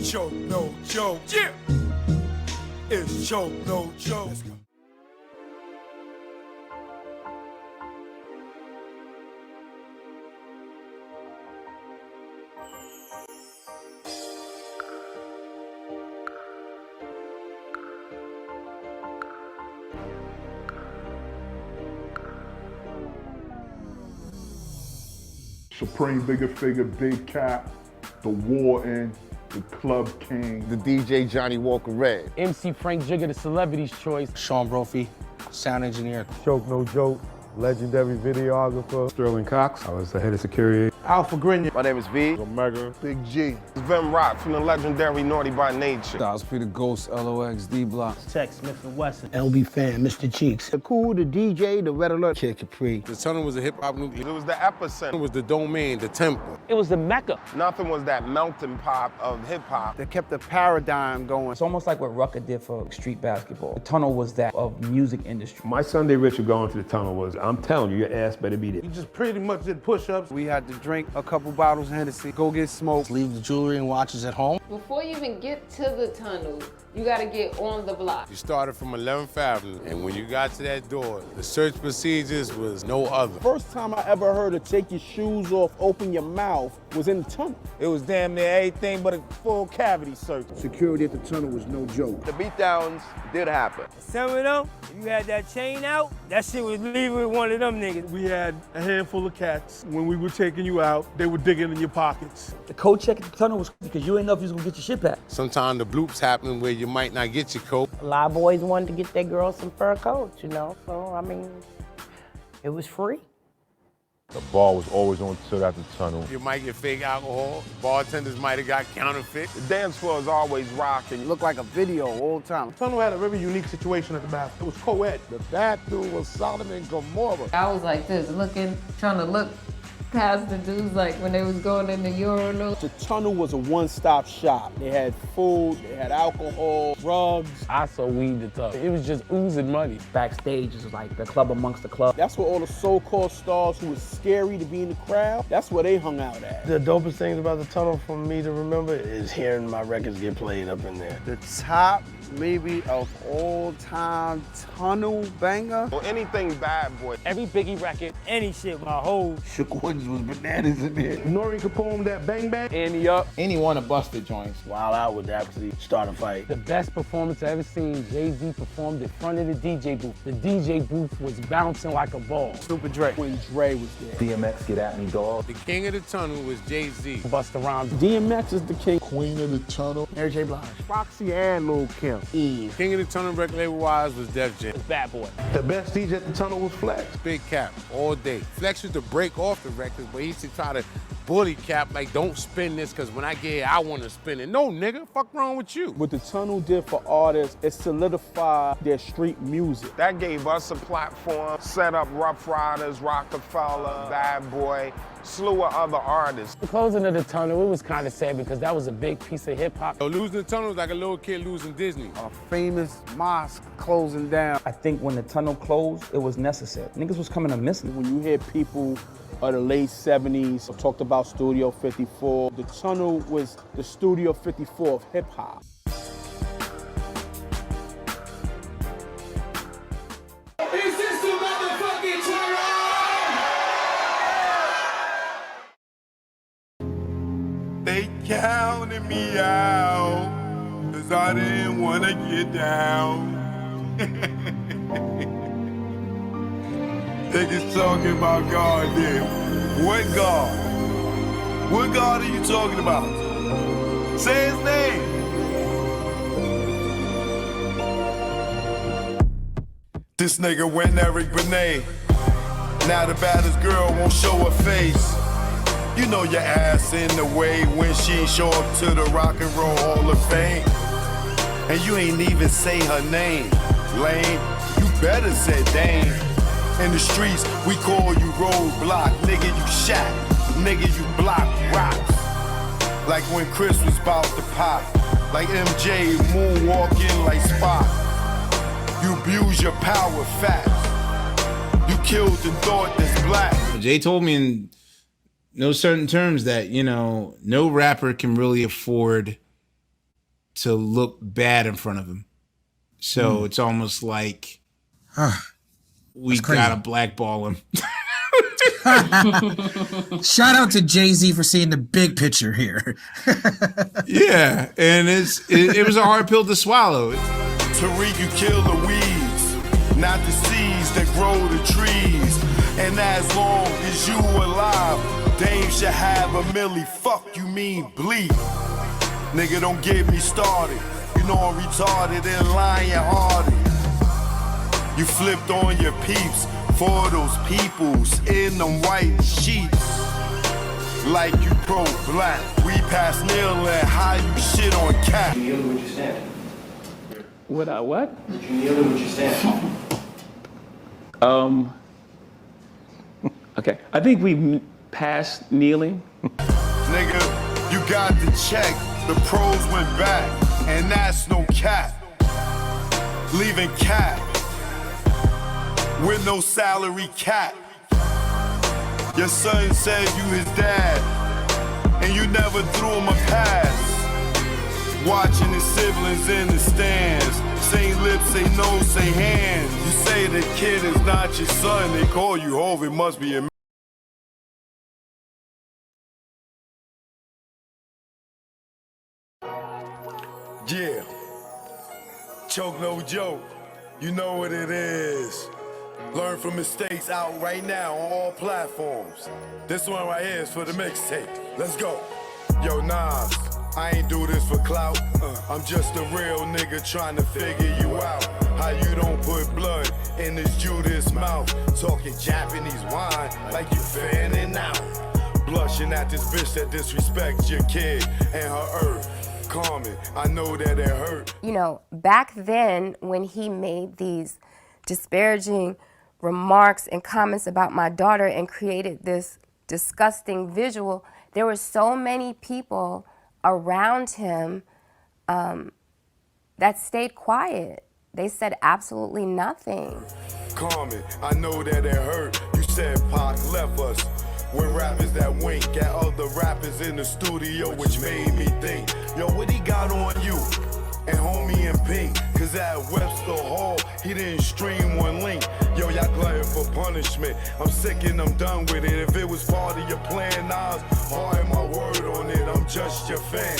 Choke, no joke. Yeah. It's choke, no joke. Let's go. Supreme Bigger Figure, Big Cap, The Warden, The Club King. The DJ Johnny Walker Red. MC Frank Jigger, the celebrity's choice. Sean Brophy, sound engineer. Choke No Joke, legendary videographer. Sterling Cox, I was the head of security. Alpha Grenier. My name is V. Omega. Big G. Vim Rock from the legendary Naughty by Nature. Styles P the Ghost, LOX, D-Block. Tech, Smith & Wesson. LB Fan, Mr. Cheeks. The Cool, the DJ, the Red Alert. Kid Capri. The tunnel was a hip-hop nucleus. It was the epicenter. It was the domain, the temple. It was the Mecca. Nothing was that melting pot of hip-hop. They kept the paradigm going. It's almost like what Rucker did for street basketball. The tunnel was that of music industry. My Sunday ritual going to the tunnel was, I'm telling you, your ass better be there. You just pretty much did push-ups. We had to drink a couple bottles of Hennessy, go get smoked. Leave the jewelry and watches at home. Before you even get to the tunnel, you gotta get on the block. You started from 11th Avenue, and when you got to that door, the search procedures was no other. First time I ever heard of take your shoes off, open your mouth was in the tunnel. It was damn near everything but a full cavity search. Security at the tunnel was no joke. The beatdowns did happen. Some of them, if you had that chain out, that shit was leaving with one of them niggas. We had a handful of cats. When we were taking you out, they were digging in your pockets. The code check at the tunnel was because you didn't know if you was gonna get your shit back. Sometimes the bloops happen where you might not get your coat. A lot of boys wanted to get their girls some fur coats, you know? So, I mean, it was free. The bar was always on till after the tunnel. You might get fake alcohol. Bartenders might have got counterfeit. The dance floor is always rocking. It looked like a video all the time. The tunnel had a very unique situation at the bathroom. It was co-ed. The bathroom was Sodom and Gomorrah. I was like this, looking, trying to look past the dudes like when they was going in the urinal. The tunnel was a one-stop shop. They had food, they had alcohol, drugs. I saw weed the tub. It was just oozing money. Backstage is like the club amongst the club. That's where all the so-called stars who was scary to be in the crowd, that's where they hung out at. The dopest things about the tunnel for me to remember is hearing my records get played up in there. The top, maybe, of all-time tunnel banger. Or anything bad boy. Every Biggie record, Any shit, my whole. Shook Woods was bananas in there. Nori Capone, that bang bang. Andy Up. Any one of Buster joints. Wild Out would actually start a fight. The best performance I ever seen, Jay-Z performed in front of the DJ booth. The DJ booth was bouncing like a ball. Super Dre. When Dre was there. DMX, get at me, dog. The king of the tunnel was Jay-Z. Busta Rhymes. DMX is the king. Queen of the tunnel. Mary J. Blige. Foxy and Lil' Kim. Eve. King of the tunnel record label-wise was Def Jam. Bad Boy. The best DJ at the tunnel was Flex. Big Cap, all day. Flex used to break off the records, but he used to try to bully Cap, like, don't spin this, because when I get here, I want to spin it. No, nigga, fuck wrong with you? What the tunnel did for artists, it solidified their street music. That gave us a platform, set up Rough Riders, Rockefeller, Bad Boy, slew of other artists. The closing of the tunnel, it was kind of sad because that was a big piece of hip-hop. So losing the tunnel was like a little kid losing Disney. A famous mosque closing down. I think when the tunnel closed, it was necessary. Niggas was coming to miss me. When you hear people of the late 70s talked about Studio 54, the tunnel was the Studio 54 of hip-hop. Is this the motherfucking tunnel? They counted me out, 'cause I didn't wanna get down. Niggas talking about God there. What God? What God are you talking about? Say his name. This nigga went Eric Benet. Now the baddest girl won't show her face. You know your ass in the way when she show up to the Rock and Roll Hall of Fame. And you ain't even say her name. Lame, you better say Dame. In the streets, we call you roadblock. Nigga, you shot. Nigga, you block rocks. Like when Chris was about to pop. Like MJ moonwalking like Spock. You abuse your power fast. You killed the thought that's black. Jay told me in no certain terms that, you know, no rapper can really afford to look bad in front of him. So it's almost like we gotta blackball him. Shout out to Jay-Z for seeing the big picture here. Yeah, and it was a hard pill to swallow. Tariq, you kill the weeds, not the seeds that grow the trees. And as long as you alive, Dame should have a milli. Fuck you mean bleed. Nigga, don't get me started. You know I'm retarded and lion-hearted. You flipped on your peeps for those peoples in them white sheets. Like you pro-black, we pass kneeling, how you shit on cat. Did you kneel to what you're standing? What? Did you kneel to what you're standing? Okay, I think we passed kneeling. Nigga, you got the check, the pros went back, and that's no cap. Leaving cap with no salary cap. Your son said you his dad, and you never threw him a pass. Watching his siblings in the stands, say lips, say no, say hands. You say the kid is not your son, they call you Hov, it must be a yeah. Choke no joke, you know what it is. Learn from mistakes out right now on all platforms. This one right here is for the mixtape. Let's go. Yo, Nas, I ain't do this for clout. I'm just a real nigga trying to figure you out. How you don't put blood in this Judas mouth. Talking Japanese wine like you fanning out. Blushing at this bitch that disrespects your kid and her earth. Carmen, I know that it hurt. You know, back then when he made these disparaging remarks and comments about my daughter and created this disgusting visual, there were so many people around him that stayed quiet. They said absolutely nothing. Carmen, I know that it hurt. You said Pac left us with rappers that wink at other rappers in the studio, which made me think, yo, what he got on you? And homie in pink, cause at Webster Hall, he didn't stream one link. Yo, y'all glutton for punishment. I'm sick and I'm done with it. If it was part of your plan, Nas, hard my word on it. I'm just your fan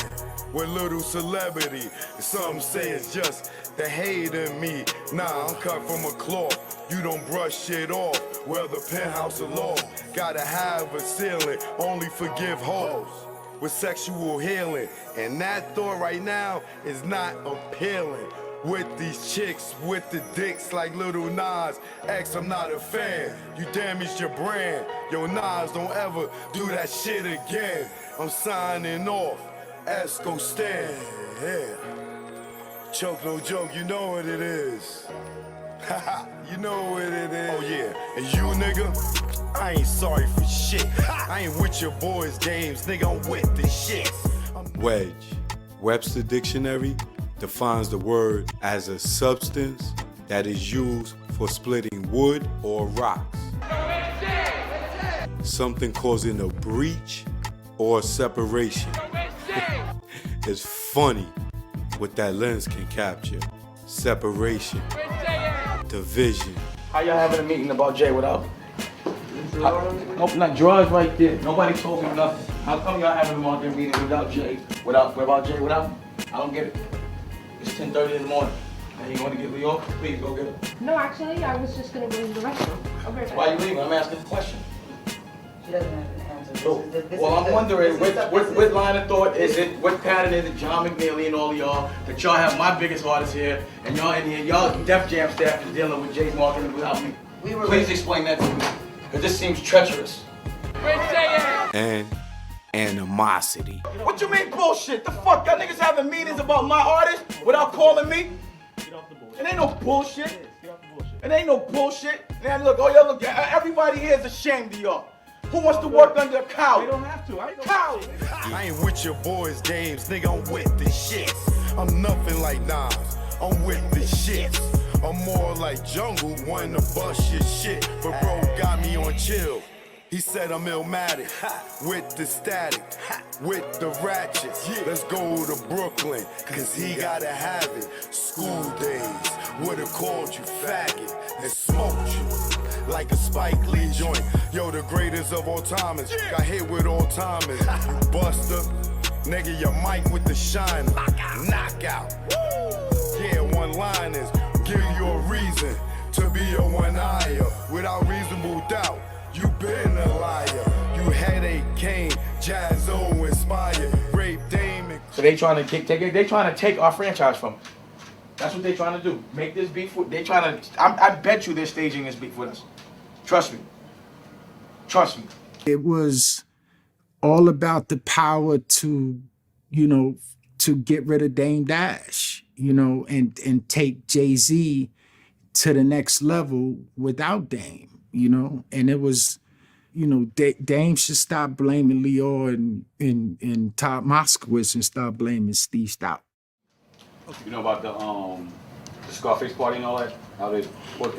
with little celebrity. Some say it's just the hate in me. Nah, I'm cut from a cloth. You don't brush shit off. Well, the penthouse of law gotta have a ceiling. Only forgive hoes with sexual healing. And that thought right now is not appealing. With these chicks, with the dicks like Little Nas X, I'm not a fan. You damaged your brand. Yo, Nas, don't ever do that shit again. I'm signing off. Esco stand. Yeah. Choke no joke, you know what it is. You know what it is. Oh yeah, and you nigga, I ain't sorry for shit. I ain't with your boys' games, nigga, I'm with the shit. Wedge. Webster Dictionary defines the word as a substance that is used for splitting wood or rocks. Something causing a breach or separation. It's funny what that lens can capture. Separation, division. How y'all having a meeting about Jay without? Nope, not drawers right there. Nobody told me nothing. How come y'all having a market meeting without Jay? Without Jay? Without? I don't get it. It's 10:30 in the morning. And you want to get Lee off? Please go get her. No, actually, I was just going to go to the restroom. I'll be right back. Why are you leaving? I'm asking a question. She doesn't have an answer. So, well, I'm wondering what line of thought is it, what pattern is it, John McNeely and all of y'all, that y'all have my biggest artists here, and y'all in here, y'all Def Jam staff is dealing with Jay's marketing without me. Please explain that to me, because this seems treacherous. And animosity. What you mean bullshit? The fuck, y'all niggas having meetings about my artist without calling me? It ain't no bullshit. It ain't no bullshit. Man, look, oh y'all look, everybody here is ashamed of y'all. Who wants to work under a cow? We don't have to. Cow! I ain't with your boys' games, nigga, I'm with the shit. I'm nothing like Nas, I'm with the shit. I'm more like Jungle, wanting to bust your shit. But bro got me on chill. He said I'm illmatic, with the static, with the ratchets. Let's go to Brooklyn, cause he gotta have it. School days, would've called you faggot and smoked you like a Spike Lee joint. Yo, the greatest of all timers, got hit with all timers. You buster, nigga, your mic with the shine. Knockout. Yeah, one-liners, give you a reason to be a one-eye. Without reasonable doubt, you been a liar. You headache, cane, Jazzo inspired, rape Damon. So they trying to take our franchise from us. That's what they trying to do. Make this beef with. They trying to. I bet you they're staging this beef with us. Trust me. Trust me. It was all about the power to, to get rid of Dame Dash, and take Jay-Z to the next level without Dame, and it was, Dame should stop blaming Leo and Todd Moskowitz and start blaming Steve Stout. You know about the Scarface party and all that? How they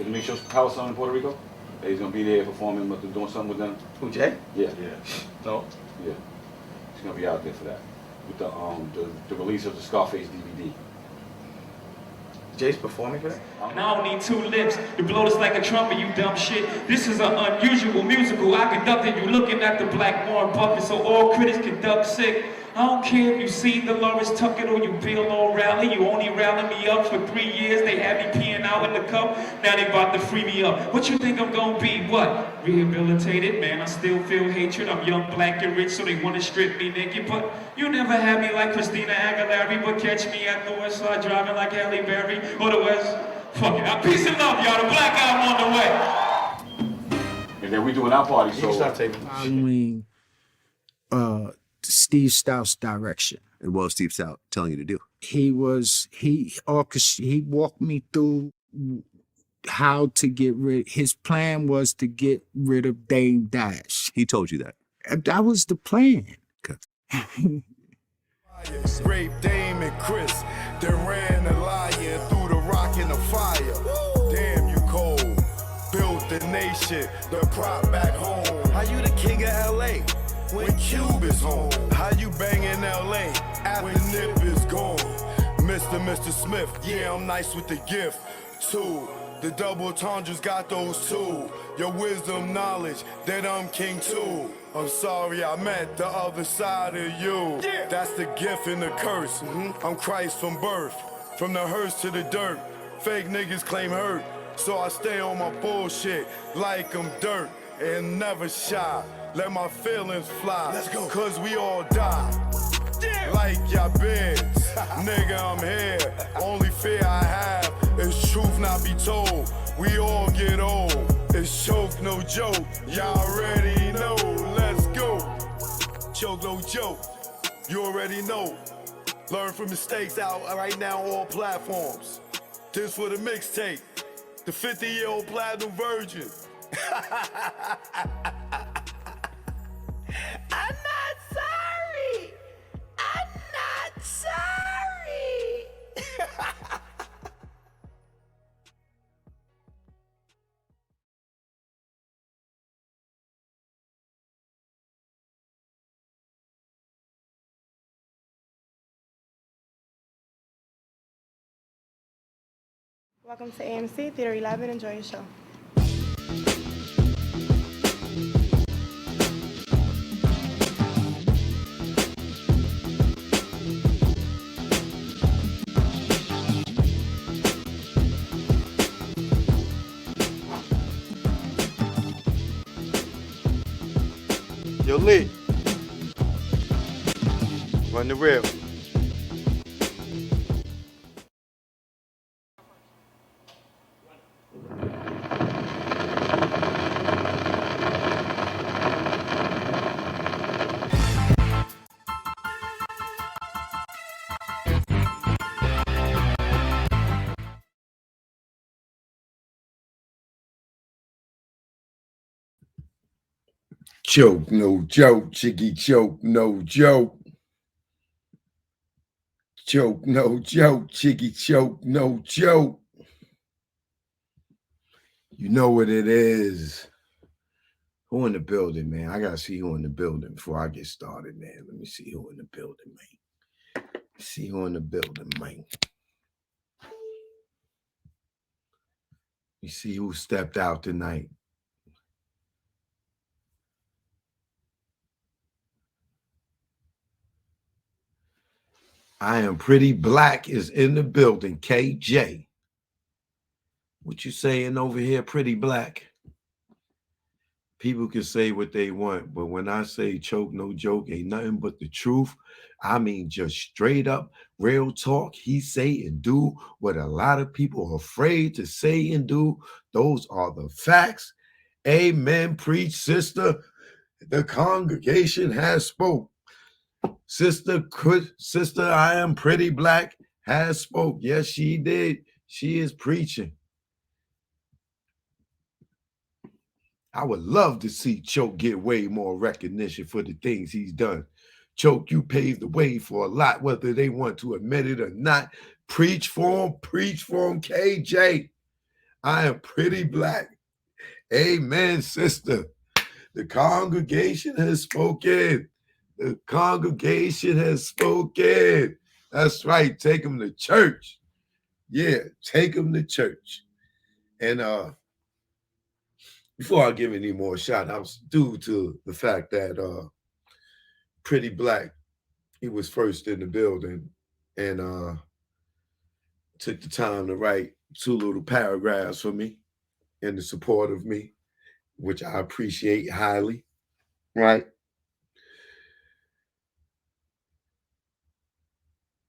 make sure house song in Puerto Rico? He's gonna be there performing, but they're doing something with them. Who, Jay? Yeah. No. Yeah. He's gonna be out there for that. With the release of the Scarface DVD. Jay's performing for that? And I don't need two lips to blow this like a trumpet, you dumb shit. This is an unusual musical. I conducted you looking at the black Warren Buffett, so all critics can duck sick. I don't care if you see the Lawrence Tucker or you Bill O'Reilly. You only rallied me up for 3 years. They had me peeing out in the cup. Now they about to free me up. What you think I'm gonna be? What? Rehabilitated? Man, I still feel hatred. I'm young, black, and rich, so they wanna strip me naked. But you never had me like Christina Aguilera. But catch me at the West Side driving like Halle Berry or the West. Fuck it. Peace and love, y'all. The black album on the way. And then we doing our party, so. Following Steve Stout's direction. And what was Steve Stout telling you to do? He walked me through how to get rid. His plan was to get rid of Dame Dash. He told you that? That was the plan. Okay. Rape Dame and Chris, they ran the lion through the rock and the fire. Damn, you cold. Built the nation, the prop back home. How you the king of LA when Cube is home? How you bang in LA after Nip is gone? Mr. Smith, yeah, I'm nice with the gift. Two, the double entendres got those two. Your wisdom, knowledge, that I'm king too. I'm sorry I met the other side of you. That's the gift and the curse. I'm Christ from birth, from the hearse to the dirt. Fake niggas claim hurt, so I stay on my bullshit like I'm dirt and never shy. Let my feelings fly, let's go. Cause we all die. Like your beds, nigga, I'm here. Only fear I have is truth not be told. We all get old. It's choke, no joke. Y'all already know. Let's go. Choke, no joke. You already know. Learn from mistakes out right now on all platforms. This for the mixtape. The 50-year-old platinum virgin. I'm not sorry. I'm not sorry. Welcome to AMC Theater 11. Enjoy your show. Yo, Lee. Run the reel. Choke, no joke, Chicky choke, no joke. Choke, no joke, Chicky choke, no joke. You know what it is. Who in the building, man? I gotta see who in the building before I get started, man. Let me see who in the building, man. See who in the building, man. You see who stepped out tonight. I am pretty black is in the building, KJ. What you saying over here, pretty black? People can say what they want, but when I say choke, no joke, ain't nothing but the truth. I mean, just straight up, real talk. He say and do what a lot of people are afraid to say and do. Those are the facts. Amen. Preach, sister. The congregation has spoke. Sister, I am pretty black, has spoke. Yes, she did. She is preaching. I would love to see Choke get way more recognition for the things he's done. Choke, you paved the way for a lot, whether they want to admit it or not. Preach for him, KJ. I am pretty black. Amen, sister. The congregation has spoken. The congregation has spoken. That's right. Take them to church. Yeah, take them to church. And before I give any more shout outs, due to the fact that Pretty Black, he was first in the building and took the time to write 2 little paragraphs for me in the support of me, which I appreciate highly, right?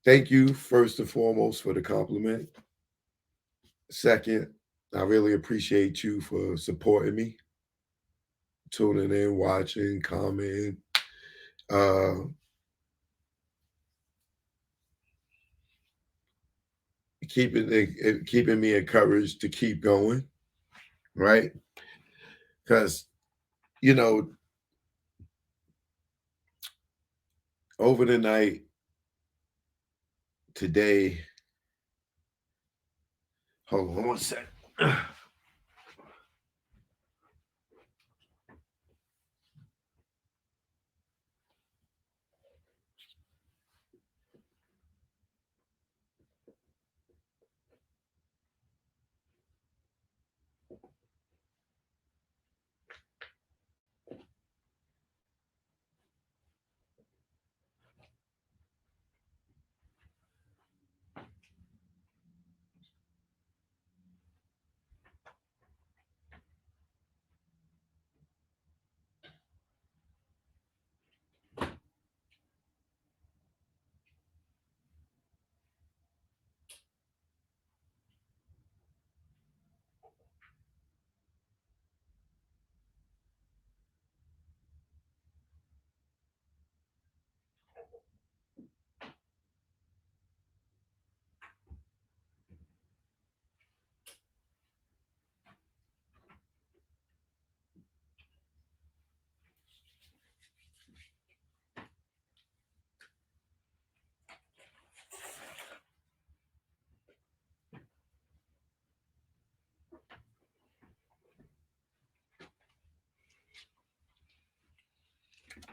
Thank you, first and foremost, for the compliment. Second, I really appreciate you for supporting me, tuning in, watching, commenting, keeping me encouraged to keep going, right? Because, you know, over the night, today, hold on one sec.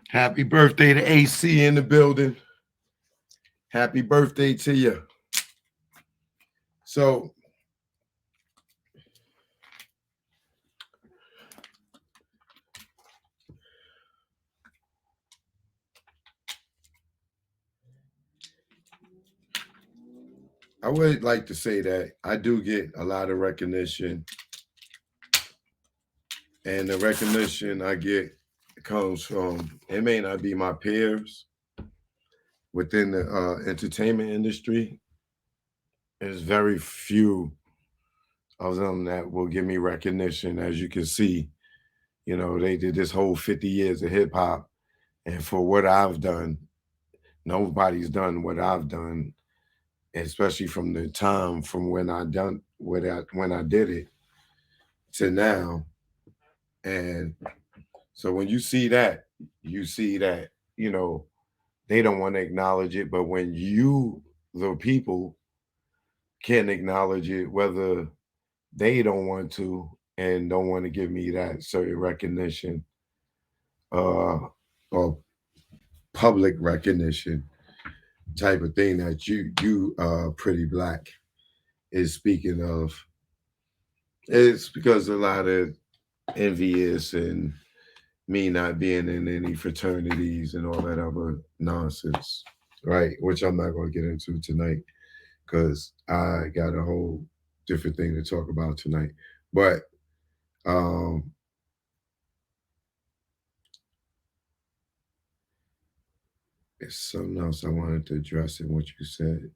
Happy birthday to AC in the building. Happy birthday to you. So, I would like to say that I do get a lot of recognition, and the recognition I get comes from, it may not be my peers within the entertainment industry. There's very few of them that will give me recognition. As you can see, you know, they did this whole 50 years of hip hop, and for what I've done, nobody's done what I've done, especially from the time from when I did it to now. And so when you see that, you know, they don't want to acknowledge it. But when you, the people, can acknowledge it, whether they don't want to and don't want to give me that certain recognition, or public recognition type of thing that you Pretty Black is speaking of. It's because a lot of envious and me not being in any fraternities and all that other nonsense, right? Which I'm not going to get into tonight because I got a whole different thing to talk about tonight. But it's something else I wanted to address in what you said.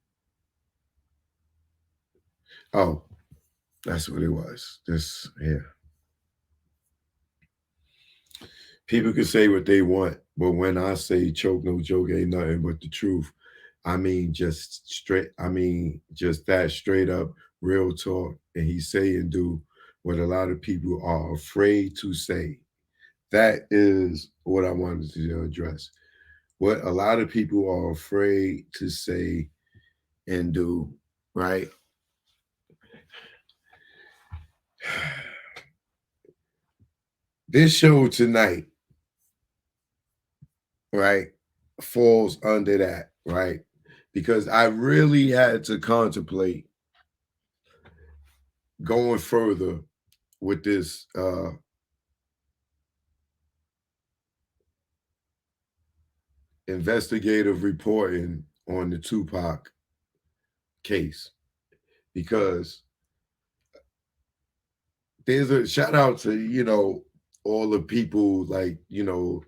Oh, that's what it was. This here. People can say what they want, but when I say choke no joke ain't nothing but the truth, I mean just that straight up real talk. And he say and do what a lot of people are afraid to say. That is what I wanted to address. What a lot of people are afraid to say and do, right? This show tonight, right, falls under that, right? Because I really had to contemplate going further with this investigative reporting on the Tupac case, because there's a shout out to all the people like the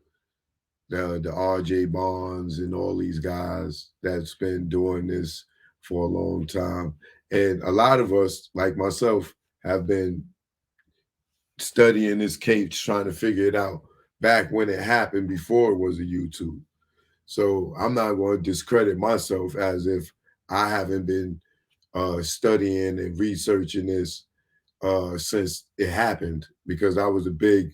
RJ Bonds and all these guys that's been doing this for a long time. And a lot of us, like myself, have been studying this case, trying to figure it out back when it happened before it was a YouTube. So I'm not going to discredit myself as if I haven't been studying and researching this since it happened, because I was a big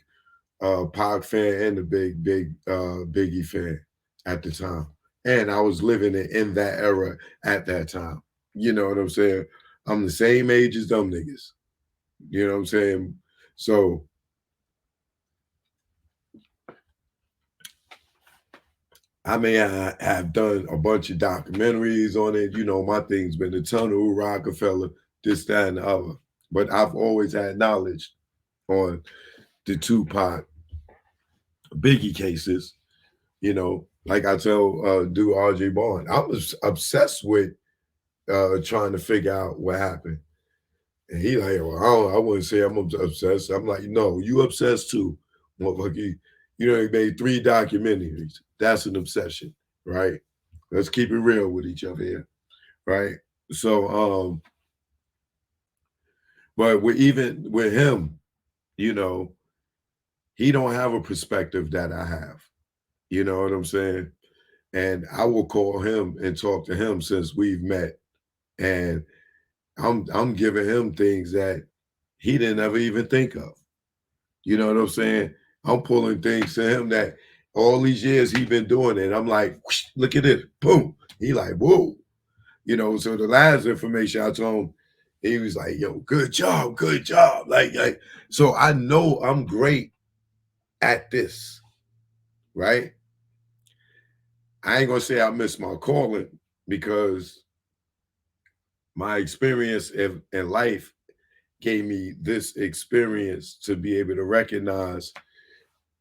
Pac fan and a big Biggie fan at the time. And I was living in that era at that time. You know what I'm saying? I'm the same age as them niggas. You know what I'm saying? So I may have done a bunch of documentaries on it. My thing's been the Tunnel, Rockefeller, this, that, and the other. But I've always had knowledge on the Tupac Biggie cases. Like I tell dude RJ Bond, I was obsessed with trying to figure out what happened. And he like, well, I wouldn't say I'm obsessed. I'm like, no, you obsessed too, motherfucker. He made 3 documentaries. That's an obsession, right? Let's keep it real with each other here, right? So, but even with him, he don't have a perspective that I have. You know what I'm saying? And I will call him and talk to him since we've met. And I'm giving him things that he didn't ever even think of. You know what I'm saying? I'm pulling things to him that all these years he's been doing it. I'm like, whoosh, look at this, boom. He like, whoa. So the last information I told him, he was like, yo, good job, good job. Like, so I know I'm great at this, right? I ain't gonna say I missed my calling, because my experience in life gave me this experience to be able to recognize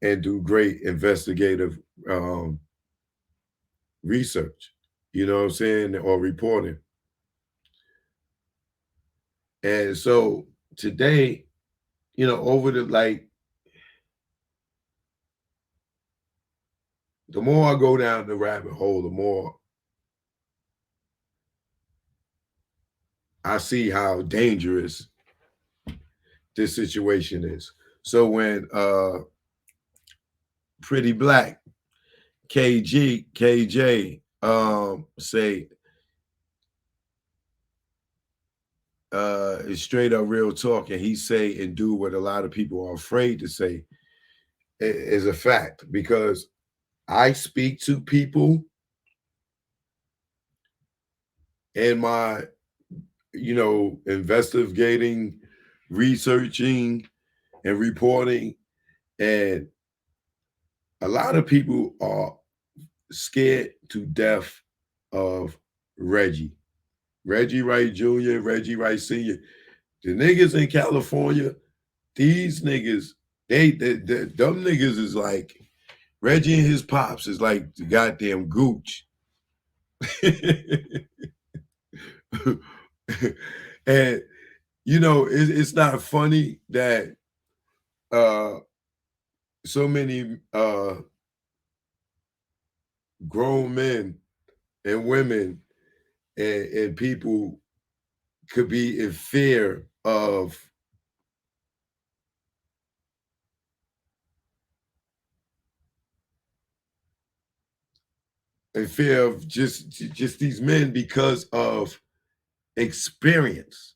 and do great investigative research, you know what I'm saying, or reporting. And so today, over the the more I go down the rabbit hole, the more I see how dangerous this situation is. So when Pretty Black, KJ say it's straight up real talk, and he say and do what a lot of people are afraid to say, is a fact, because I speak to people in my investigating, researching, and reporting, and A lot of people are scared to death of Reggie. Reggie Wright Jr., Reggie Wright Sr. The niggas in California, these niggas, them niggas is like, Reggie and his pops is like the goddamn gooch. And, you know, it's not funny that so many grown men and women and people could be in fear of just these men because of experience,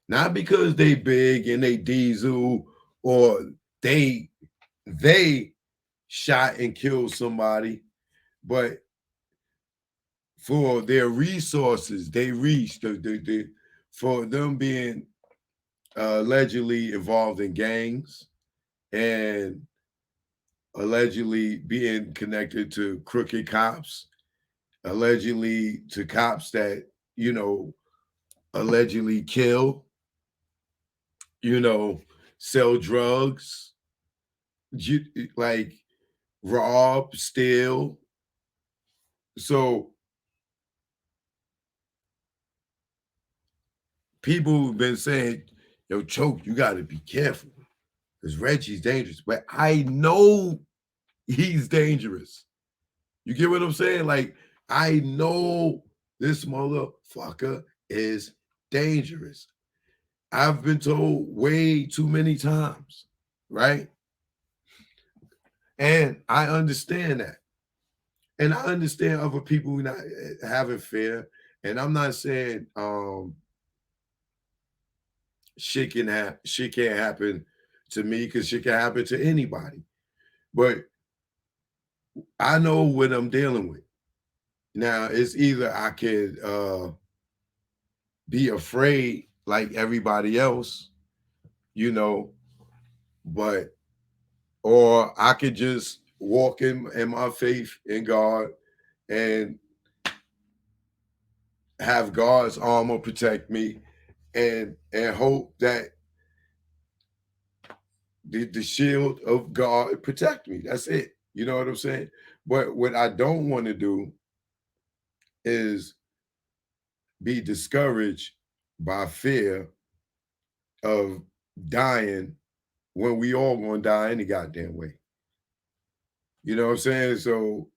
not because they big and they diesel or they shot and killed somebody, but for their resources they reached, for them being allegedly involved in gangs and allegedly being connected to crooked cops, allegedly to cops that, you know, allegedly kill, you know, sell drugs, like rob, steal. So people have been saying, yo, Choke, you got to be careful because Reggie's dangerous. But I know he's dangerous. You get what I'm saying? Like, I know this motherfucker is dangerous. I've been told way too many times, right? And I understand that. And I understand other people not having fear. And I'm not saying shit can't happen to me, because shit can happen to anybody. But I know what I'm dealing with. Now, it's either I could be afraid like everybody else, you know, or I could just walk in my faith in God and have God's armor protect me and hope that the shield of God protect me. That's it. You know what I'm saying? But what I don't want to do is be discouraged by fear of dying when we all gonna die any goddamn way. You know what I'm saying? So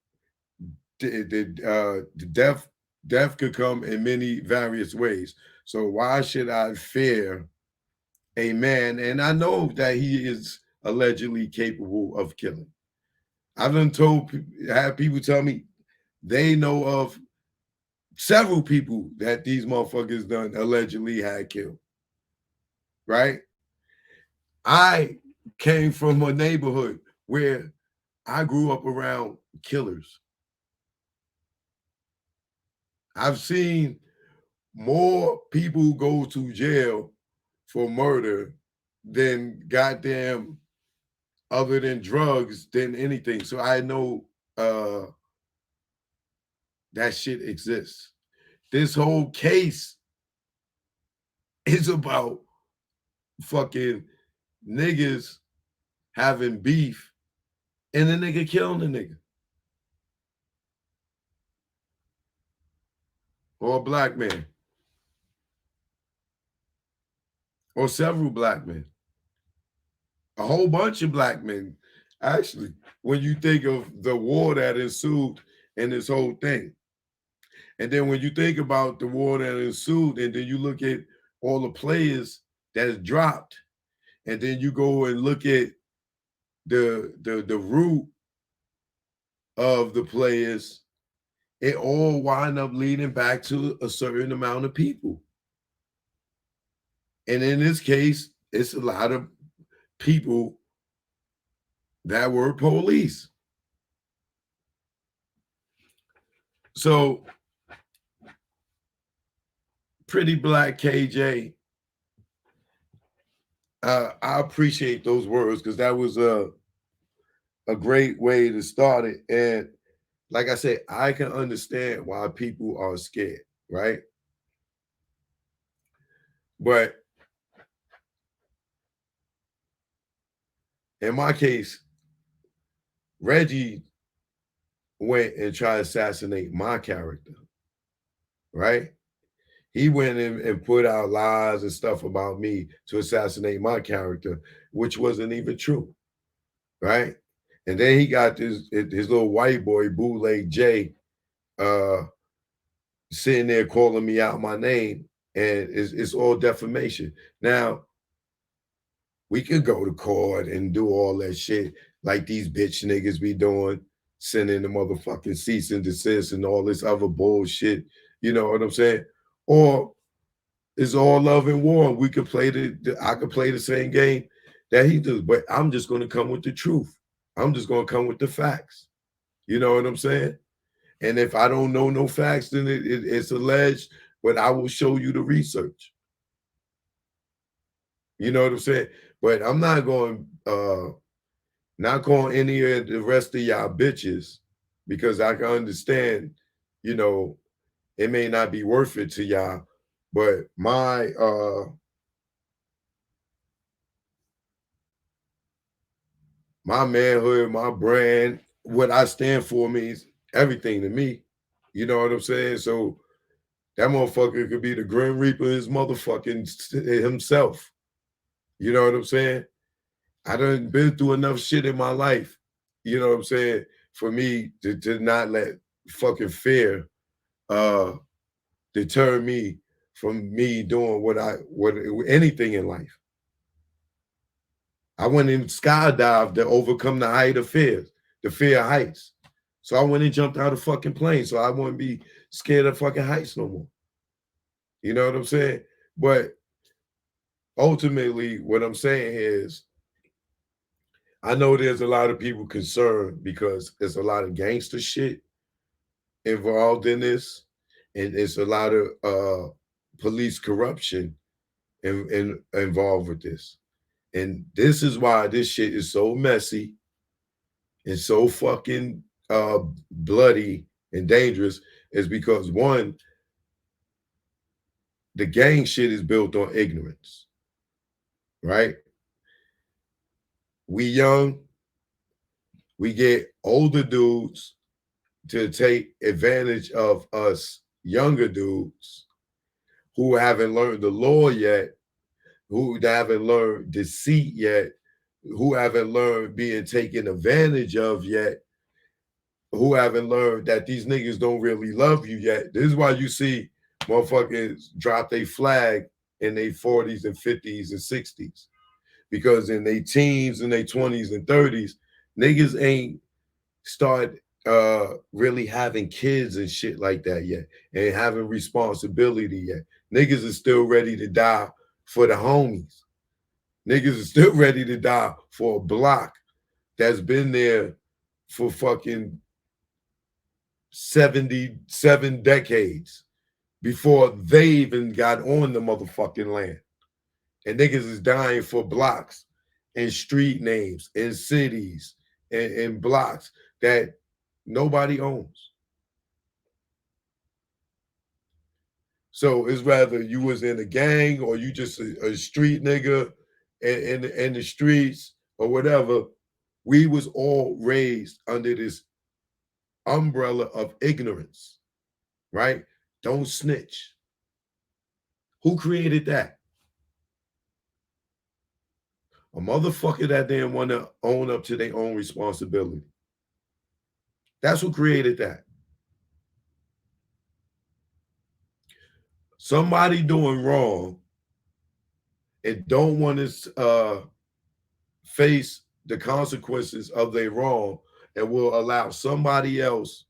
the death could come in many various ways. So why should I fear a man? And I know that he is allegedly capable of killing. I've been have people tell me they know of several people that these motherfuckers done allegedly had killed. Right? I came from a neighborhood where I grew up around killers. I've seen more people go to jail for murder than goddamn, other than drugs, than anything. So I know that shit exists. This whole case is about fucking niggas having beef and the nigga killing the nigga. Or a black man. Or several black men. A whole bunch of black men. Actually, when you think of the war that ensued in this whole thing. And then when you think about the war that ensued, and then you look at all the players that's dropped, and then you go and look at the root of the players, it all wind up leading back to a certain amount of people. And in this case, it's a lot of people that were police. So Pretty Black KJ, I appreciate those words, because that was a great way to start it. And like I said, I can understand why people are scared, right? But in my case, Reggie went and tried to assassinate my character, right? He went in and put out lies and stuff about me to assassinate my character, which wasn't even true, right? And then he got his little white boy, Bootleg Jay, sitting there calling me out my name, and it's all defamation. Now, we could go to court and do all that shit like these bitch niggas be doing, sending the motherfucking cease and desist and all this other bullshit. You know what I'm saying? Or it's all love and war. We could play I could play the same game that he does, but I'm just going to come with the truth. I'm just going to come with the facts. You know what I'm saying? And if I don't know no facts, then it's alleged, but I will show you the research. You know what I'm saying? But I'm not going any of the rest of y'all bitches, because I can understand, you know, it may not be worth it to y'all, but my manhood, my brand, what I stand for means everything to me. You know what I'm saying? So that motherfucker could be the Grim Reaper, his motherfucking himself. You know what I'm saying? I done been through enough shit in my life, you know what I'm saying, for me to not let fucking fear deter me from me doing what anything in life. I went and skydived to overcome the height of fears, the fear of heights. So I went and jumped out of fucking plane so I wouldn't be scared of fucking heights no more. You know what I'm saying? But ultimately, what I'm saying is, I know there's a lot of people concerned because there's a lot of gangster shit involved in this, and there's a lot of police corruption involved with this. And this is why this shit is so messy and so fucking bloody and dangerous, is because one, the gang shit is built on ignorance, right? We young, we get older dudes to take advantage of us younger dudes who haven't learned the law yet, who haven't learned deceit yet, who haven't learned being taken advantage of yet, who haven't learned that these niggas don't really love you yet. This is why you see motherfuckers drop their flag in their 40s and 50s and 60s. Because in their teens and their 20s and 30s, niggas ain't start really having kids and shit like that yet, and having responsibility yet. Niggas is still ready to die for the homies. Niggas is still ready to die for a block that's been there for fucking 77 decades before they even got on the motherfucking land. And niggas is dying for blocks and street names and cities and blocks that nobody owns. So it's rather you was in a gang or you just a street nigga in the streets or whatever. We was all raised under this umbrella of ignorance, right? Don't snitch. Who created that? A motherfucker that didn't want to own up to their own responsibility. That's who created that. Somebody doing wrong and don't want to face the consequences of their wrong, and will allow somebody else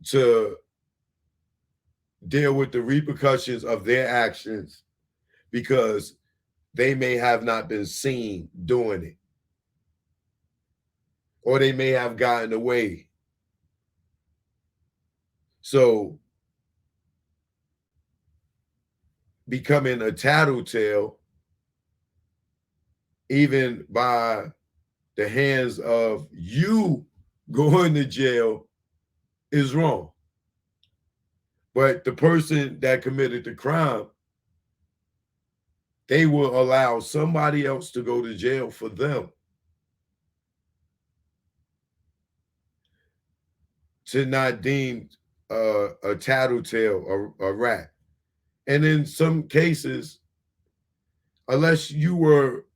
to deal with the repercussions of their actions because they may have not been seen doing it, or they may have gotten away. So becoming a tattletale, even by the hands of you going to jail is wrong. But the person that committed the crime, they will allow somebody else to go to jail for them to not deem a tattletale, a rat. And in some cases, unless you were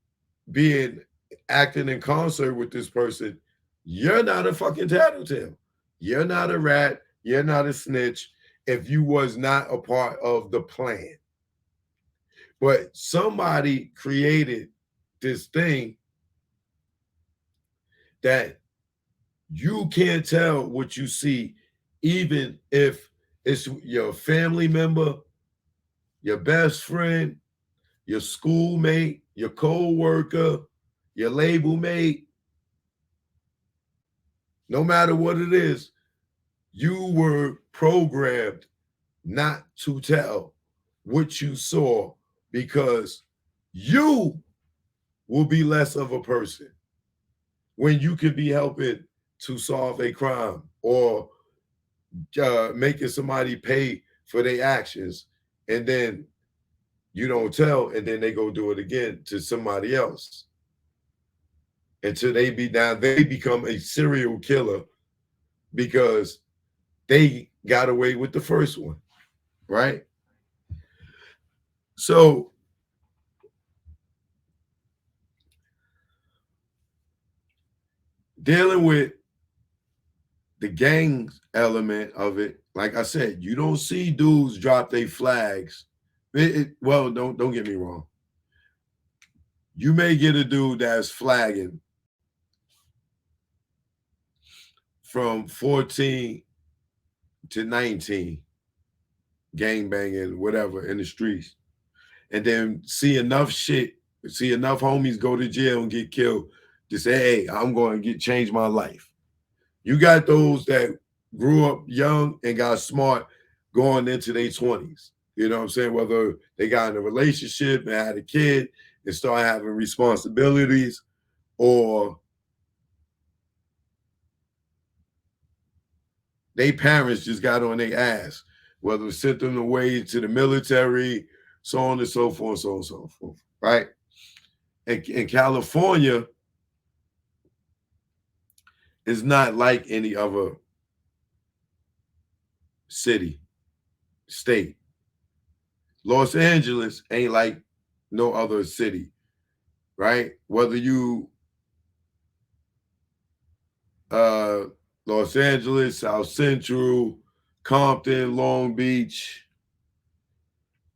acting in concert with this person, you're not a fucking tattletale. You're not a rat. You're not a snitch if you was not a part of the plan. But somebody created this thing that you can't tell what you see, even if it's your family member, your best friend, your schoolmate, your co-worker, your label mate. No matter what it is, you were programmed not to tell what you saw because you will be less of a person when you could be helping to solve a crime or making somebody pay for their actions, and then you don't tell, and then they go do it again to somebody else until they become a serial killer because they got away with the first one, right? So dealing with the gang element of it, like I said, you don't see dudes drop their flags. Well, don't get me wrong. You may get a dude that's flagging from 14 to 19, gang banging, whatever, in the streets, and then see enough homies go to jail and get killed to say, hey, I'm going to change my life. You got those that grew up young and got smart going into their 20s. You know what I'm saying? Whether they got in a relationship and had a kid and start having responsibilities, or they parents just got on their ass, whether it sent them away to the military, so on and so forth, so on and so forth, right? In California, it's not like any other city, state. Los Angeles ain't like no other city, right? Whether you Los Angeles, South Central, Compton, Long Beach,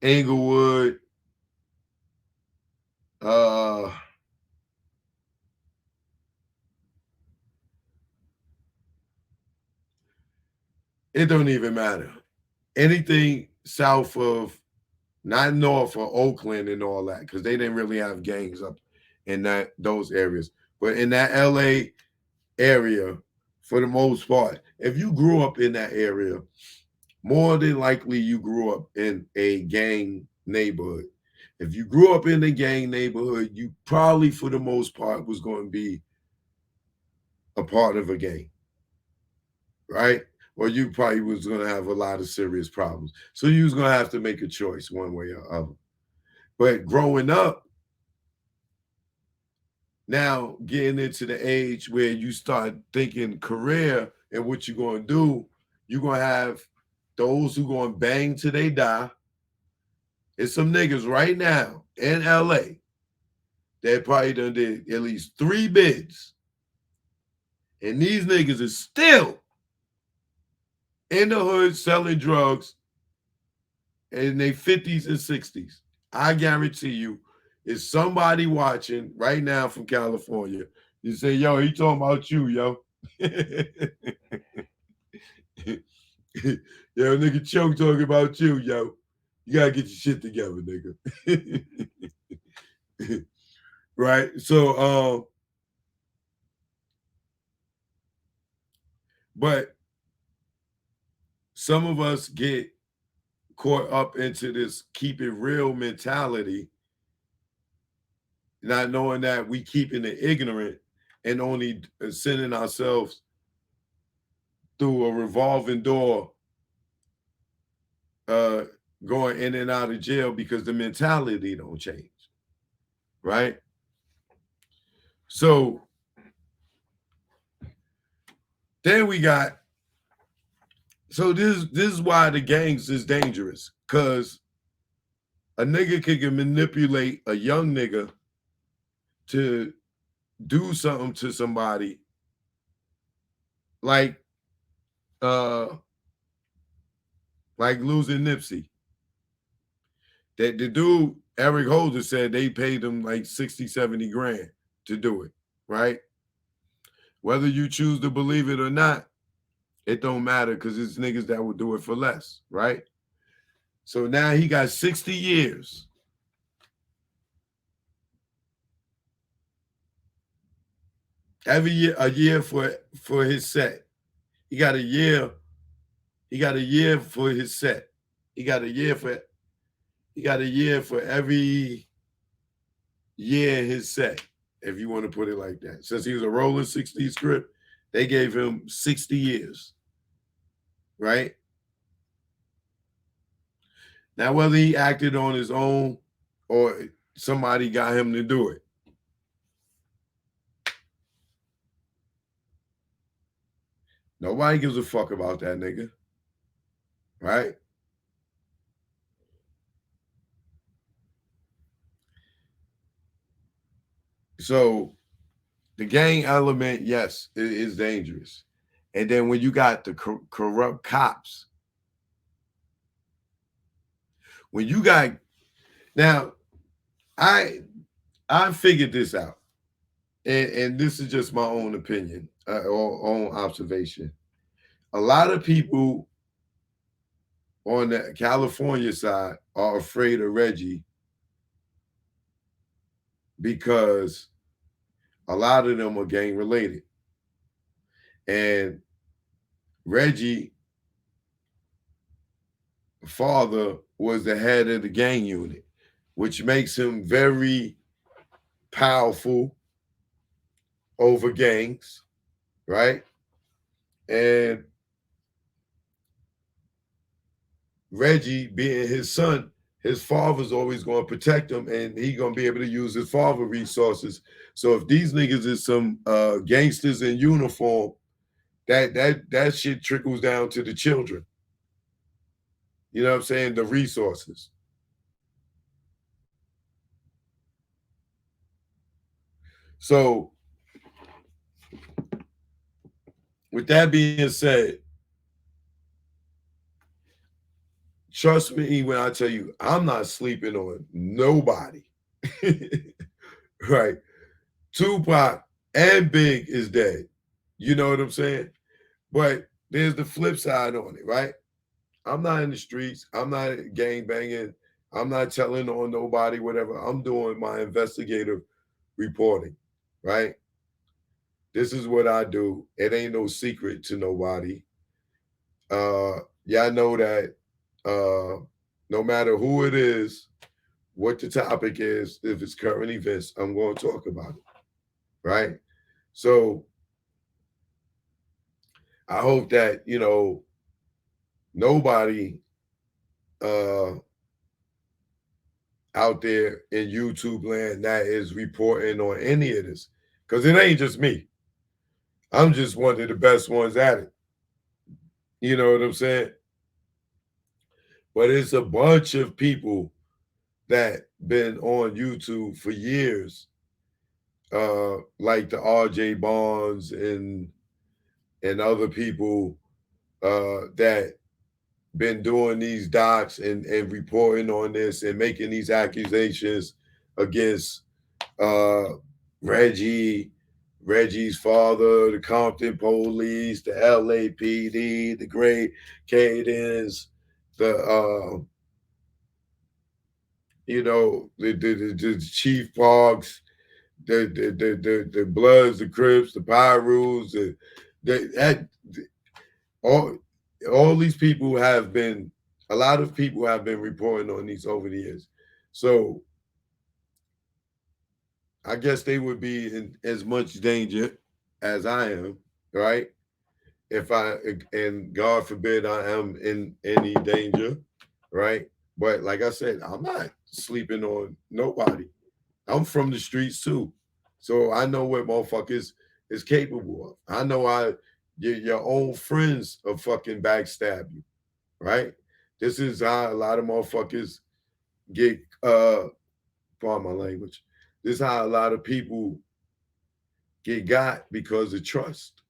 Inglewood, it don't even matter. Anything south of, not north of Oakland and all that, because they didn't really have gangs up in those areas. But in that LA area, for the most part, if you grew up in that area, more than likely you grew up in a gang neighborhood. If you grew up in a gang neighborhood, you probably, for the most part, was going to be a part of a gang, right? Or you probably was going to have a lot of serious problems. So you was going to have to make a choice one way or other. But growing up, now getting into the age where you start thinking career and what you're going to do, you're going to have those who going to bang till they die. There's some niggas right now in LA that probably done did at least 3 bids. And these niggas is still in the hood selling drugs in their 50s and 60s. I guarantee you, is somebody watching right now from California. You say, yo, he talking about you, yo. Yo, nigga Choke talking about you, yo. You gotta get your shit together, nigga. Right? So, but some of us get caught up into this keep it real mentality, not knowing that we keeping it ignorant and only sending ourselves through a revolving door, going in and out of jail because the mentality don't change, right? So then we got, so this is why the gangs is dangerous, because a nigga can manipulate a young nigga to do something to somebody like losing Nipsey. That the dude, Eric Holder, said they paid him like 60, 70 grand to do it, right? Whether you choose to believe it or not, it don't matter, because it's niggas that will do it for less, right? So now he got 60 years. Every year, a year for his set. He got a year. He got a year for his set. He got a year for every year his set, if you want to put it like that. Since he was a rolling 60 script, they gave him 60 years, right? Now, whether he acted on his own or somebody got him to do it, nobody gives a fuck about that nigga, right? So the gang element, yes, it is dangerous. And then when you got the corrupt cops, when you got, now I figured this out, and this is just my own opinion or own observation. A lot of people on the California side are afraid of Reggie because a lot of them are gang related. And Reggie father was the head of the gang unit, which makes him very powerful over gangs, right? And Reggie, being his son, his father's always going to protect him, and he going to be able to use his father resources. So if these niggas is some gangsters in uniform, that shit trickles down to the children. You know what I'm saying? The resources. So with that being said, trust me when I tell you, I'm not sleeping on nobody. Right? Tupac and Big is dead. You know what I'm saying? But there's the flip side on it, right? I'm not in the streets. I'm not gang banging. I'm not telling on nobody, whatever. I'm doing my investigative reporting, right? This is what I do. It ain't no secret to nobody. Y'all know that no matter who it is, what the topic is, if it's current events, I'm going to talk about it, right? So I hope that, you know, nobody out there in YouTube land that is reporting on any of this, because it ain't just me. I'm just one of the best ones at it. You know what I'm saying? But it's a bunch of people that been on YouTube for years, like the RJ Bonds and other people that been doing these docs and reporting on this and making these accusations against Reggie's father, the Compton police, the LAPD, the Great Cadence, the you know, the Chief Parks, the Bloods, the Crips, the Pyrus, all these people have been, a lot of people have been reporting on these over the years. So I guess they would be in as much danger as I am, right? If I, and God forbid I am in any danger, right? But like I said, I'm not sleeping on nobody. I'm from the streets too. So I know what motherfuckers is capable of. I know your own friends will fucking backstab you, right? This is how a lot of motherfuckers get, pardon my language, this is how a lot of people get got because of trust.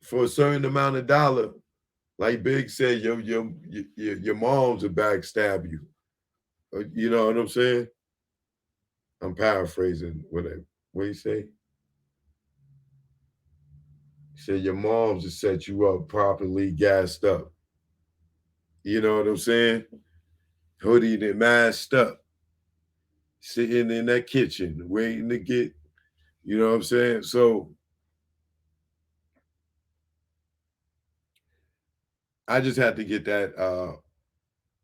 For a certain amount of dollar, like Big said, your moms will backstab you. You know what I'm saying? I'm paraphrasing what he say? He said your moms will set you up properly gassed up. You know what I'm saying? Hoodied and masked up. Sitting in that kitchen, waiting to get, you know what I'm saying? So I just had to get that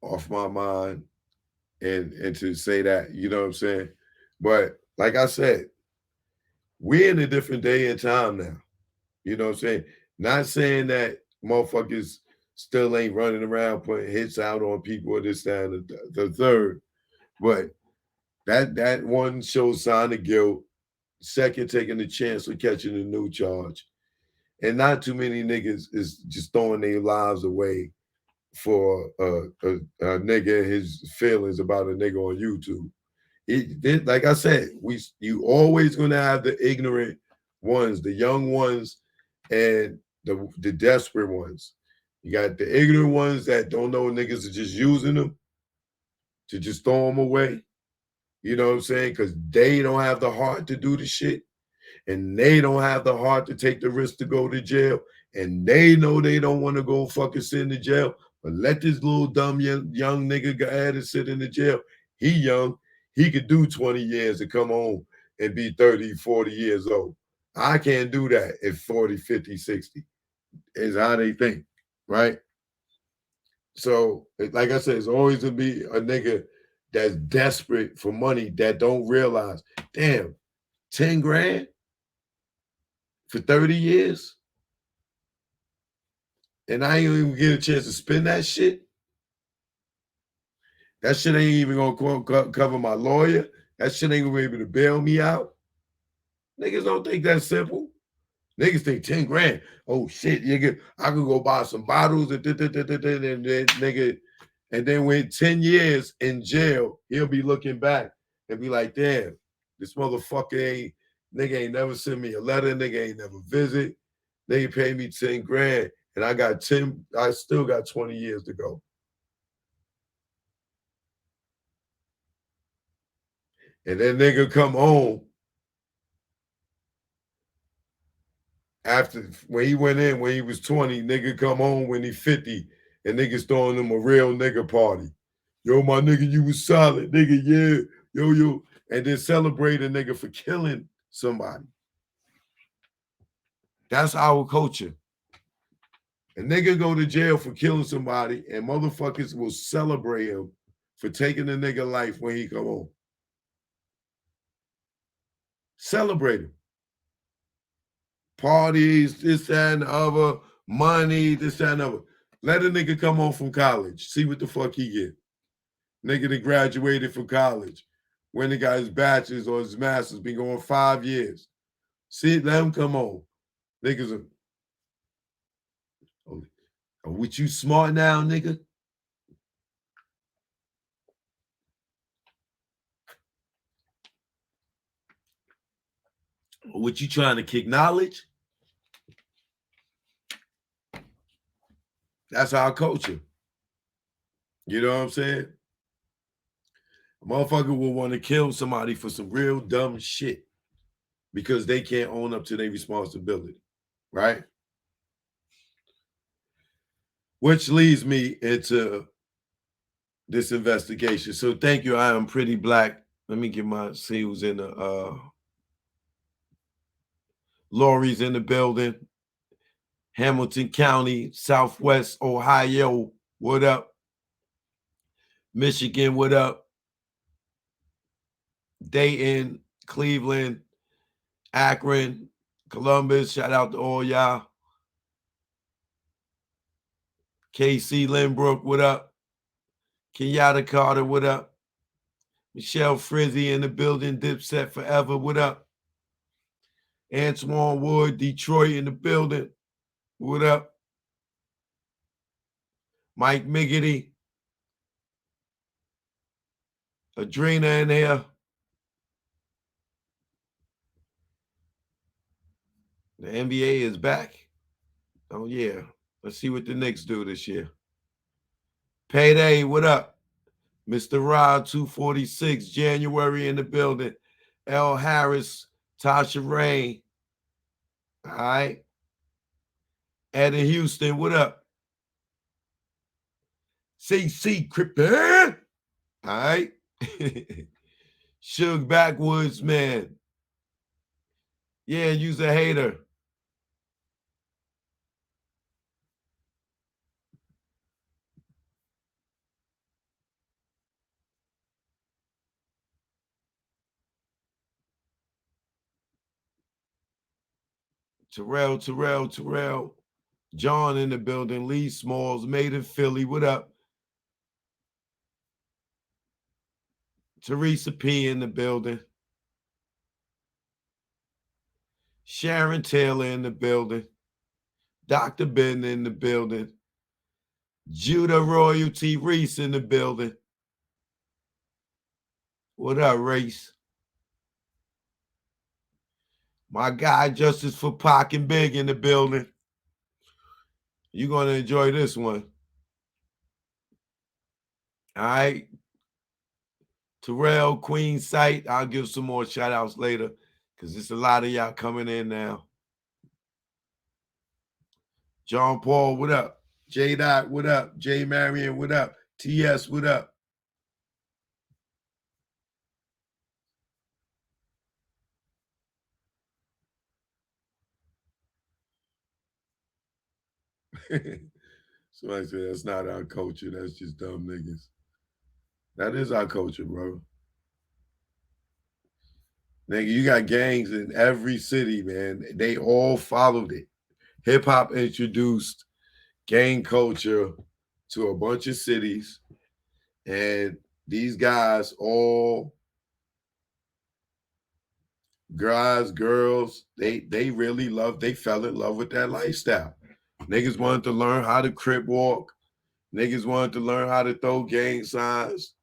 off my mind and to say that, you know what I'm saying? But like I said, we're in a different day and time now. You know what I'm saying? Not saying that motherfuckers still ain't running around putting hits out on people or this, that, and the third. But that one shows sign of guilt. Second, taking the chance of catching a new charge. And not too many niggas is just throwing their lives away for a nigga and his feelings about a nigga on YouTube. Like I said, you always gonna have the ignorant ones, the young ones, and the desperate ones. You got the ignorant ones that don't know niggas are just using them to just throw them away. You know what I'm saying? Because they don't have the heart to do the shit. And they don't have the heart to take the risk to go to jail. And they know they don't want to go fucking sit in the jail. But let this little dumb young nigga go ahead and sit in the jail. He young. He could do 20 years and come home and be 30, 40 years old. I can't do that at 40, 50, 60. Is how they think, right? So, like I said, it's always going to be a nigga that's desperate for money that don't realize, damn, 10 grand for 30 years? And I ain't even get a chance to spend that shit? That shit ain't even going to cover my lawyer. That shit ain't going to be able to bail me out. Niggas don't think that's simple. Niggas think 10 grand. Oh shit, I could go buy some bottles and then nigga, and then with 10 years in jail, he'll be looking back and be like, damn, this motherfucker nigga ain't never sent me a letter, nigga ain't never visit. They paid me 10 grand and I still got 20 years to go. And then nigga come home after, when he went in, when he was 20, nigga come home when he 50, and niggas throwing him a real nigga party. Yo, my nigga, you was solid, nigga, yeah, yo. And then celebrate a nigga for killing somebody. That's our culture. A nigga go to jail for killing somebody, and motherfuckers will celebrate him for taking a nigga life when he come home. Celebrate him. Parties, this, that, and the other, money, this, that, and the other. Let a nigga come home from college, see what the fuck he get. Nigga that graduated from college, when he got his bachelor's or his master's, been going 5 years. See, let him come home. Niggas are, oh, what you smart now, nigga? What you trying to kick knowledge? That's our culture. You know what I'm saying? A motherfucker will want to kill somebody for some real dumb shit because they can't own up to their responsibility, right? Which leads me into this investigation. So thank you. I am Pretty Black. Let me get see who's in the Lori's in the building. Hamilton County, Southwest Ohio. What up? Michigan, what up? Dayton, Cleveland, Akron, Columbus. Shout out to all y'all. KC Lynbrook, what up? Kenyatta Carter, what up? Michelle Frizzy in the building. Dipset Forever, what up? Antoine Wood, Detroit in the building. What up? Mike Miggity. Adrena in here. The NBA is back. Oh, yeah. Let's see what the Knicks do this year. Payday, what up? Mr. Rod 246, January in the building. L. Harris, Tasha Rain. All right. Ed in Houston, what up? CC Krypton. All right. Suge Backwoods, man. Yeah, you's a hater. Terrell. John in the building. Lee Smalls, made in Philly. What up? Teresa P in the building. Sharon Taylor in the building. Dr. Ben in the building. Judah Royalty Reese in the building. What up, Reese? My guy, Justice for Pac and Big in the building. You're going to enjoy this one. All right. Terrell, Queen Sight. I'll give some more shout outs later because there's a lot of y'all coming in now. John Paul, what up? J Dot, what up? J Marion, what up? TS, what up? Somebody said that's not our culture. That's just dumb niggas. That is our culture, bro. Nigga, you got gangs in every city, man. They all followed it. Hip hop introduced gang culture to a bunch of cities, and these guys all guys, girls, they really they fell in love with that lifestyle. Niggas wanted to learn how to crip walk. Niggas wanted to learn how to throw gang signs.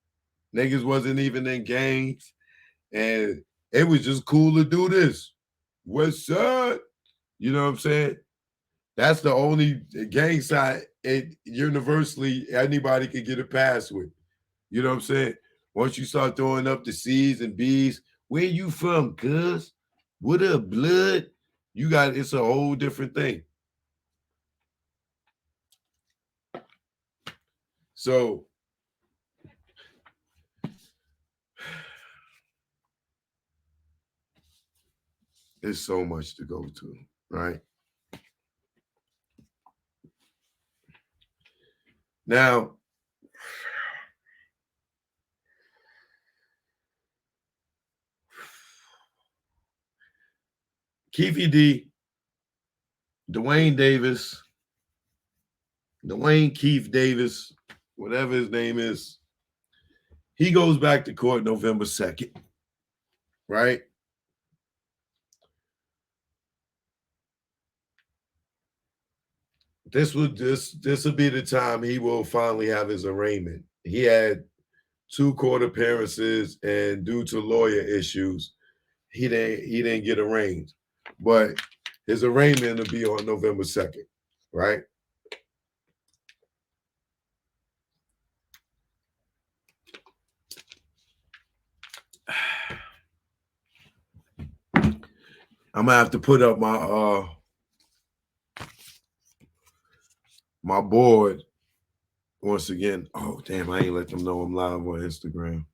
Niggas wasn't even in gangs. And it was just cool to do this. What's up? You know what I'm saying? That's the only gang sign it universally anybody can get a pass with. You know what I'm saying? Once you start throwing up the C's and B's, where you from, cuz? What up, blood? You got it's a whole different thing. So there's so much to go to, right? Now, Keefy D, Dwayne Keith Davis, whatever his name is, he goes back to court November 2nd, right? This will be the time he will finally have his arraignment. He had 2 court appearances, and due to lawyer issues, he didn't get arraigned. But his arraignment will be on November 2nd, right? I'm gonna have to put up my my board once again. Oh damn, I ain't let them know I'm live on Instagram.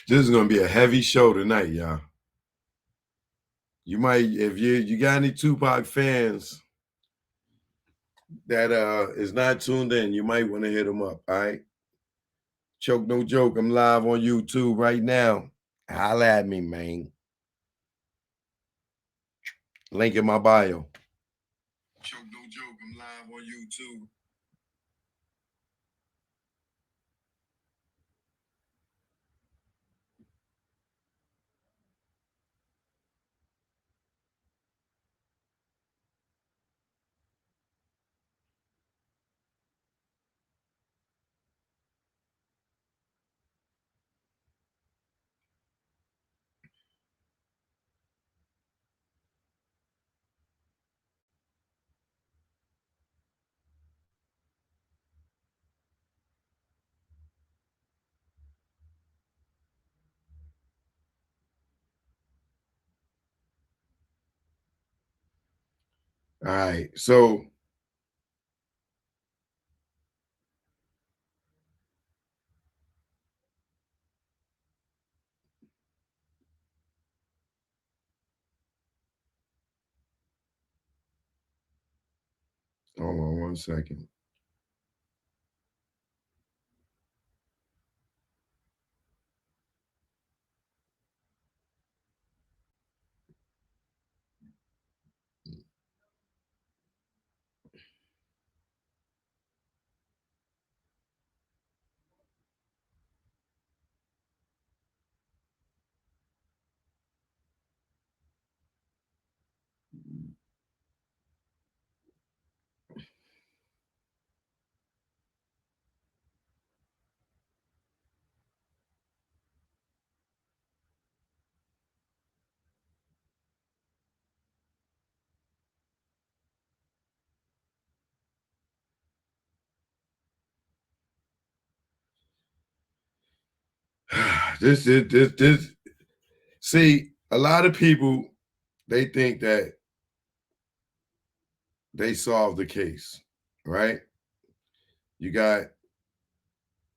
This is gonna be a heavy show tonight, y'all. You might, if you got any Tupac fans that is not tuned in, you might want to hit them up. All right. Choke no joke. I'm live on YouTube right now. Holla at me, man. Link in my bio. Choke no joke. I'm live on YouTube. All right. So hold on 1 second. This. See, a lot of people, they think that they solved the case, right? You got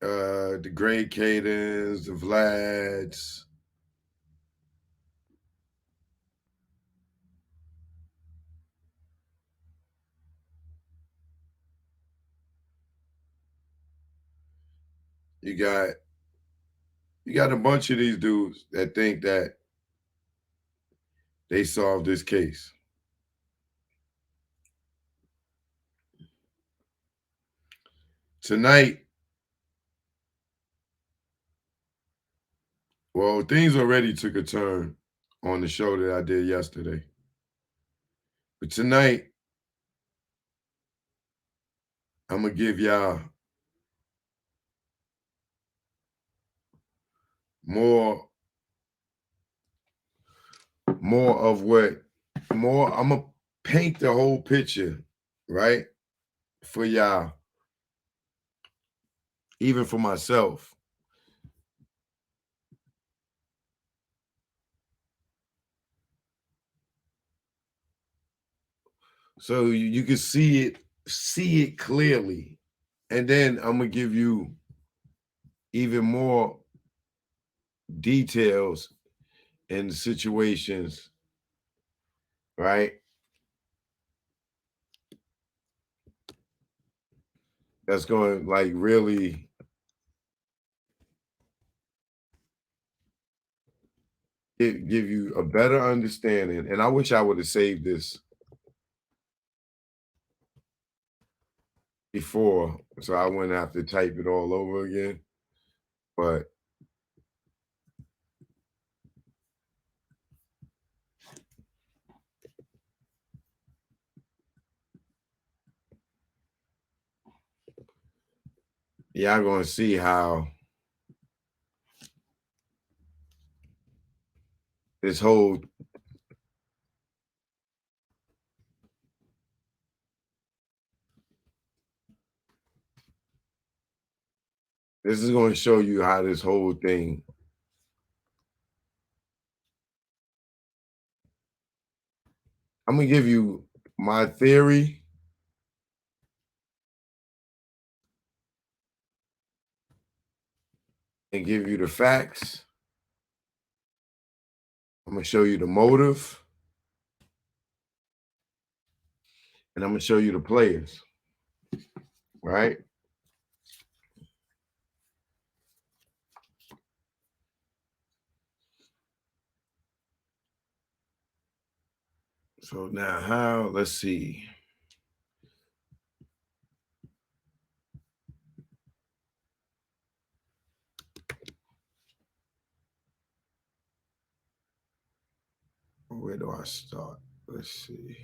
the Great Cadence, the Vlads. You got a bunch of these dudes that think that they solved this case. Tonight, well, things already took a turn on the show that I did yesterday. But tonight, I'm going to give y'all more of what, I'm going to paint the whole picture, right? For y'all, even for myself. So you can see it clearly. And then I'm gonna give you even more details in the situations, right? That's going to like really give you a better understanding. And I wish I would have saved this before, so I wouldn't have to type it all over again. But y'all gonna see how this whole this is going to show you how this whole thing I'm gonna give you my theory and give you the facts. I'm gonna show you the motive, and I'm gonna show you the players, right? So now let's see. Where do I start? Let's see.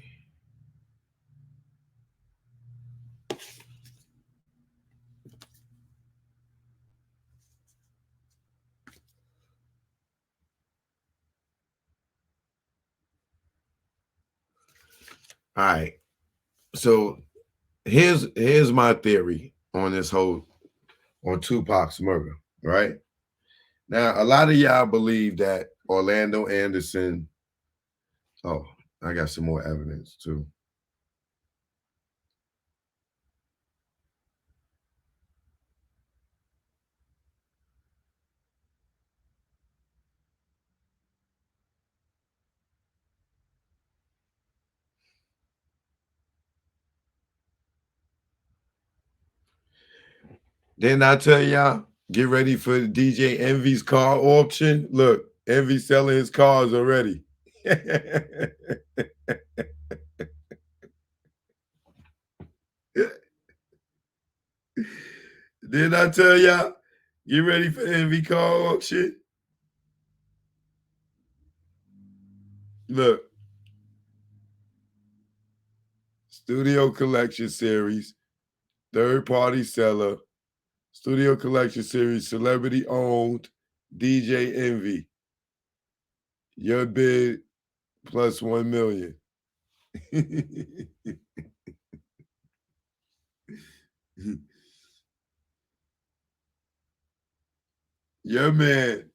All right. So here's my theory on this whole on Tupac's murder, right? Now, a lot of y'all believe that Orlando Anderson. Oh, I got some more evidence too. Didn't I tell y'all, get ready for the DJ Envy's car auction? Look, Envy selling his cars already. Didn't I tell y'all, get ready for Envy car auction? Look, Studio Collection Series, third party seller, Studio Collection Series, celebrity owned, DJ Envy. Your bid plus 1 million. Your man.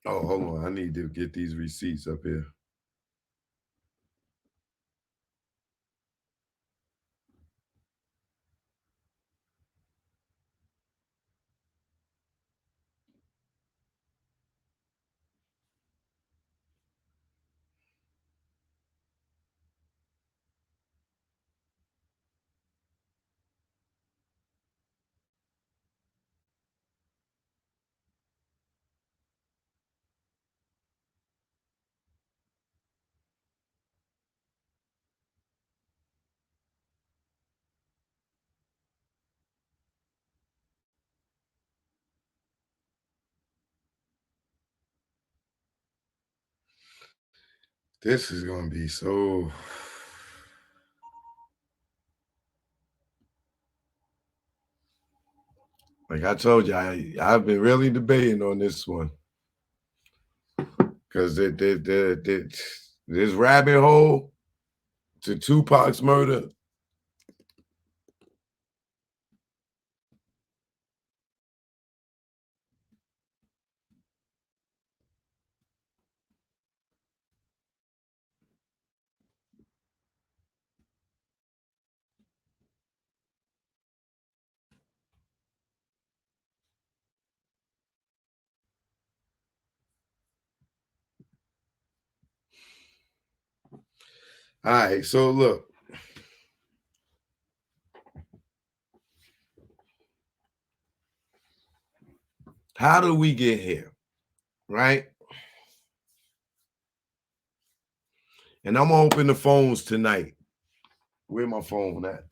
Oh, hold on. I need to get these receipts up here. This is going to be so... Like I told you, I've been really debating on this one. Because this rabbit hole to Tupac's murder. All right, so look. How do we get here? Right? And I'm going to open the phones tonight. Where my phone at?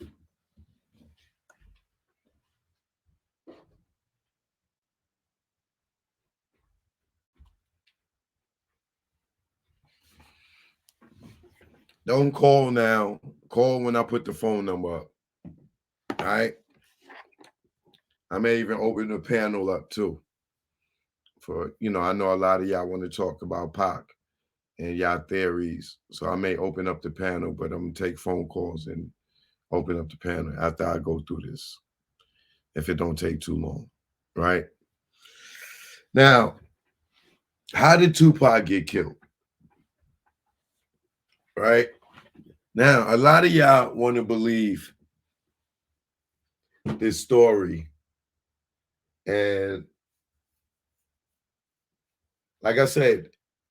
Don't call now. Call when I put the phone number up. All right? I may even open the panel up too. For, I know a lot of y'all want to talk about Pac and y'all theories. So I may open up the panel, but I'm going to take phone calls and open up the panel after I go through this, if it don't take too long, right? Now, how did Tupac get killed? Right? Now, a lot of y'all want to believe this story, and like I said,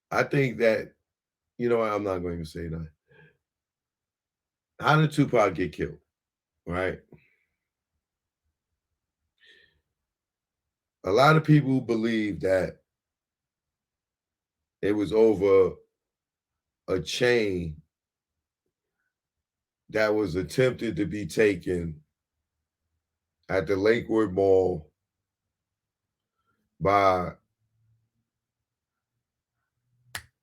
I think that, you know what, I'm not going to say that. How did Tupac get killed? Right? A lot of people believe that it was over a chain that was attempted to be taken at the Lakewood Mall by,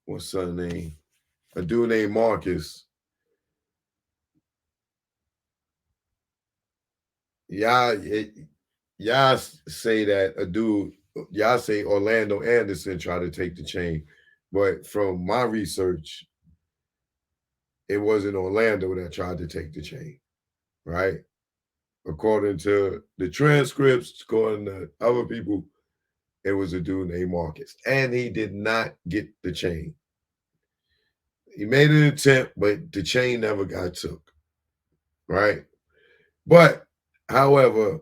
what's her name? A dude named Marcus. Y'all say that a dude, y'all say Orlando Anderson tried to take the chain. But from my research, it wasn't Orlando that tried to take the chain, right? According to the transcripts, according to other people, it was a dude named Marcus. And he did not get the chain. He made an attempt, but the chain never got took, right? But, however,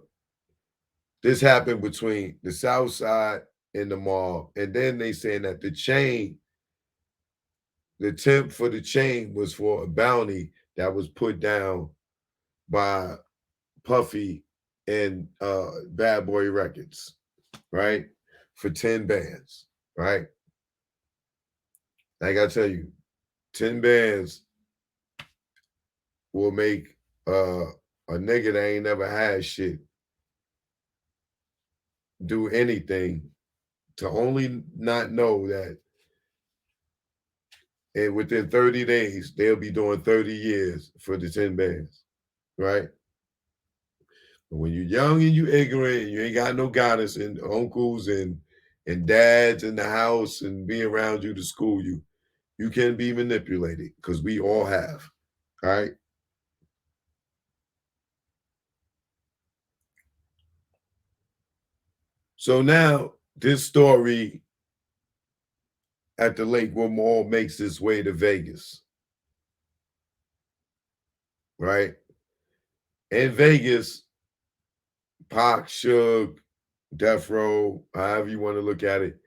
this happened between the South Side and the mall. And then they saying that the chain, the attempt for the chain was for a bounty that was put down by Puffy and Bad Boy Records, right? For 10 bands, right? I gotta tell you, 10 bands will make a nigga that ain't never had shit do anything to only not know that and within 30 days, they'll be doing 30 years for the 10 bands, right? But when you're young and you ignorant and you ain't got no guidance and uncles and dads in the house and be around you to school you, you can be manipulated because we all have, all right? So now this story at the Lakewood Mall makes its way to Vegas, right? In Vegas, Pac, Suge, Death Row, however you want to look at it,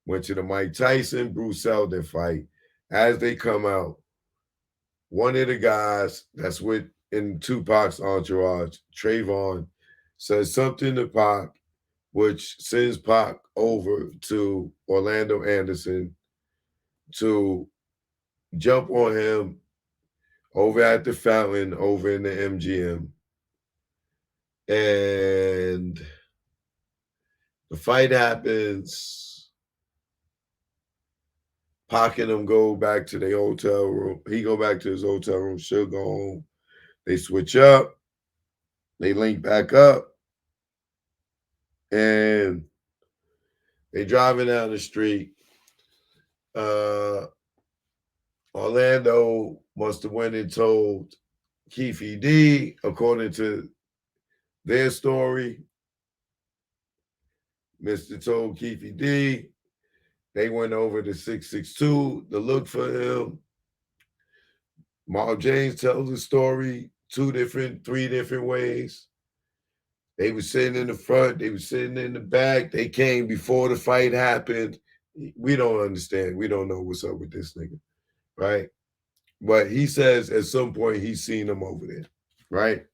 went to the Mike Tyson, Bruce Seldon fight. As they come out, one of the guys that's in Tupac's entourage, Trayvon, says something to Pac, which sends Pac over to Orlando Anderson to jump on him over at the fountain over in the MGM. And the fight happens. Pac and them go back to their hotel room. He go back to his hotel room. She'll go home. They switch up. They link back up. And they driving down the street. Orlando must have went and told Keefe D, according to their story. Mr. told Keefe D. They went over to 662 to look for him. Mark James tells the story 3 different ways. They were sitting in the front. They were sitting in the back. They came before the fight happened. We don't understand. We don't know what's up with this nigga, right? But he says at some point he's seen them over there, right?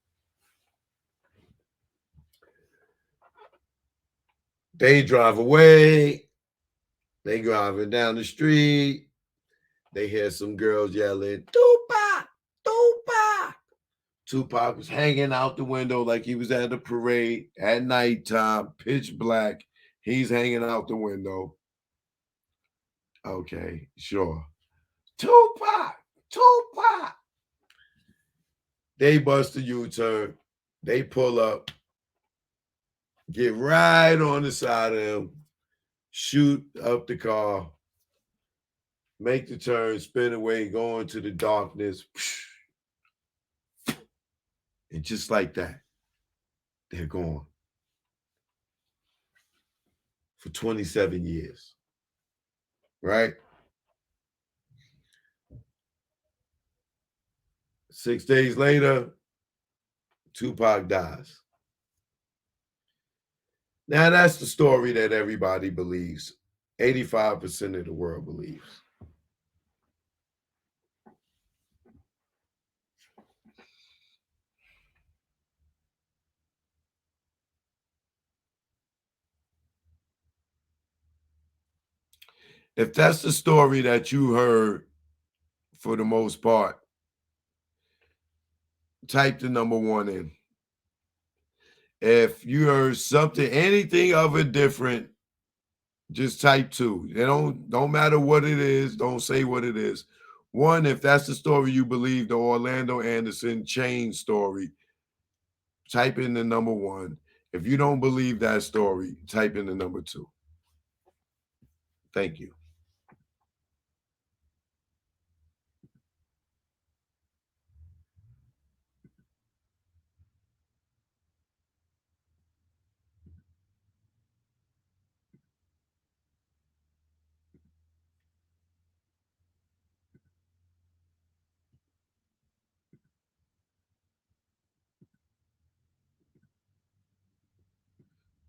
They drive away. They driving down the street. They hear some girls yelling, Tupac, Tupac. Tupac was hanging out the window like he was at a parade at nighttime, pitch black. He's hanging out the window. Okay, sure. Tupac, Tupac. They bust a U-turn. They pull up, get right on the side of him, shoot up the car, make the turn, spin away, go into the darkness. And just like that, they're gone. For 27 years. Right? 6 days later, Tupac dies. Now, that's the story that everybody believes. 85% of the world believes. If that's the story that you heard for the most part, type the number 1 in. If you heard something, anything of it different, just type 2. It don't matter what it is. Don't say what it is. 1, if that's the story you believe, the Orlando Anderson chain story, type in the number 1. If you don't believe that story, type in the number 2. Thank you.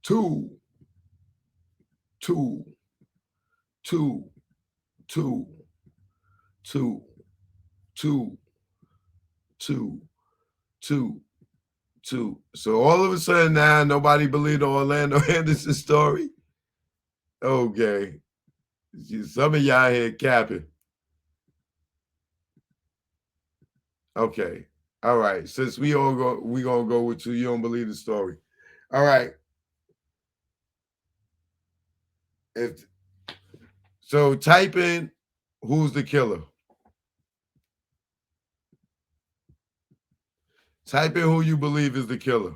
Two, two, two, two, two, two, two, two, two. So all of a sudden now nobody believed the Orlando Anderson story. Okay. Some of y'all here capping. Okay. All right. Since we gonna go with 2, you don't believe the story. All right. So type in who's the killer. Type in who you believe is the killer.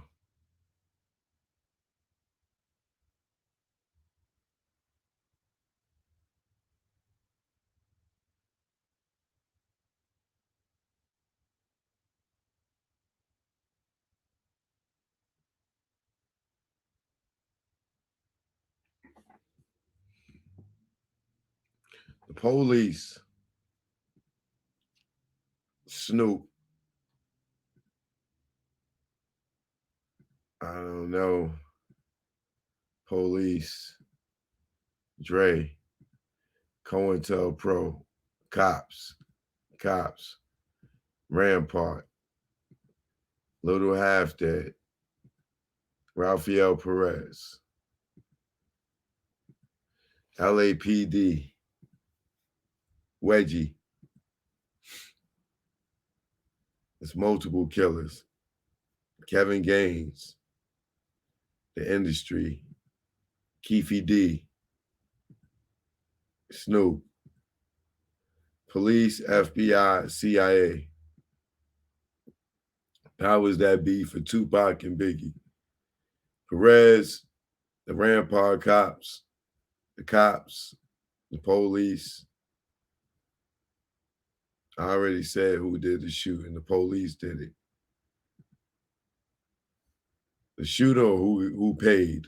The police. Snoop. I don't know. Police. Dre. COINTELPRO. Cops. Rampart. Little Half Dead. Rafael Perez. LAPD. Wedgie. It's multiple killers. Kevin Gaines. The Industry. Keefe D. Snoop. Police, FBI, CIA. Powers that be for Tupac and Biggie. Perez, the Rampart cops, the police. I already said who did the shooting. The police did it. The shooter who paid.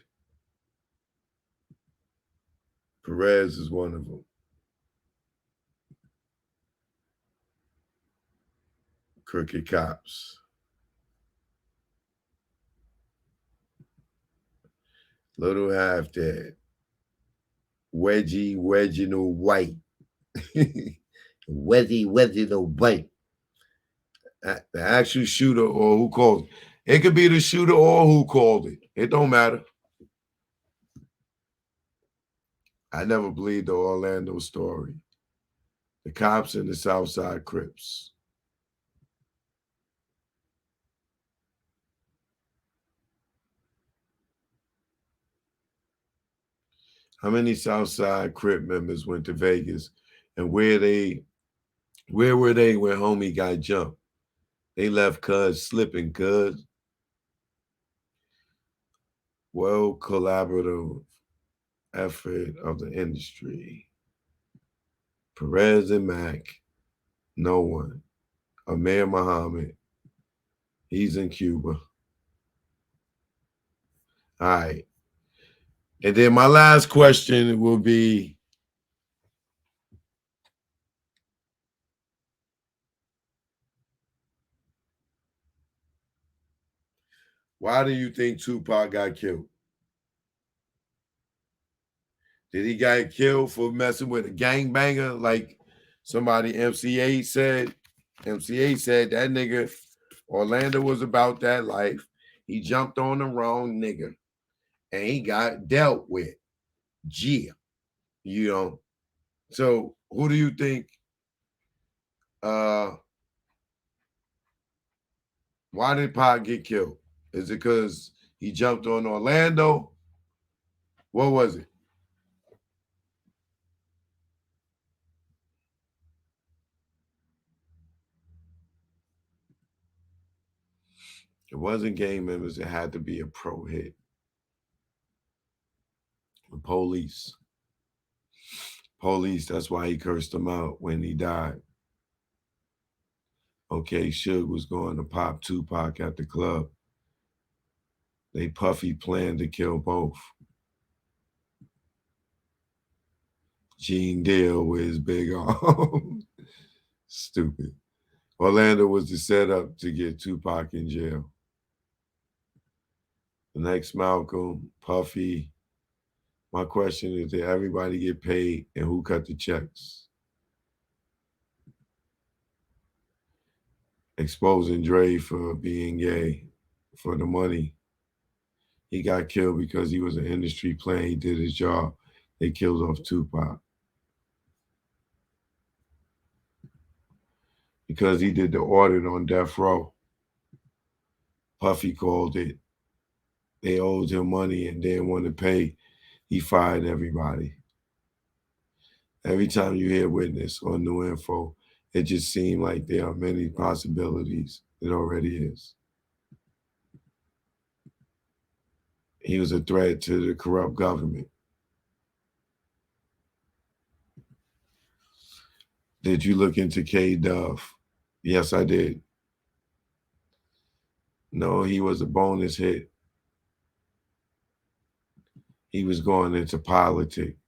Perez is one of them. Crooked cops. Little Half Dead. Wedgie Reginald White. Wedgie Reginald White. The actual shooter or who called it. It could be the shooter or who called it. It don't matter. I never believed the Orlando story. The cops and the Southside Crips. How many Southside Crip members went to Vegas, and where were they when homie got jumped? They left cuz slipping, cuz. Well, collaborative effort of the industry. Perez and Mac, no one. Amir Muhammad, he's in Cuba. All right. And then my last question will be, why do you think Tupac got killed? Did he get killed for messing with a gangbanger? Like somebody MCA said. MCA said that nigga Orlando was about that life. He jumped on the wrong nigga and he got dealt with. Yeah. You know. So who do you think why did Pac get killed? Is it because he jumped on Orlando? What was it? It wasn't gang members. It had to be a pro hit. The police. Police, that's why he cursed them out when he died. Okay, Suge was going to pop Tupac at the club. They Puffy planned to kill both. Gene Deal with his big arm. Stupid. Orlando was the setup to get Tupac in jail. The next Malcolm, Puffy. My question is, did everybody get paid and who cut the checks? Exposing Dre for being gay, for the money. He got killed because he was an industry plant. He did his job. They killed off Tupac. Because he did the audit on death row. Puffy called it. They owed him money and didn't want to pay. He fired everybody. Every time you hear Witness on New Info, it just seemed like there are many possibilities. It already is. He was a threat to the corrupt government. Did you look into Dubb? Yes, I did. No, he was a bonus hit. He was going into politics.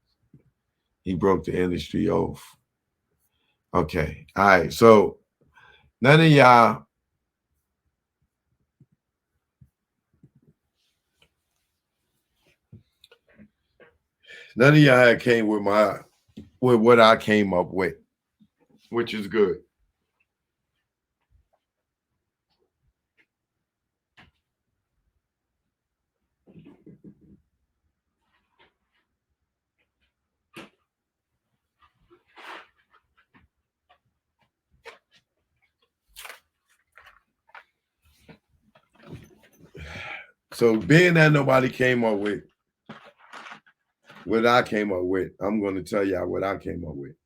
He broke the industry oath. Okay. All right. So none of y'all came with what I came up with, which is good. So being that nobody came up with what I came up with, I'm going to tell y'all what I came up with.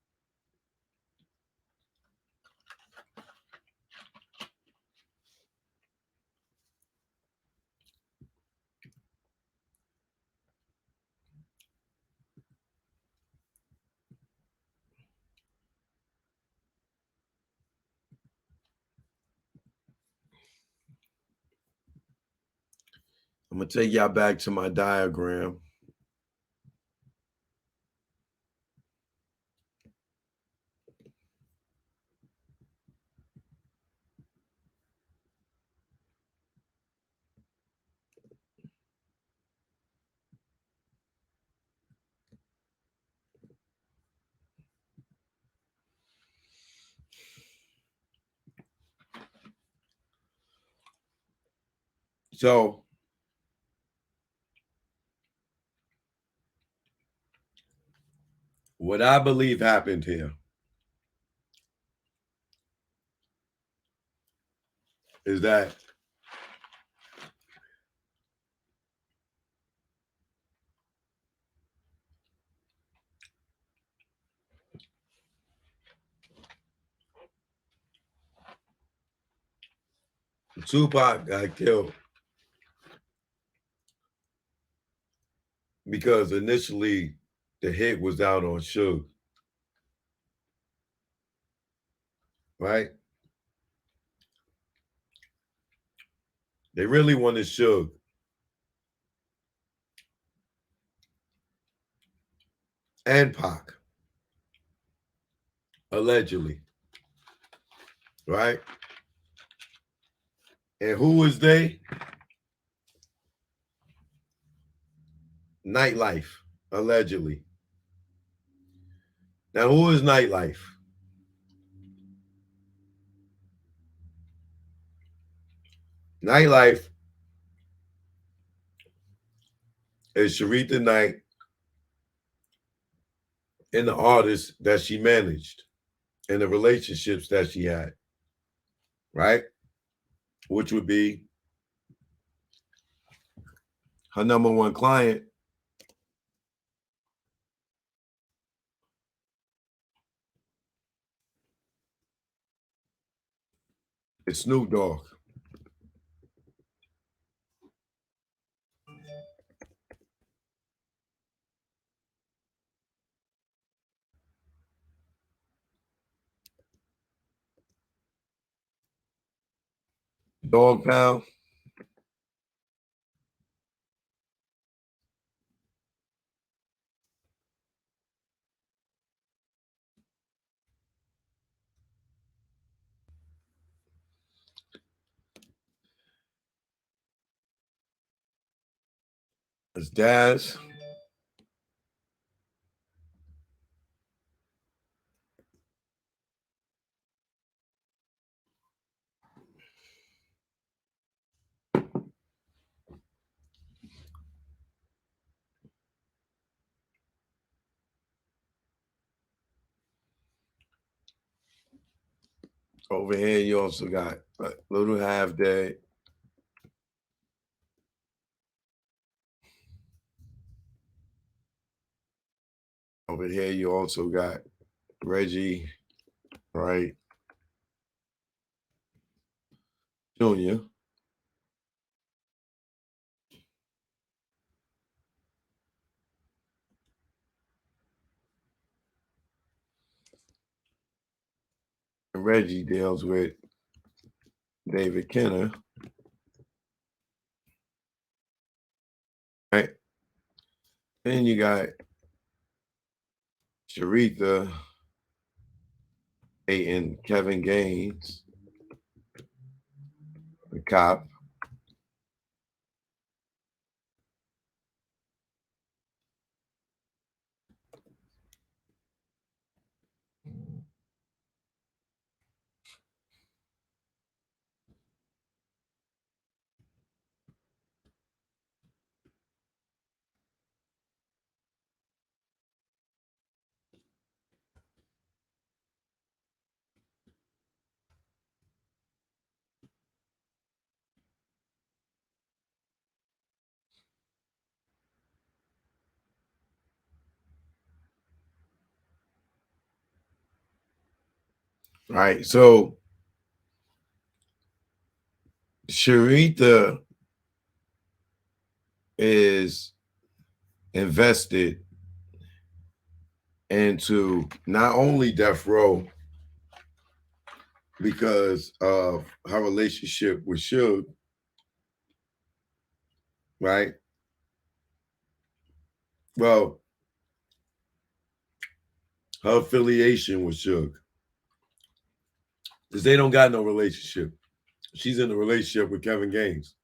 I'm going to take y'all back to my diagram. So what I believe happened here is that Tupac got killed because initially the hit was out on Suge. Right? They really wanted Suge. And Pac. Allegedly. Right? And who was they? Nightlife, allegedly. Now, who is Nightlife? Nightlife is Sharitha Knight and the artists that she managed and the relationships that she had, right? Which would be her number one client, is Snoop Dogg. Dog Pound. It's Daz. Over here, you also got Little Half Day. Over here, you also got Reggie, right? Junior. And Reggie deals with David Kenner. Right? Then you got Sharitha and Kevin Gaines, the cop. Right. So Sharitha is invested into not only Death Row because of her relationship with Suge, right? Well, her affiliation with Suge, because they don't got no relationship. She's in a relationship with Kevin Gaines,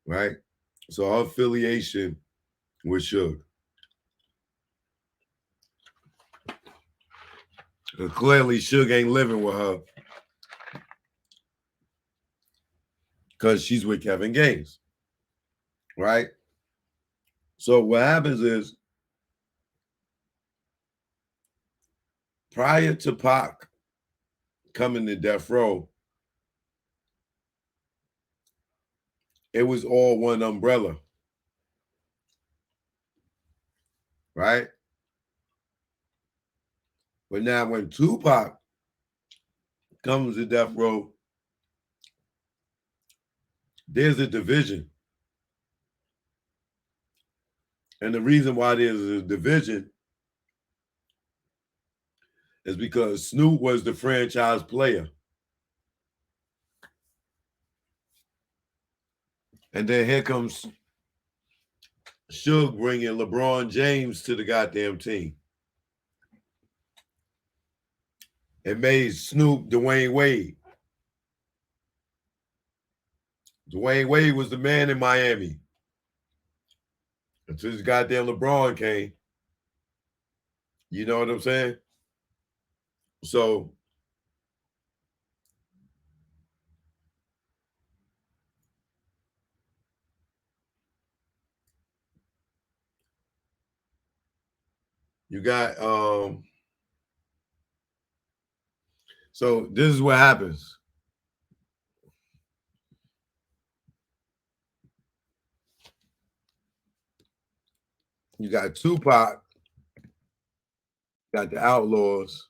right? So her affiliation with Suge. Clearly, Suge ain't living with her because she's with Kevin Gaines, right? So what happens is, prior to Pac coming to Death Row, it was all one umbrella, right? But now when Tupac comes to Death Row, there's a division. And the reason why there's a division is because Snoop was the franchise player. And then here comes Suge bringing LeBron James to the goddamn team. It made Snoop Dwayne Wade. Dwayne Wade was the man in Miami until this goddamn LeBron came. You know what I'm saying? So you got so this is what happens. You got Tupac, got the Outlaws.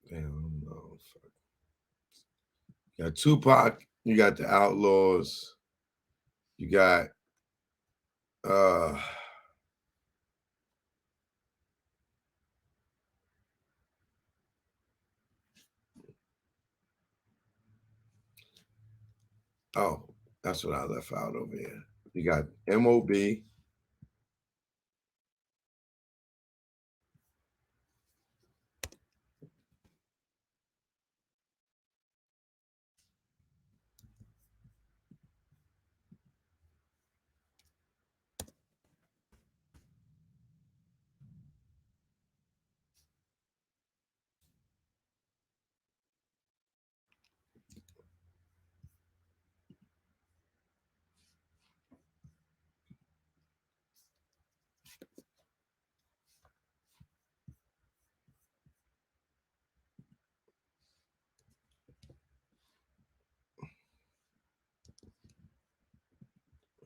Damn, no, fuck. You got Tupac, you got the Outlaws, you got oh, that's what I left out over here. You got MOB.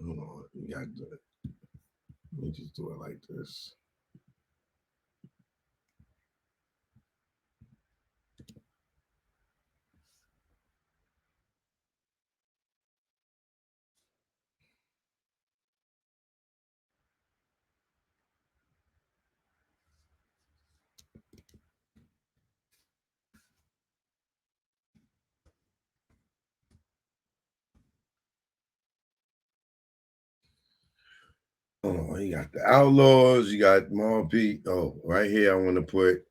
Hold on, you got the, let me just do it like this. Oh, you got the Outlaws, you got Mar P. Oh, right here, I want to put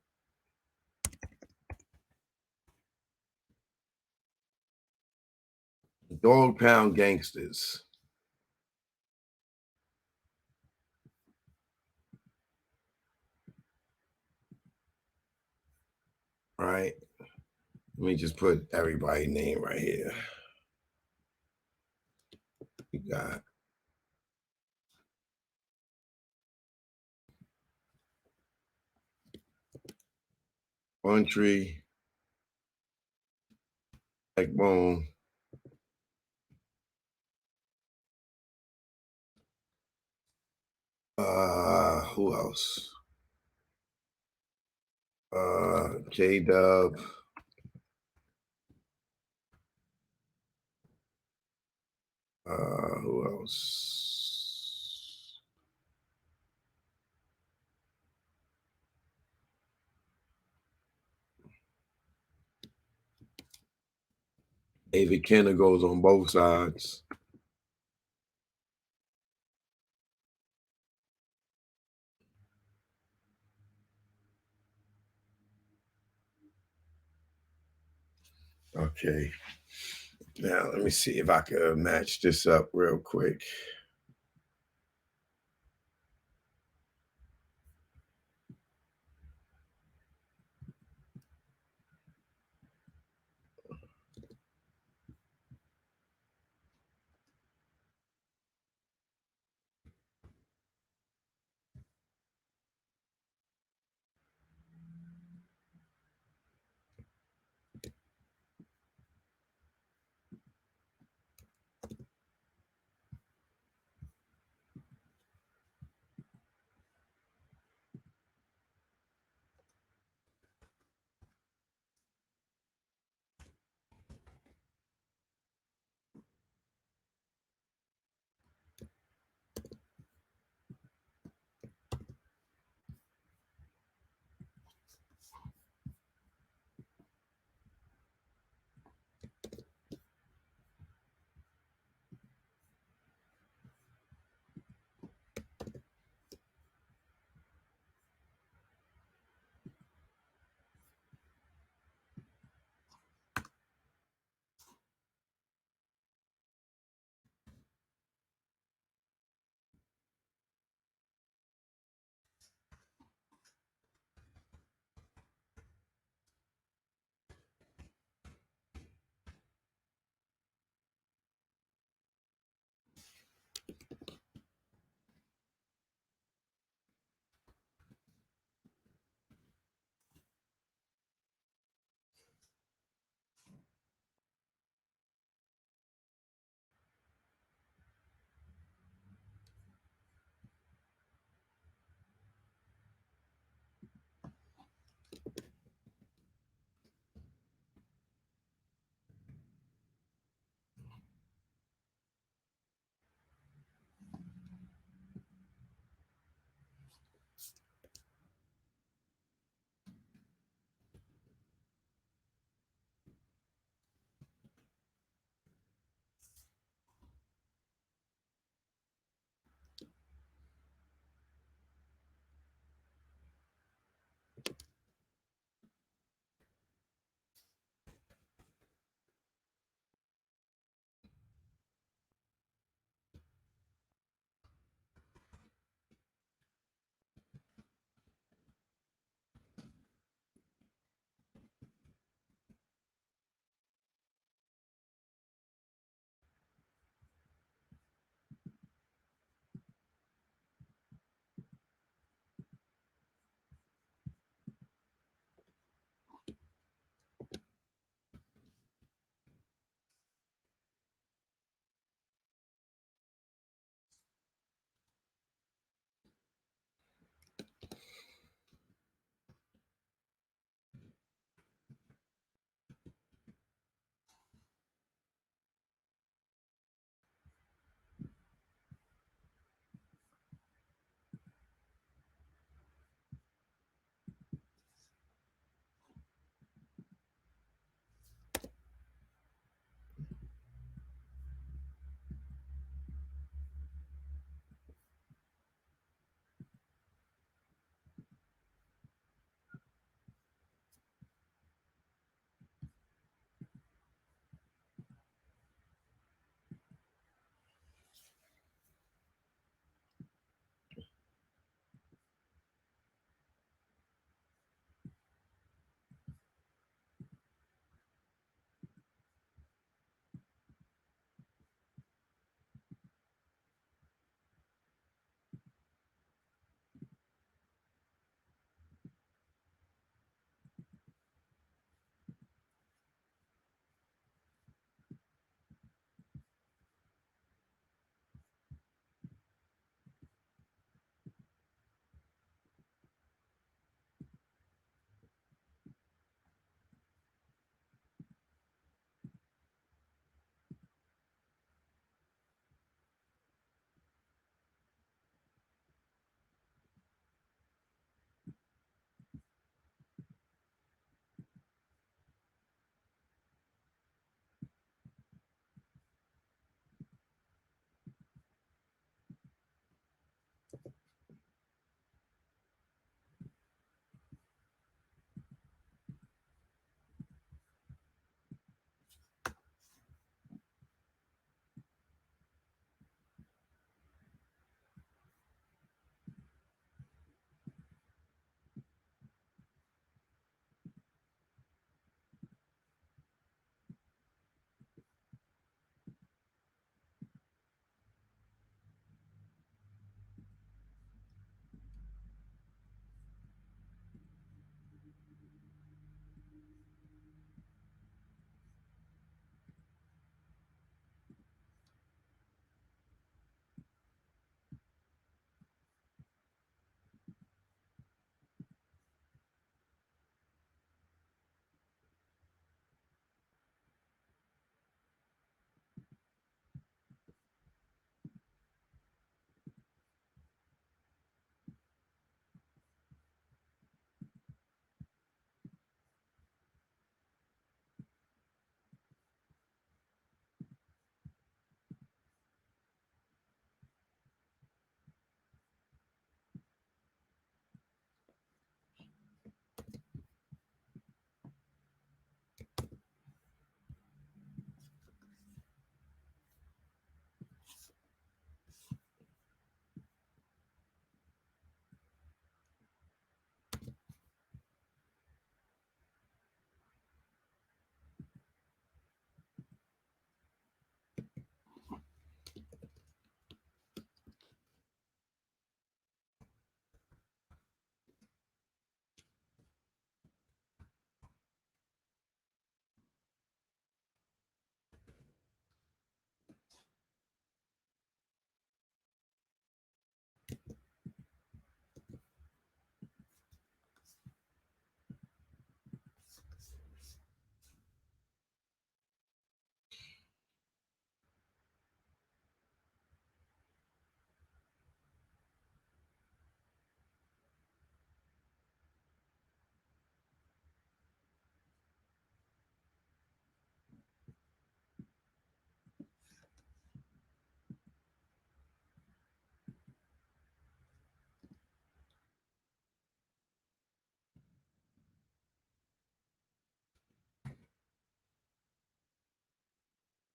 Dog Pound Gangsters. Right? Let me just put everybody's name right here. You got One Tree, Backbone, who else? J-Dubb. Who else? David Kenner goes on both sides. Okay. Now let me see if I can match this up real quick.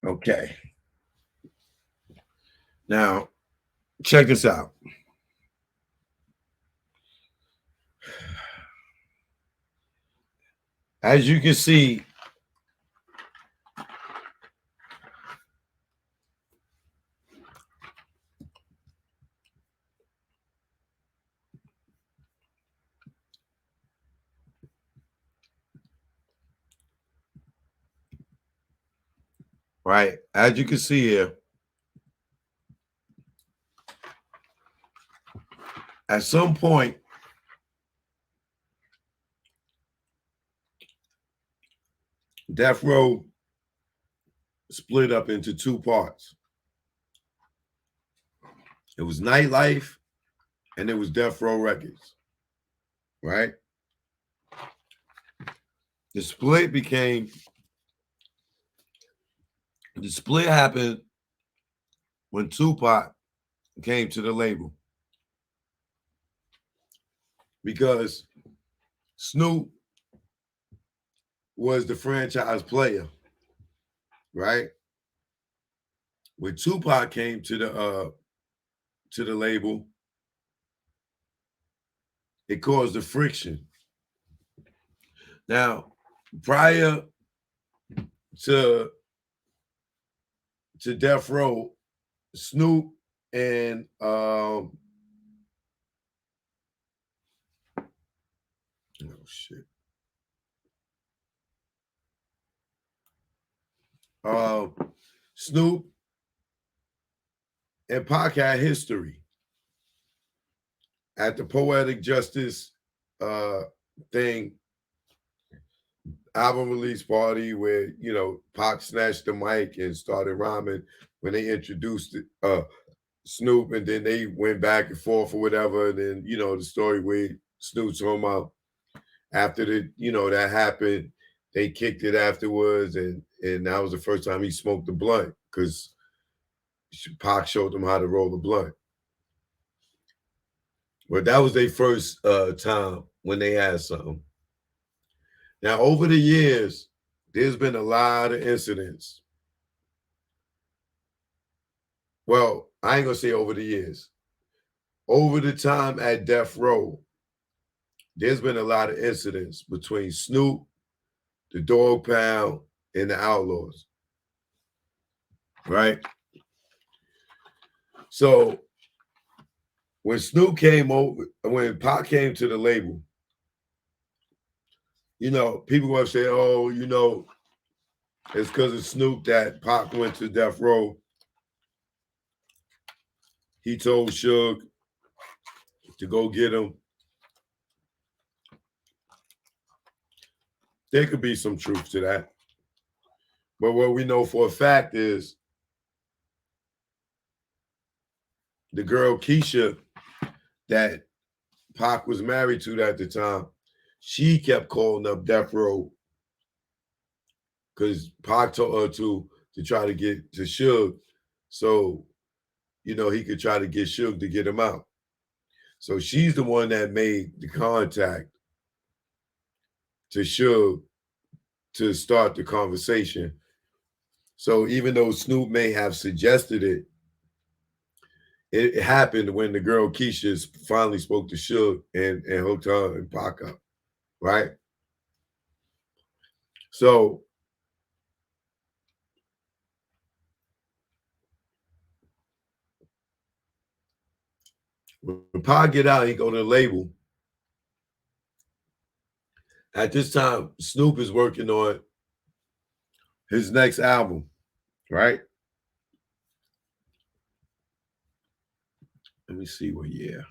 Okay. Now, check this out. As you can see, right? As you can see here, at some point, Death Row split up into two parts. It was Nightlife and it was Death Row Records, right? The split happened when Tupac came to the label because Snoop was the franchise player, right? When Tupac came to the label, it caused a friction. Now, prior to Death Row, Snoop and oh shit. Snoop and Pac had history at the Poetic Justice thing, album release party where, you know, Pac snatched the mic and started rhyming when they introduced Snoop, and then they went back and forth or whatever. And then, you know, the story where Snoop's talking about after that happened, they kicked it afterwards, and that was the first time he smoked a blunt because Pac showed him how to roll a blunt. But that was their first time when they had something. Now, over the years, there's been a lot of incidents. Well, I ain't gonna say over the years. Over the time at Death Row, there's been a lot of incidents between Snoop, the Dog Pound, and the Outlaws. Right? So when Snoop came over, when Pac came to the label, you know, people will say, oh, you know, it's because of Snoop that Pac went to Death Row. He told Suge to go get him. There could be some truth to that. But what we know for a fact is the girl Keisha that Pac was married to at the time, she kept calling up Death Row because Pac told her to try to get to Suge, so, you know, he could try to get Suge to get him out. So she's the one that made the contact to Suge to start the conversation. So even though Snoop may have suggested it, it happened when the girl Keisha finally spoke to Suge and hooked her and Pac up, right? So when Pac get out, he go to the label. At this time, Snoop is working on his next album, right? Let me see what year.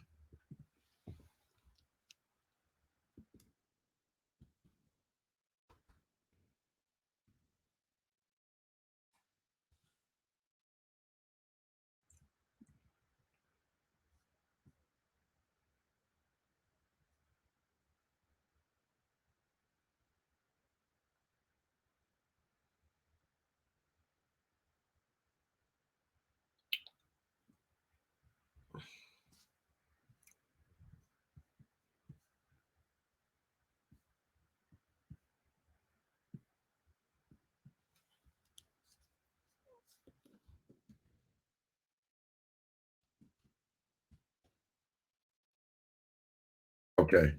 Okay.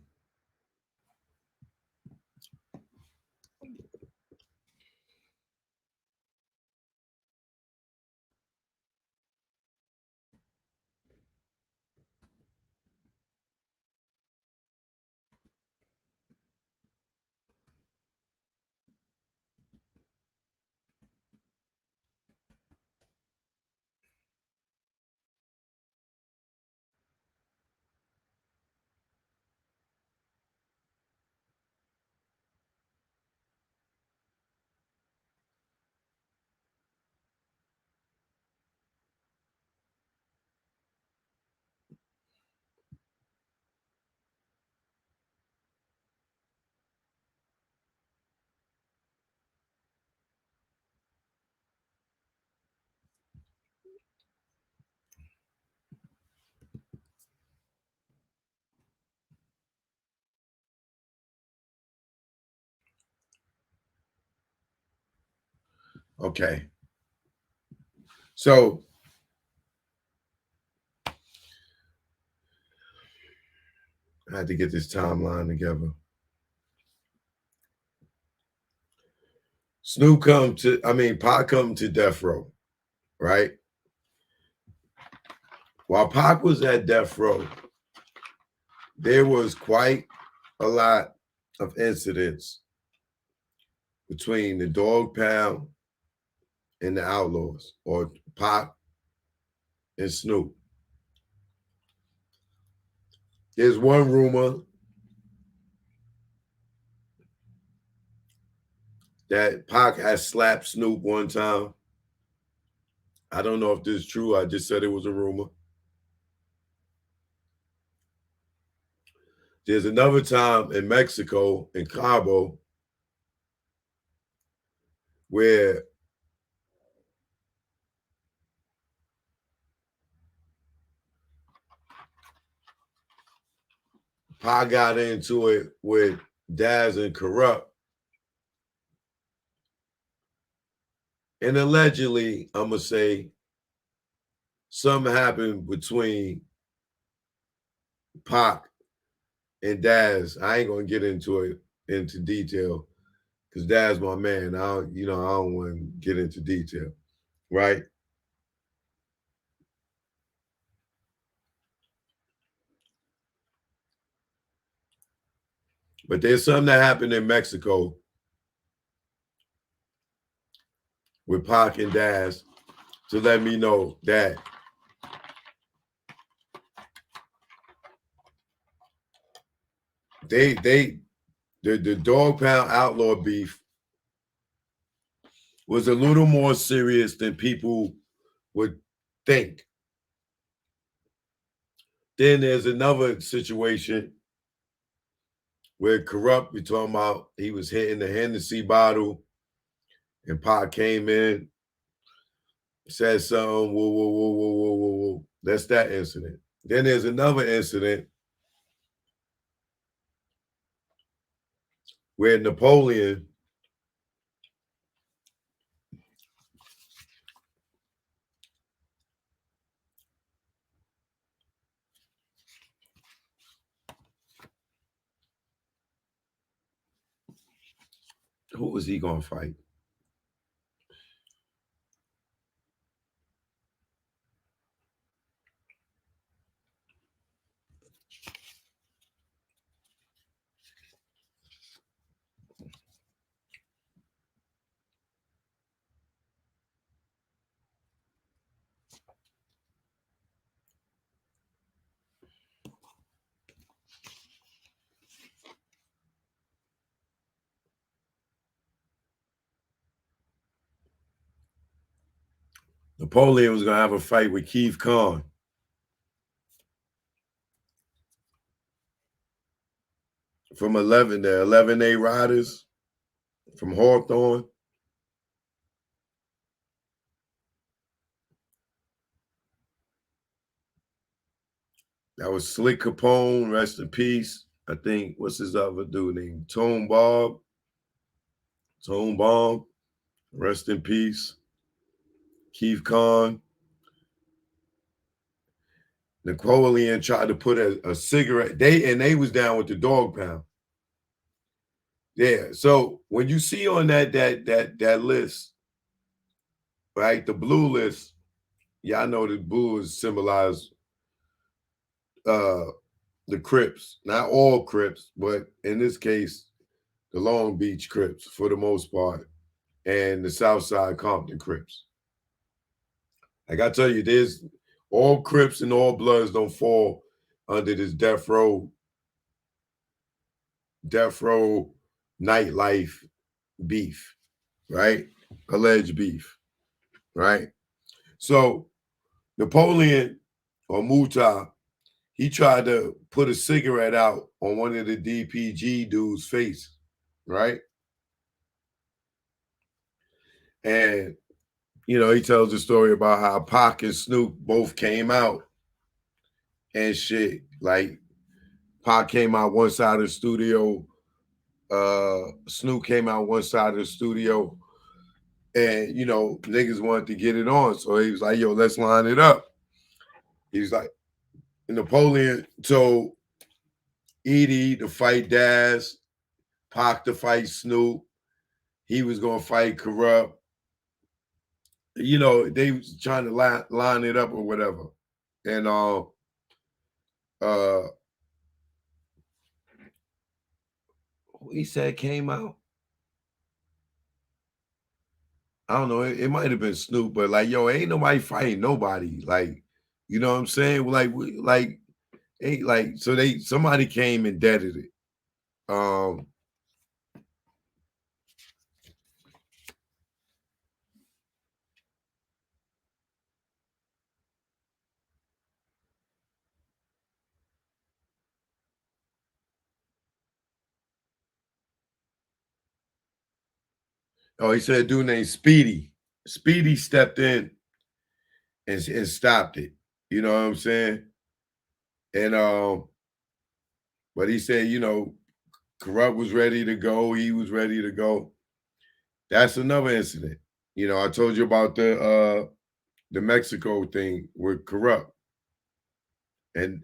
Okay. So I had to get this timeline together. Pac come to death row, right? While Pac was at death row, there was quite a lot of incidents between the Dog Pound and the Outlaws, or Pac and Snoop. There's one rumor that Pac has slapped Snoop one time. I don't know if this is true. I just said it was a rumor. There's another time in Mexico, in Cabo, where Pac got into it with Daz and Corrupt. And allegedly, I'm going to say, something happened between Pac and Daz. I ain't going to get into detail, because Daz my man. I don't want to get into detail, right? But there's something that happened in Mexico with Pac and Daz to let me know that the Dog Pound Outlaw beef was a little more serious than people would think. Then there's another situation where Corrupt, we talking about, he was hitting the Hennessy bottle, and Pac came in, said something, whoa, whoa, whoa, whoa, whoa, whoa, whoa. That's that incident. Then there's another incident where Napoleon who was he gonna fight? Napoleon was gonna have a fight with Keith Khan. From 11, the 11A Riders from Hawthorne. That was Slick Capone, rest in peace. I think, what's his other dude named? Tone Bomb, rest in peace. Keith Khan. Napoleon tried to put a cigarette. They was down with the dog pound. Yeah. So when you see on that list, right, the blue list, yeah, I know the blue is symbolized the Crips, not all Crips, but in this case, the Long Beach Crips for the most part, and the Southside Compton Crips. Like I tell you, there's all Crips and all Bloods don't fall under this death row nightlife beef, right? Alleged beef, right? So Napoleon or Muta, he tried to put a cigarette out on one of the DPG dudes' face, right? And, you know, he tells the story about how Pac and Snoop both came out and shit. Like, Pac came out one side of the studio, Snoop came out one side of the studio, and, you know, niggas wanted to get it on. So he was like, yo, let's line it up. He was like, Napoleon told Edie to fight Daz, Pac to fight Snoop. He was going to fight Corrupt. You know, they was trying to line it up or whatever. And he said came out. I don't know. It might have been Snoop, but like, yo, ain't nobody fighting nobody. Like, you know what I'm saying? Like, ain't like, so somebody came and deaded it. Oh, he said a dude named Speedy. Speedy stepped in and stopped it. You know what I'm saying? And but he said, you know, Corrupt was ready to go. He was ready to go. That's another incident. You know, I told you about the Mexico thing with Corrupt and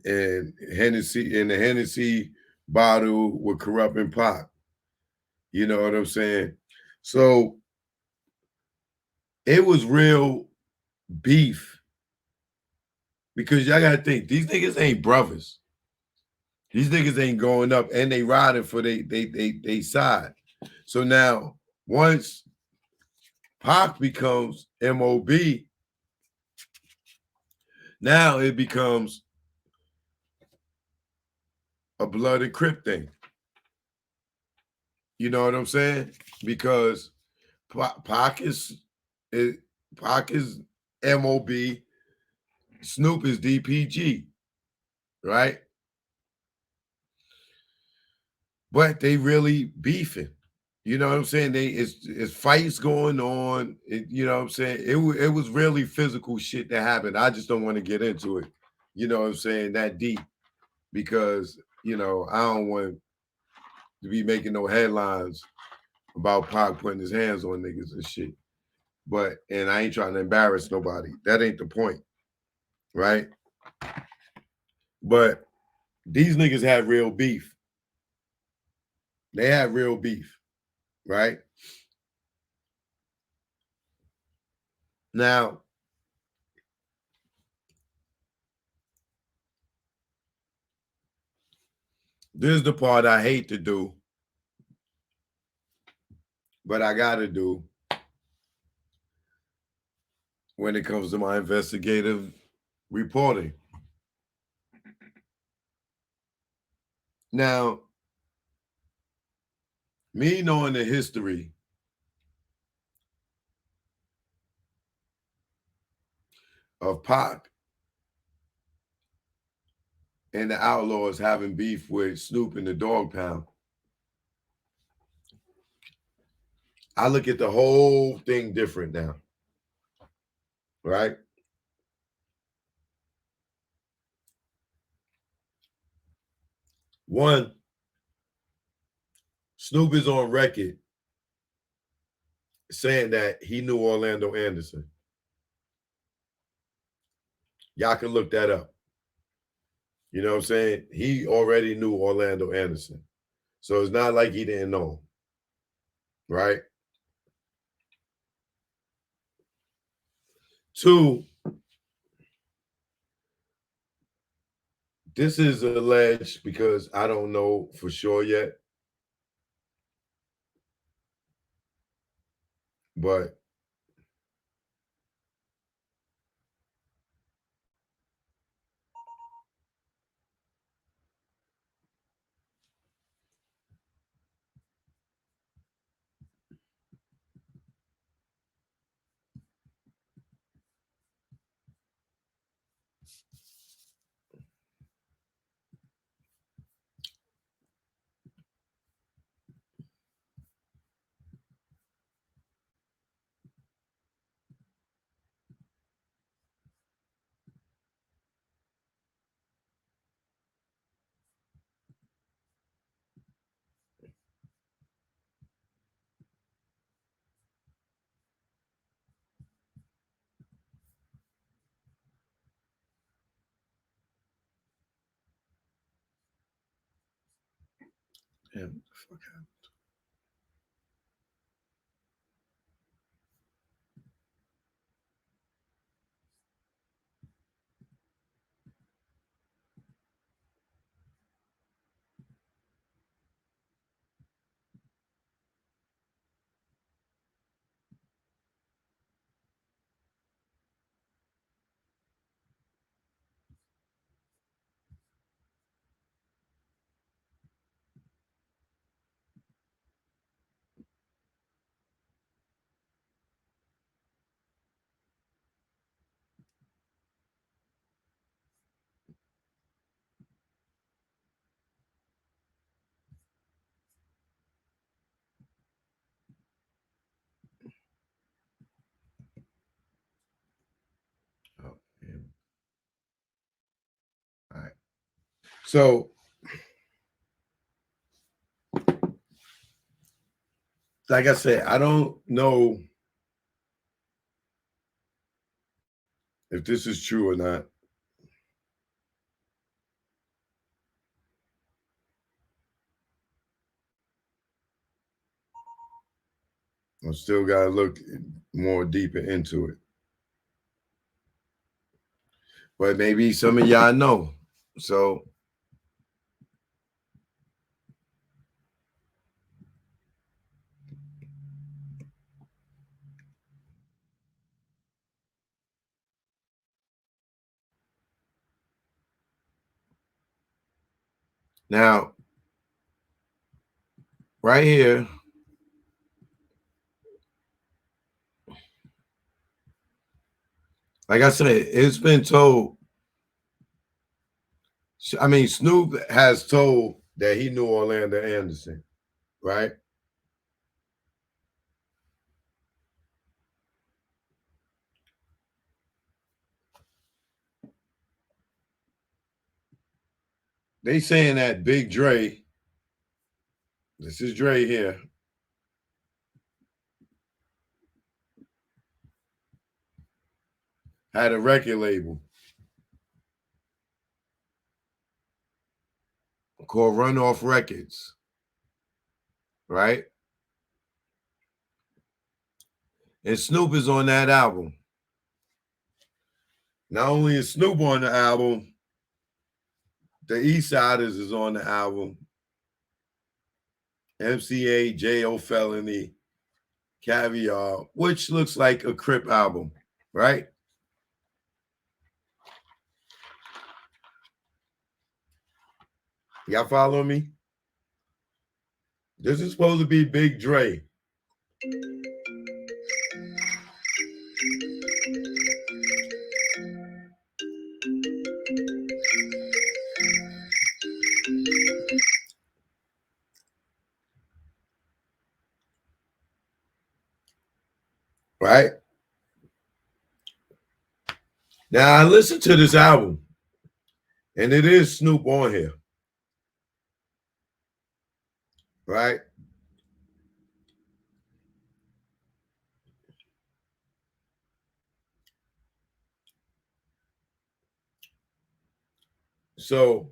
Hennessy and the Hennessy bottle with Corrupt and Pac. You know what I'm saying? So it was real beef because y'all gotta think these niggas ain't brothers. These niggas ain't going up and they riding for they side. So now once Pac becomes MOB, now it becomes a blood and Crip thing. You know what I'm saying? Because Pac is MOB, Snoop is DPG, right? But they really beefing. You know what I'm saying? It's fights going on. You know what I'm saying? It was really physical shit that happened. I just don't want to get into it. You know what I'm saying? That deep. Because, you know, I don't want to be making no headlines about Pac putting his hands on niggas and shit. And I ain't trying to embarrass nobody. That ain't the point. Right? But these niggas had real beef. They had real beef. Right? Now, this is the part I hate to do, but I got to do when it comes to my investigative reporting. Now, me knowing the history of Pac and the Outlaws having beef with Snoop and the Dog Pound, I look at the whole thing different now, right? One, Snoop is on record saying that he knew Orlando Anderson. Y'all can look that up. You know what I'm saying? He already knew Orlando Anderson. So it's not like he didn't know him. Right? Two, this is alleged because I don't know for sure yet. But damn, what the fuck happened? Oh, man. All right. So like I said, I don't know if this is true or not. I still got to look more deeper into it. But maybe some of y'all know. So now, right here, like I said, it's been told. I mean, Snoop has told that he knew Orlando Anderson, right? They saying that Big Dre, this is Dre here, had a record label called Runoff Records, right? And Snoop is on that album. Not only is Snoop on the album, the East Siders is on the album. MCA, J.O. Felony, Caviar, which looks like a Crip album, right? Y'all follow me? This is supposed to be Big Dre. Right? Now I listened to this album, and it is Snoop on here. Right? So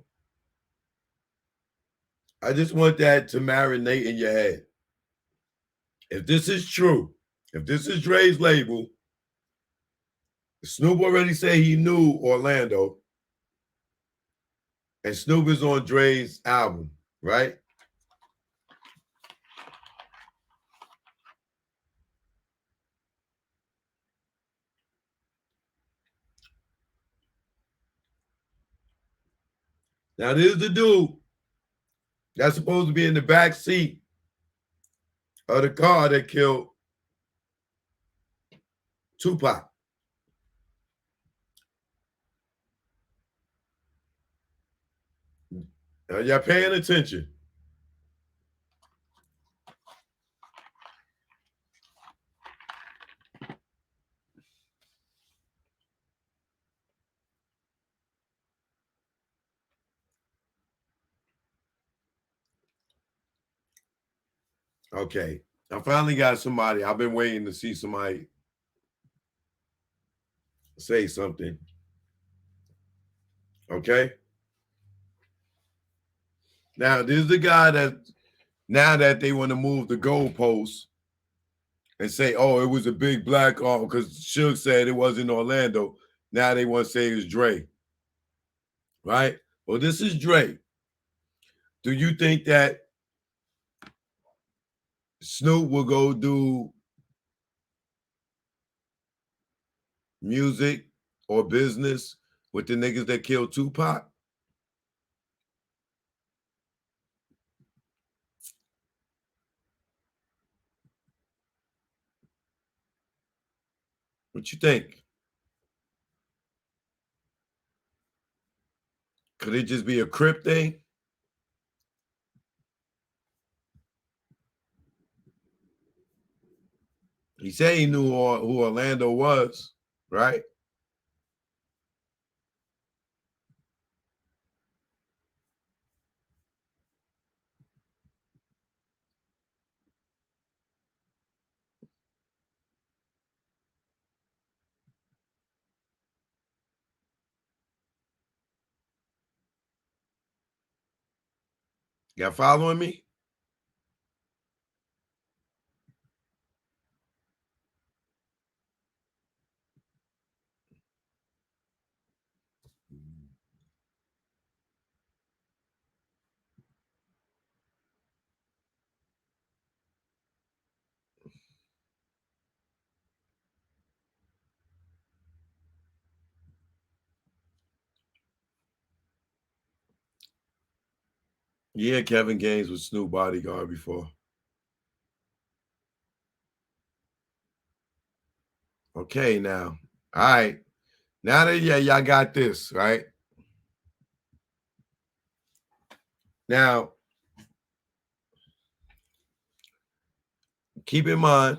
I just want that to marinate in your head. If this is true, if this is Dre's label, Snoop already said he knew Orlando, and Snoop is on Dre's album, right? Now, this is the dude that's supposed to be in the back seat of the car that killed Tupac. Are y'all paying attention? Okay, I finally got somebody. I've been waiting to see somebody say something. Okay. Now, this is the guy that now that they want to move the goalposts and say, oh, it was a big black because Suge said it wasn't Orlando. Now they want to say it's Dre. Right? Well, this is Dre. Do you think that Snoop will go do music or business with the niggas that killed Tupac? What you think? Could it just be a Crip thing? He said he knew who Orlando was, right? Y'all following me? Yeah, Kevin Gaines was Snoop bodyguard before. Okay, now. All right. Now that y'all got this, right? Now, keep in mind,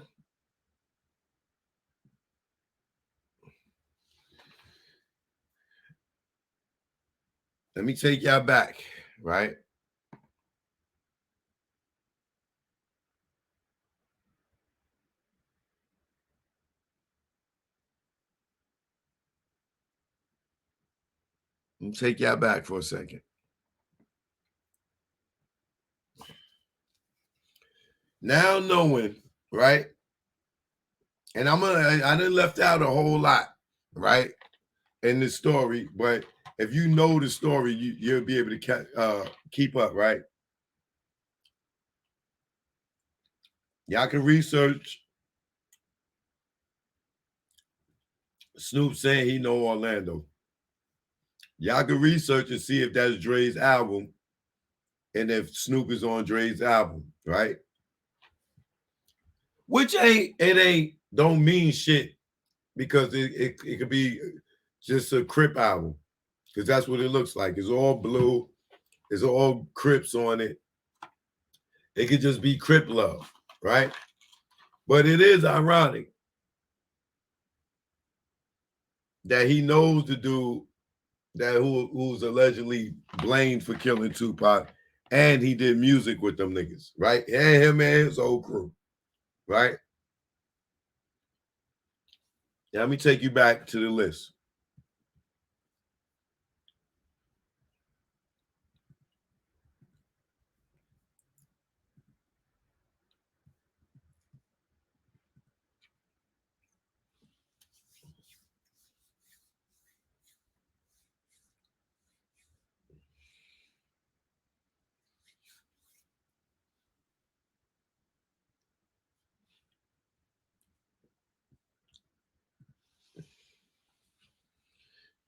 let me take y'all back, right? Let me take y'all back for a second. Now knowing, right? And I done left out a whole lot, right? In the story, but if you know the story, you'll be able to keep up, right? Y'all can research Snoop saying he know Orlando. Y'all can research and see if that's Dre's album and if Snoop is on Dre's album, right? Which don't mean shit because it could be just a Crip album because that's what it looks like. It's all blue. It's all Crips on it. It could just be Crip love, right? But it is ironic that he knows the dude that who's allegedly blamed for killing Tupac, and he did music with them niggas, right? And him and his whole crew, right? Now, let me take you back to the list.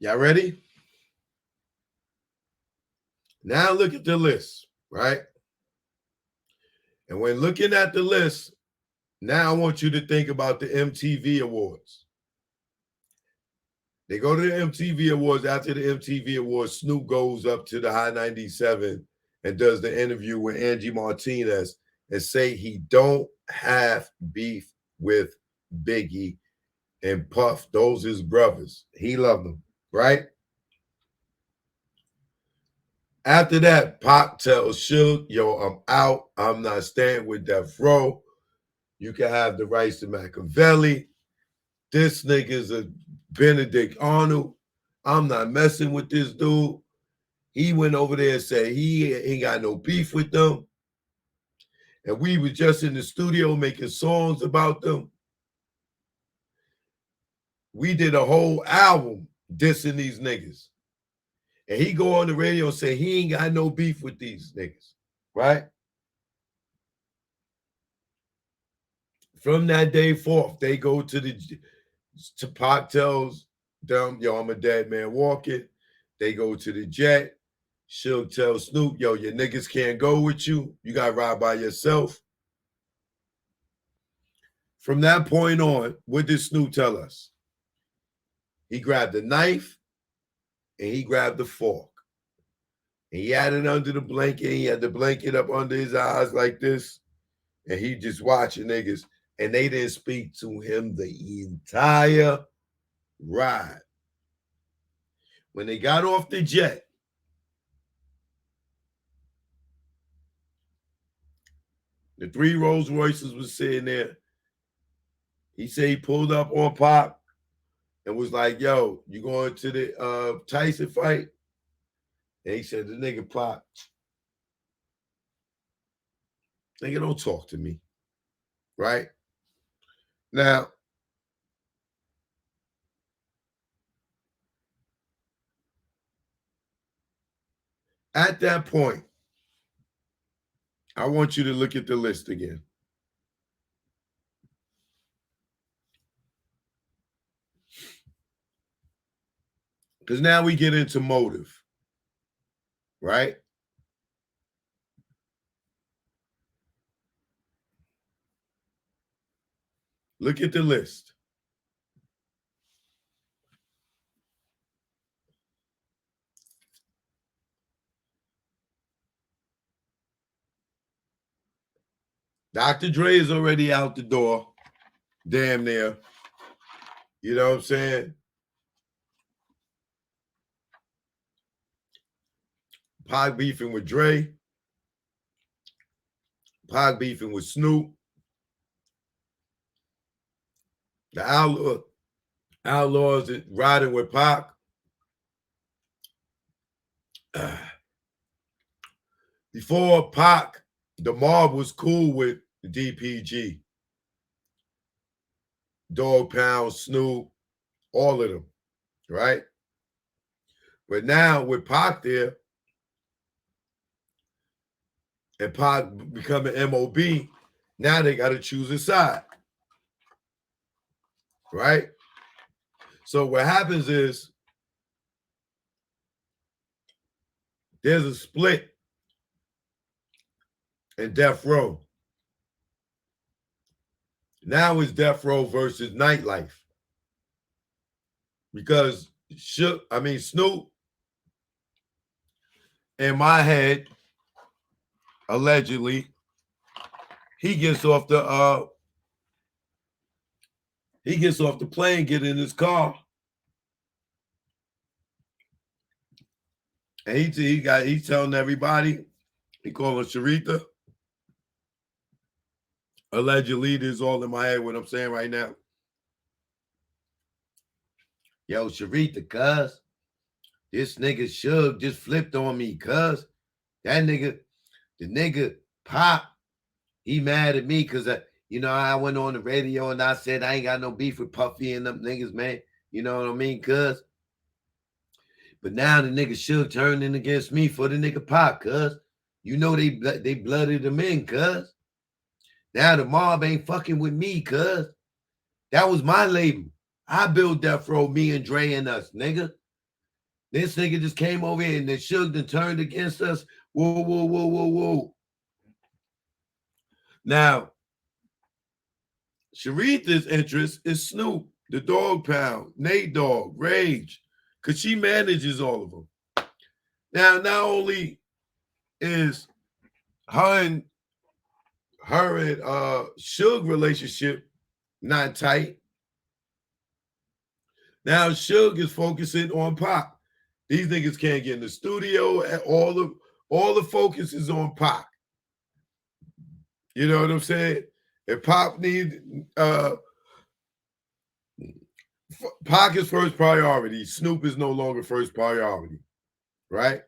Y'all ready? Now look at the list, right? And when looking at the list, now I want you to think about the MTV Awards. They go to the MTV Awards. After the MTV Awards, Snoop goes up to the High 97 and does the interview with Angie Martinez and say he don't have beef with Biggie and Puff. Those his brothers. He loved them, right? After that, Pac tells Suge, yo, I'm out. I'm not staying with Death Row. You can have the rights to Machiavelli. This nigga's a Benedict Arnold. I'm not messing with this dude. He went over there and said he ain't got no beef with them. And we were just in the studio making songs about them. We did a whole album dissing these niggas. And he go on the radio and say he ain't got no beef with these niggas, right? From that day forth, they go to Pac tells them, yo, I'm a dead man walking. They go to the jet. She'll tell Snoop, yo, your niggas can't go with you. You got to ride by yourself. From that point on, what did Snoop tell us? He grabbed the knife and he grabbed the fork. And he had it under the blanket. He had the blanket up under his eyes like this. And he just watching niggas. And they didn't speak to him the entire ride. When they got off the jet, the 3 Rolls Royces was sitting there. He said he pulled up on Pac and was like, yo, you going to the Tyson fight? And he said, the nigga Pac, nigga, don't talk to me, right? Now, at that point, I want you to look at the list again. Because now we get into motive, right? Look at the list. Dr. Dre is already out the door, damn near. You know what I'm saying? Pac beefing with Dre. Pac beefing with Snoop. The Outlaws riding with Pac. Before Pac, the mob was cool with DPG. Dog Pound, Snoop, all of them, right? But now with Pac there, and Pac becoming MOB, now they got to choose a side, right? So what happens is there's a split in Death Row. Now it's Death Row versus Nightlife. Because Snoop, in my head, allegedly, he gets off the plane, get in his car, and he's telling everybody, he calling Sharita. Allegedly, this is all in my head what I'm saying right now. Yo, Sharita, cuz, this nigga Suge just flipped on me, cuz. That nigga, the nigga Pop, he mad at me because, I went on the radio and I said I ain't got no beef with Puffy and them niggas, man. You know what I mean, cuz? But now the nigga Suge turning against me for the nigga Pop, cuz. You know they blooded him in, cuz. Now the mob ain't fucking with me, cuz. That was my label. I built Death Row, me and Dre and us, nigga. This nigga just came over here and the Suge done turned against us. Whoa, whoa, whoa, whoa, whoa. Now, Sharitha's interest is Snoop, the Dog Pound, Nate Dogg, Rage, because she manages all of them. Now, not only is her and Suge relationship not tight, now Suge is focusing on Pac. These niggas can't get in the studio. And all the focus is on Pac. You know what I'm saying? If Pac needs Pac is first priority. Snoop is no longer first priority, right?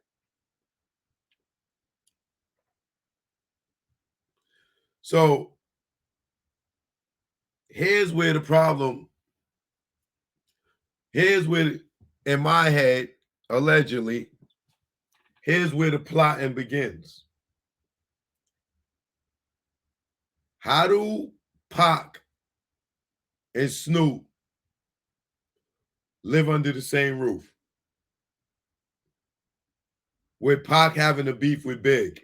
So here's where the problem. Here's where, in my head, allegedly, here's where the plotting begins. How do Pac and Snoop live under the same roof? With Pac having a beef with Big.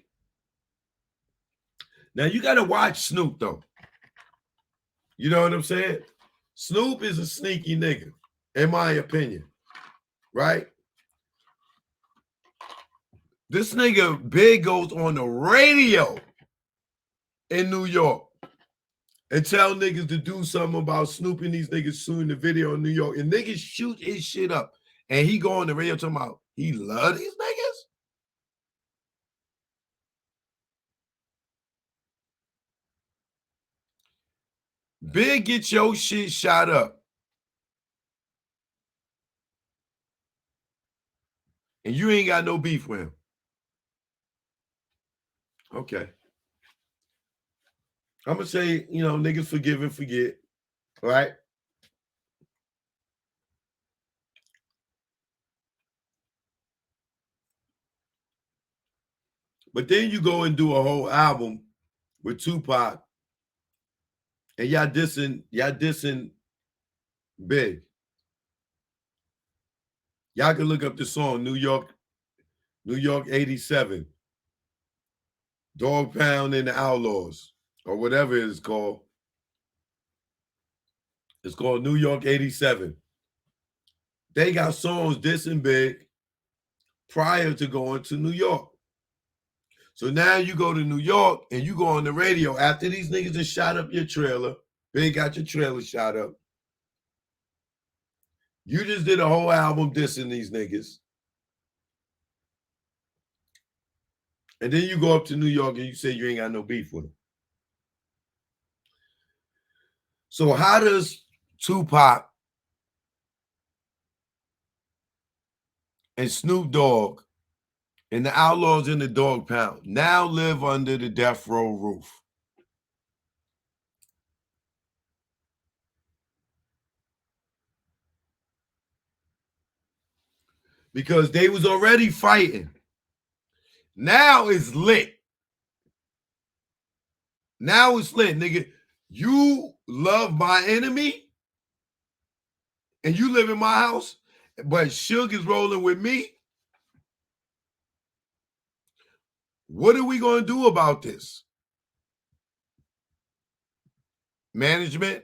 Now you got to watch Snoop though. You know what I'm saying? Snoop is a sneaky nigga, in my opinion, right? This nigga Big goes on the radio in New York and tell niggas to do something about Snoop and these niggas suing the video in New York. And niggas shoot his shit up. And he go on the radio talking about he love these niggas. Big get your shit shot up. And you ain't got no beef with him. Okay. I'm going to say, you know, niggas forgive and forget, right? But then you go and do a whole album with Tupac and y'all dissing Big. Y'all can look up the song New York 87. Dog Pound and the Outlaws, or whatever it is called. It's called New York 87. They got songs dissing Big prior to going to New York. So now you go to New York and you go on the radio after these niggas have shot up your trailer. Big got your trailer shot up. You just did a whole album dissing these niggas. And then you go up to New York and you say you ain't got no beef with them. So how does Tupac and Snoop Dogg and the Outlaws in the Dog Pound now live under the death row roof? Because they was already fighting. Now it's lit. Now it's lit, nigga. You love my enemy and you live in my house, but Suge is rolling with me. What are we going to do about this? Management?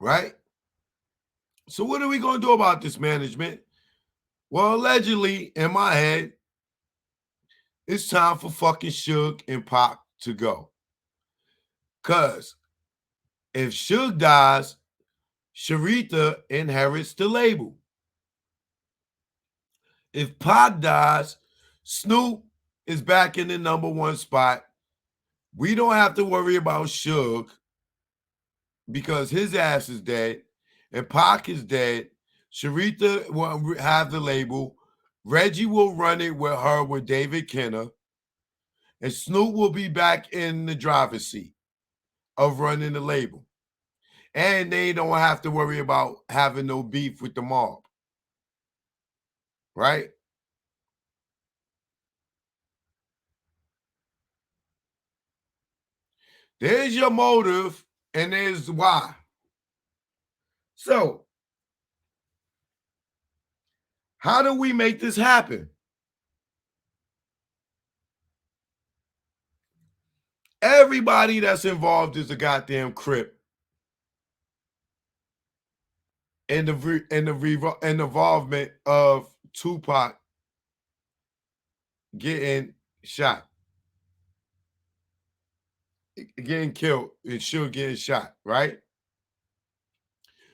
Right? So what are we going to do about this, management? Well, allegedly, in my head, it's time for fucking Suge and Pac to go. Because if Suge dies, Sharitha inherits the label. If Pac dies, Snoop is back in the #1 spot. We don't have to worry about Suge because his ass is dead and Pac is dead. Sharitha will have the label. Reggie will run it with her with David Kenner. And Snoop will be back in the driver's seat of running the label. And they don't have to worry about having no beef with the mob. Right? There's your motive and there's why. So, how do we make this happen? Everybody that's involved is a goddamn Crip. And the involvement of Tupac getting shot, getting killed, and Suge getting shot, right?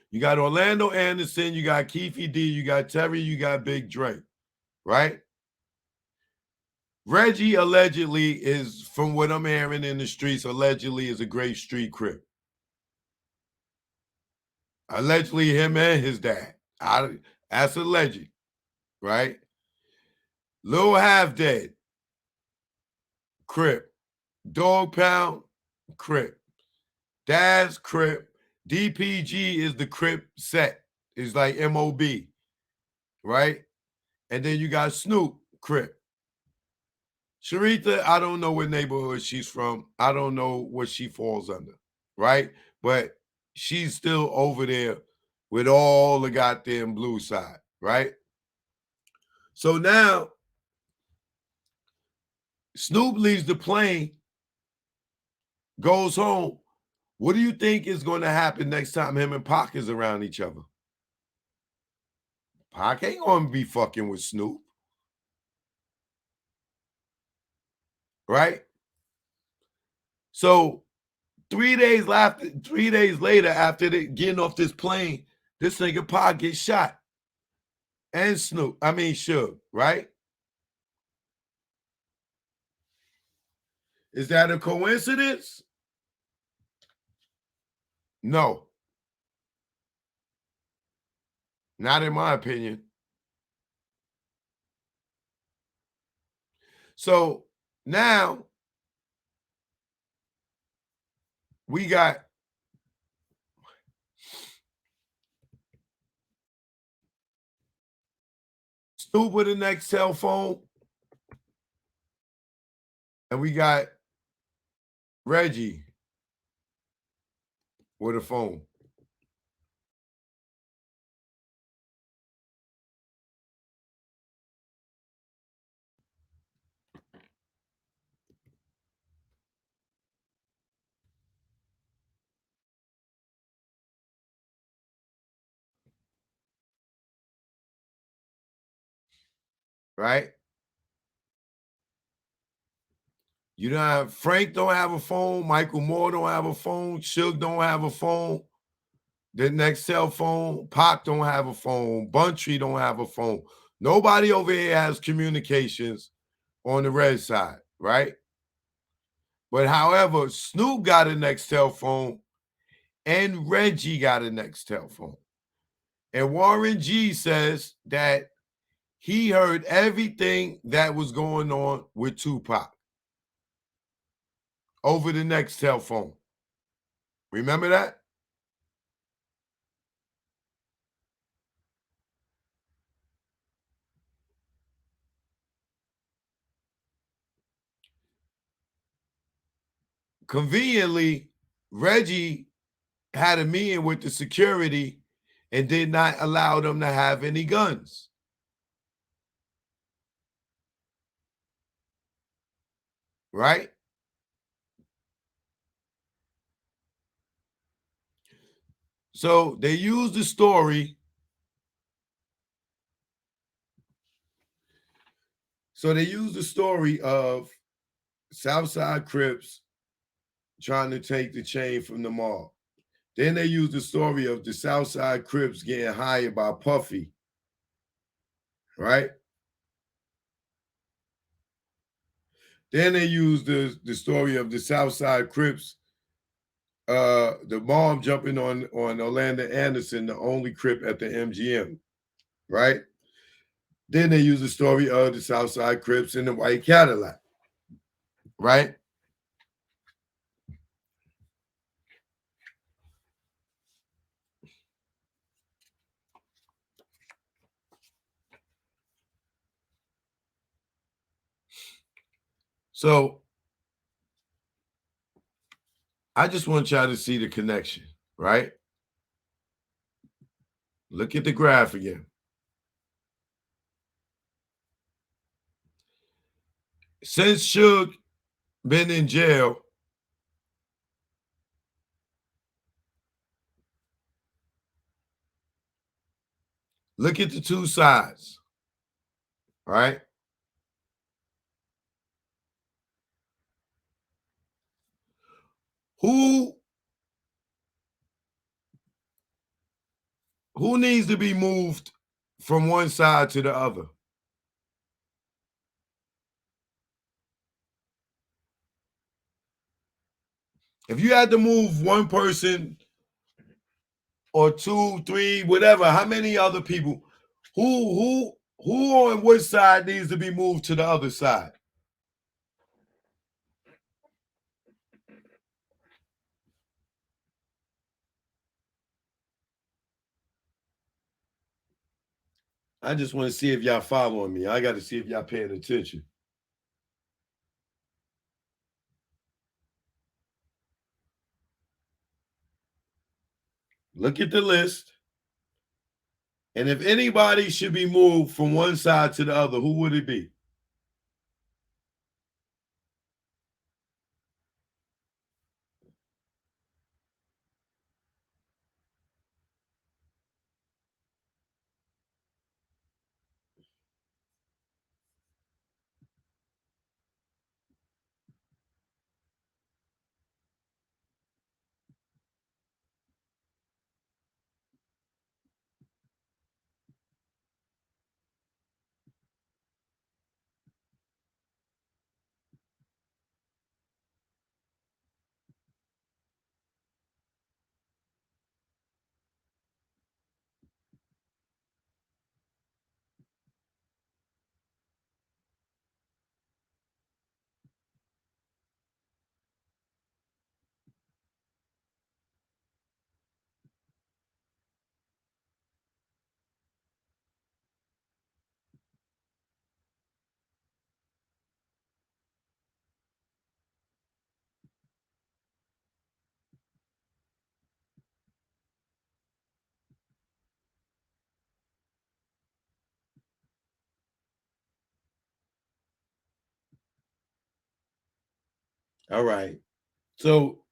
You got Orlando Anderson, you got Keefe D, you got Terry, you got Big Dre, right? Reggie allegedly is, from what I'm hearing in the streets, allegedly is a great street Crip. Allegedly him and his dad. That's alleged, right? Lil Half Dead, Crip. Dog Pound, Crip. Daz, Crip. DPG is the Crip set. It's like MOB, right? And then you got Snoop, Crip. Sharitha, I don't know what neighborhood she's from. I don't know what she falls under, right? But she's still over there with all the goddamn blue side, right? So now Snoop leaves the plane, goes home. What do you think is going to happen next time him and Pac is around each other? Pac ain't going to be fucking with Snoop. Right? So 3 days later, after they getting off this plane, this nigga Pac gets shot. And Suge, right? Is that a coincidence? No. Not in my opinion. So now we got Snoop with the next cell phone. And we got Reggie with a phone. Right? You don't have Frank don't have a phone, Michael Moore don't have a phone, Suge don't have a phone. The next cell phone, Pac don't have a phone, Buntree don't have a phone. Nobody over here has communications on the red side, right? But however, Snoop got a Nextel phone and Reggie got a Nextel phone. And Warren G says that he heard everything that was going on with Tupac over the Nextel phone. Remember that? Conveniently, Reggie had a meeting with the security and did not allow them to have any guns. Right? So they used the story. So they used the story of Southside Crips trying to take the chain from the mall. Then they used the story of the Southside Crips getting hired by Puffy. Right? Then they used the story of the Southside Crips, the mom jumping on Orlando Anderson, the only Crip at the MGM. Right? Then they used the story of the Southside Crips in the white Cadillac. Right? So I just want y'all to see the connection, right? Look at the graph again. Since Suge been in jail, look at the two sides, right? Who needs to be moved from one side to the other? If you had to move one person or two, three, whatever, how many other people, who on which side needs to be moved to the other side? I just want to see if y'all following me. I got to see if y'all paying attention. Look at the list. And if anybody should be moved from one side to the other, who would it be? All right. So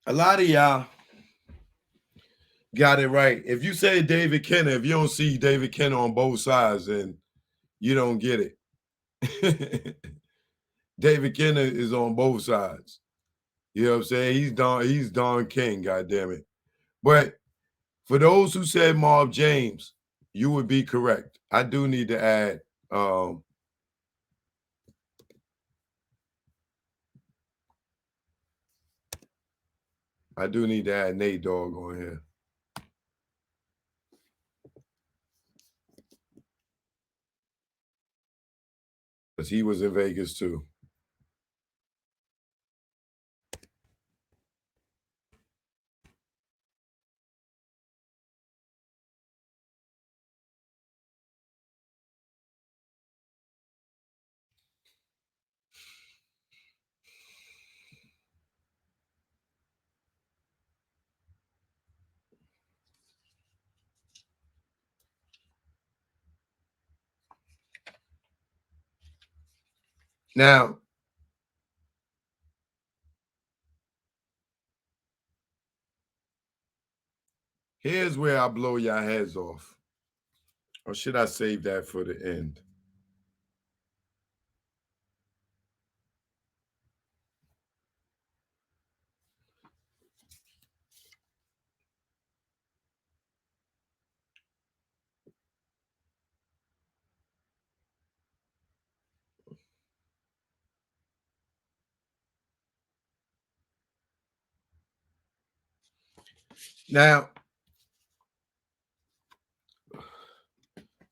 a lot of y'all got it right. If you say David Kenner, if you don't see David Kenner on both sides, then you don't get it. David Kenner is on both sides. You know what I'm saying? He's Don King, goddamn it. But for those who said Marv James, you would be correct. I do need to add Nate Dogg on here. Because he was in Vegas too. Now, here's where I blow your heads off. Or should I save that for the end? Now,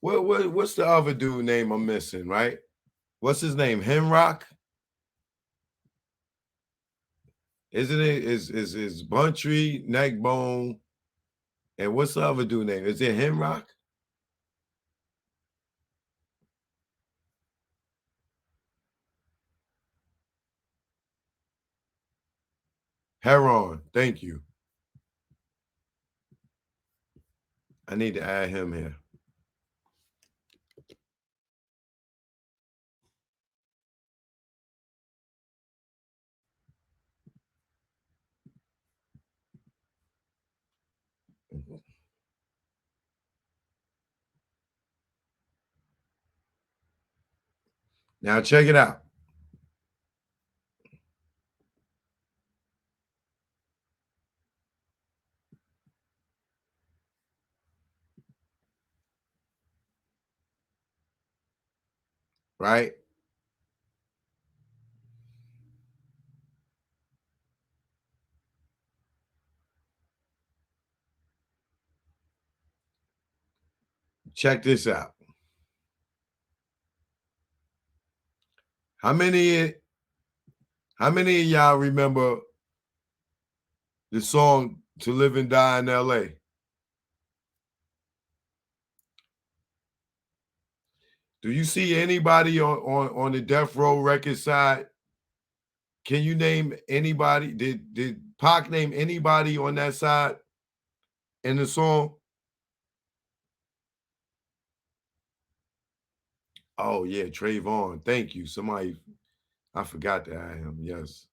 what's the other dude name I'm missing, right? What's his name? Hemrock? Isn't it? Is Buntree, Neckbone, and what's the other dude name? Is it Hemrock? Heron, thank you. I need to add him here. Now check it out. Right? Check this out. How many of y'all remember the song To Live and Die in LA? Do you see anybody on the Death Row record side? Can you name anybody? Did Pac name anybody on that side in the song? Oh yeah, Trayvon. Thank you. Somebody, I forgot to add him. Yes.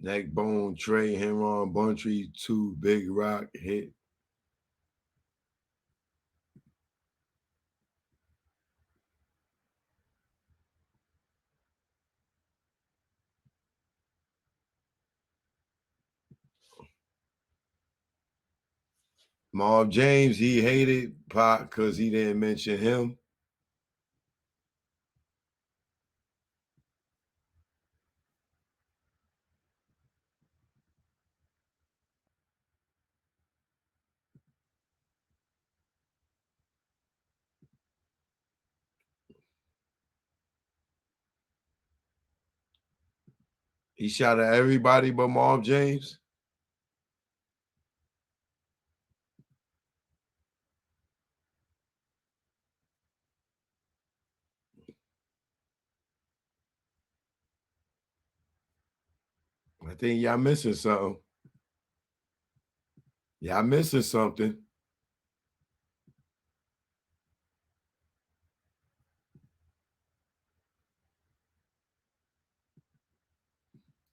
Neckbone, Trey, Henron, Buntry, 2, Big Rock, hit. Marv James, he hated Pac because he didn't mention him. He shot at everybody but Marv James. I think y'all missing something. Y'all missing something.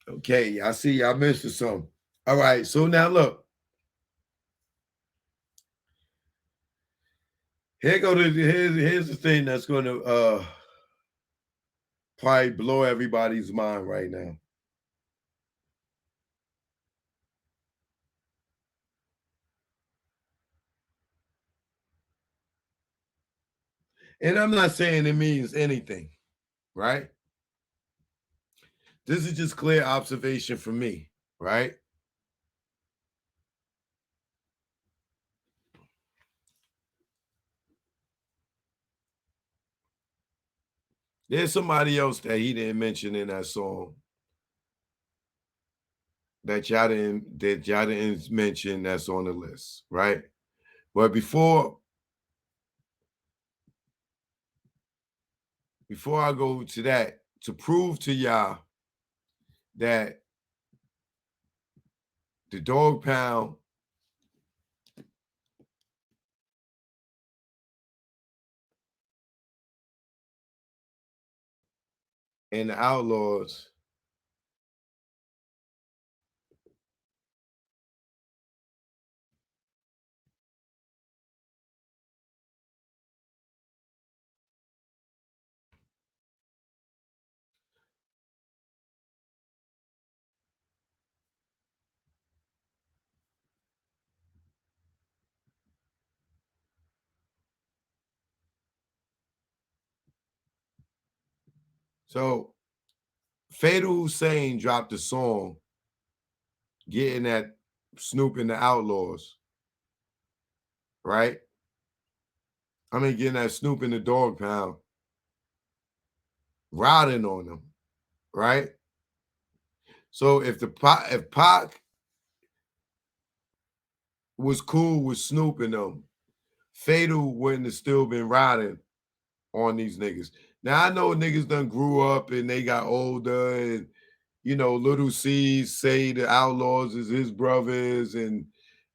Okay, I see y'all missing something. All right, so now look. Here's the thing that's going to probably blow everybody's mind right now. And I'm not saying it means anything, right? This is just clear observation for me, right? There's somebody else that he didn't mention in that song that y'all didn't mention that's on the list, right? But before I go to that, to prove to y'all that the Dog Pound and the Outlaws So Fatal Hussein dropped a song getting at Snoop and the Outlaws, right? I mean, getting at Snoop and the Dog Pound, riding on them, right? So if Pac was cool with Snoop and them, Fatal wouldn't have still been riding on these niggas. Now I know niggas done grew up and they got older, and you know, Little C say the Outlaws is his brothers, and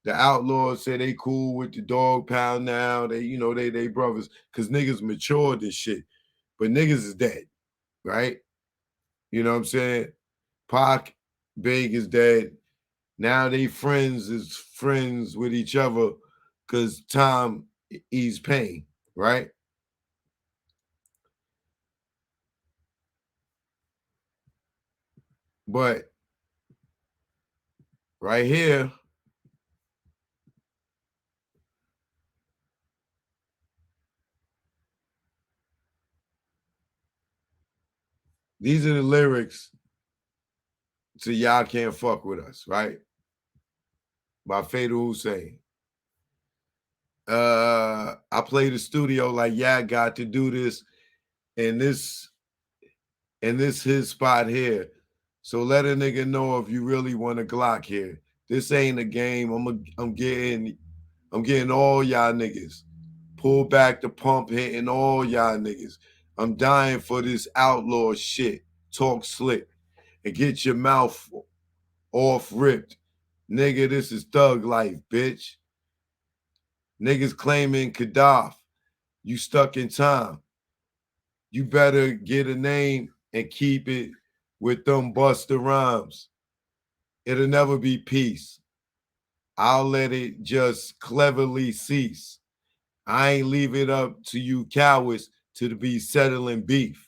the Outlaws say they cool with the Dog Pound now. They, you know, they brothers, cause niggas matured and shit. But niggas is dead, right? You know what I'm saying? Pac, Big is dead. Now they friends with each other because time ease pain, right? But right here, these are the lyrics to Y'all Can't Fuck With Us, right? By Fatal Hussein. I play the studio like got to do this, and this his spot here. So let a nigga know if you really want a Glock here. This ain't a game. I'm getting all y'all niggas. Pull back the pump, hitting all y'all niggas. I'm dying for this outlaw shit. Talk slick and get your mouth off ripped. Nigga, this is thug life, bitch. Niggas claiming Gaddafi. You stuck in time. You better get a name and keep it with them Busta Rhymes. It'll never be peace. I'll let it just cleverly cease. I ain't leave it up to you cowards to be settling beef.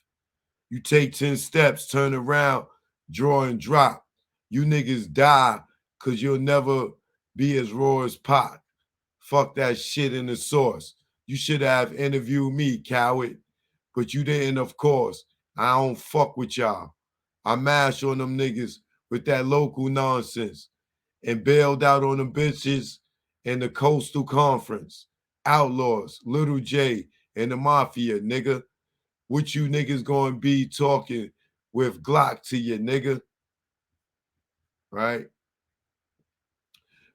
You take 10 steps, turn around, draw and drop. You niggas die because you'll never be as raw as Pac. Fuck that shit in the source. You should have interviewed me, coward. But you didn't, of course. I don't fuck with y'all. I mash on them niggas with that local nonsense and bailed out on them bitches in the Coastal Conference. Outlaws, Little J, and the Mafia, nigga. What you niggas gonna be talking with Glock to you, nigga? Right?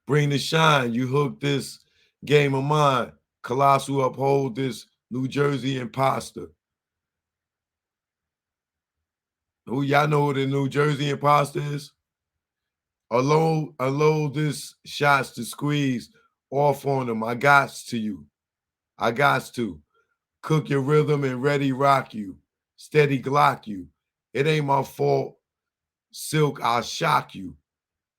Bring the shine. You hook this game of mine. Colossal uphold this New Jersey imposter. Who y'all know who the New Jersey imposter is? Unload this shots to squeeze off on them. I got to you. I got to. Cook your rhythm and ready rock you. Steady Glock you. It ain't my fault. Silk, I'll shock you.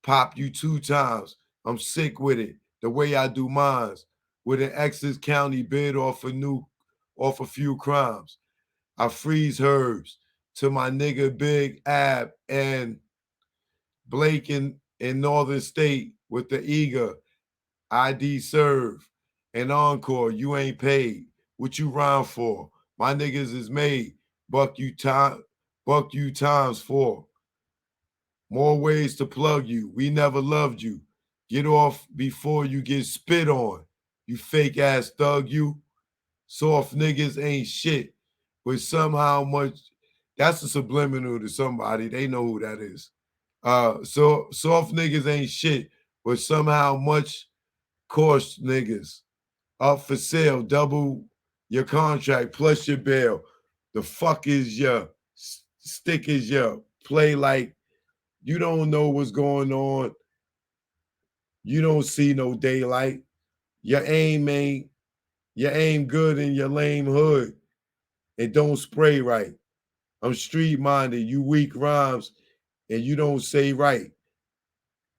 Pop you 2 times. I'm sick with it. The way I do mines. With an Essex County bid off a few crimes. I freeze herbs to my nigga Big Ab and Blake in Northern State with the eager ID serve and encore. You ain't paid. What you rhyme for? My niggas is made. Buck you times 4. More ways to plug you. We never loved you. Get off before you get spit on. You fake ass thug you. Soft niggas ain't shit. But somehow much, that's a subliminal to somebody. They know who that is. So soft niggas ain't shit, but somehow much coarse niggas up for sale. Double your contract plus your bail. The fuck is your stick is your play like you don't know what's going on. You don't see no daylight. Your aim good in your lame hood. It don't spray right. I'm street minded. You weak rhymes and you don't say right.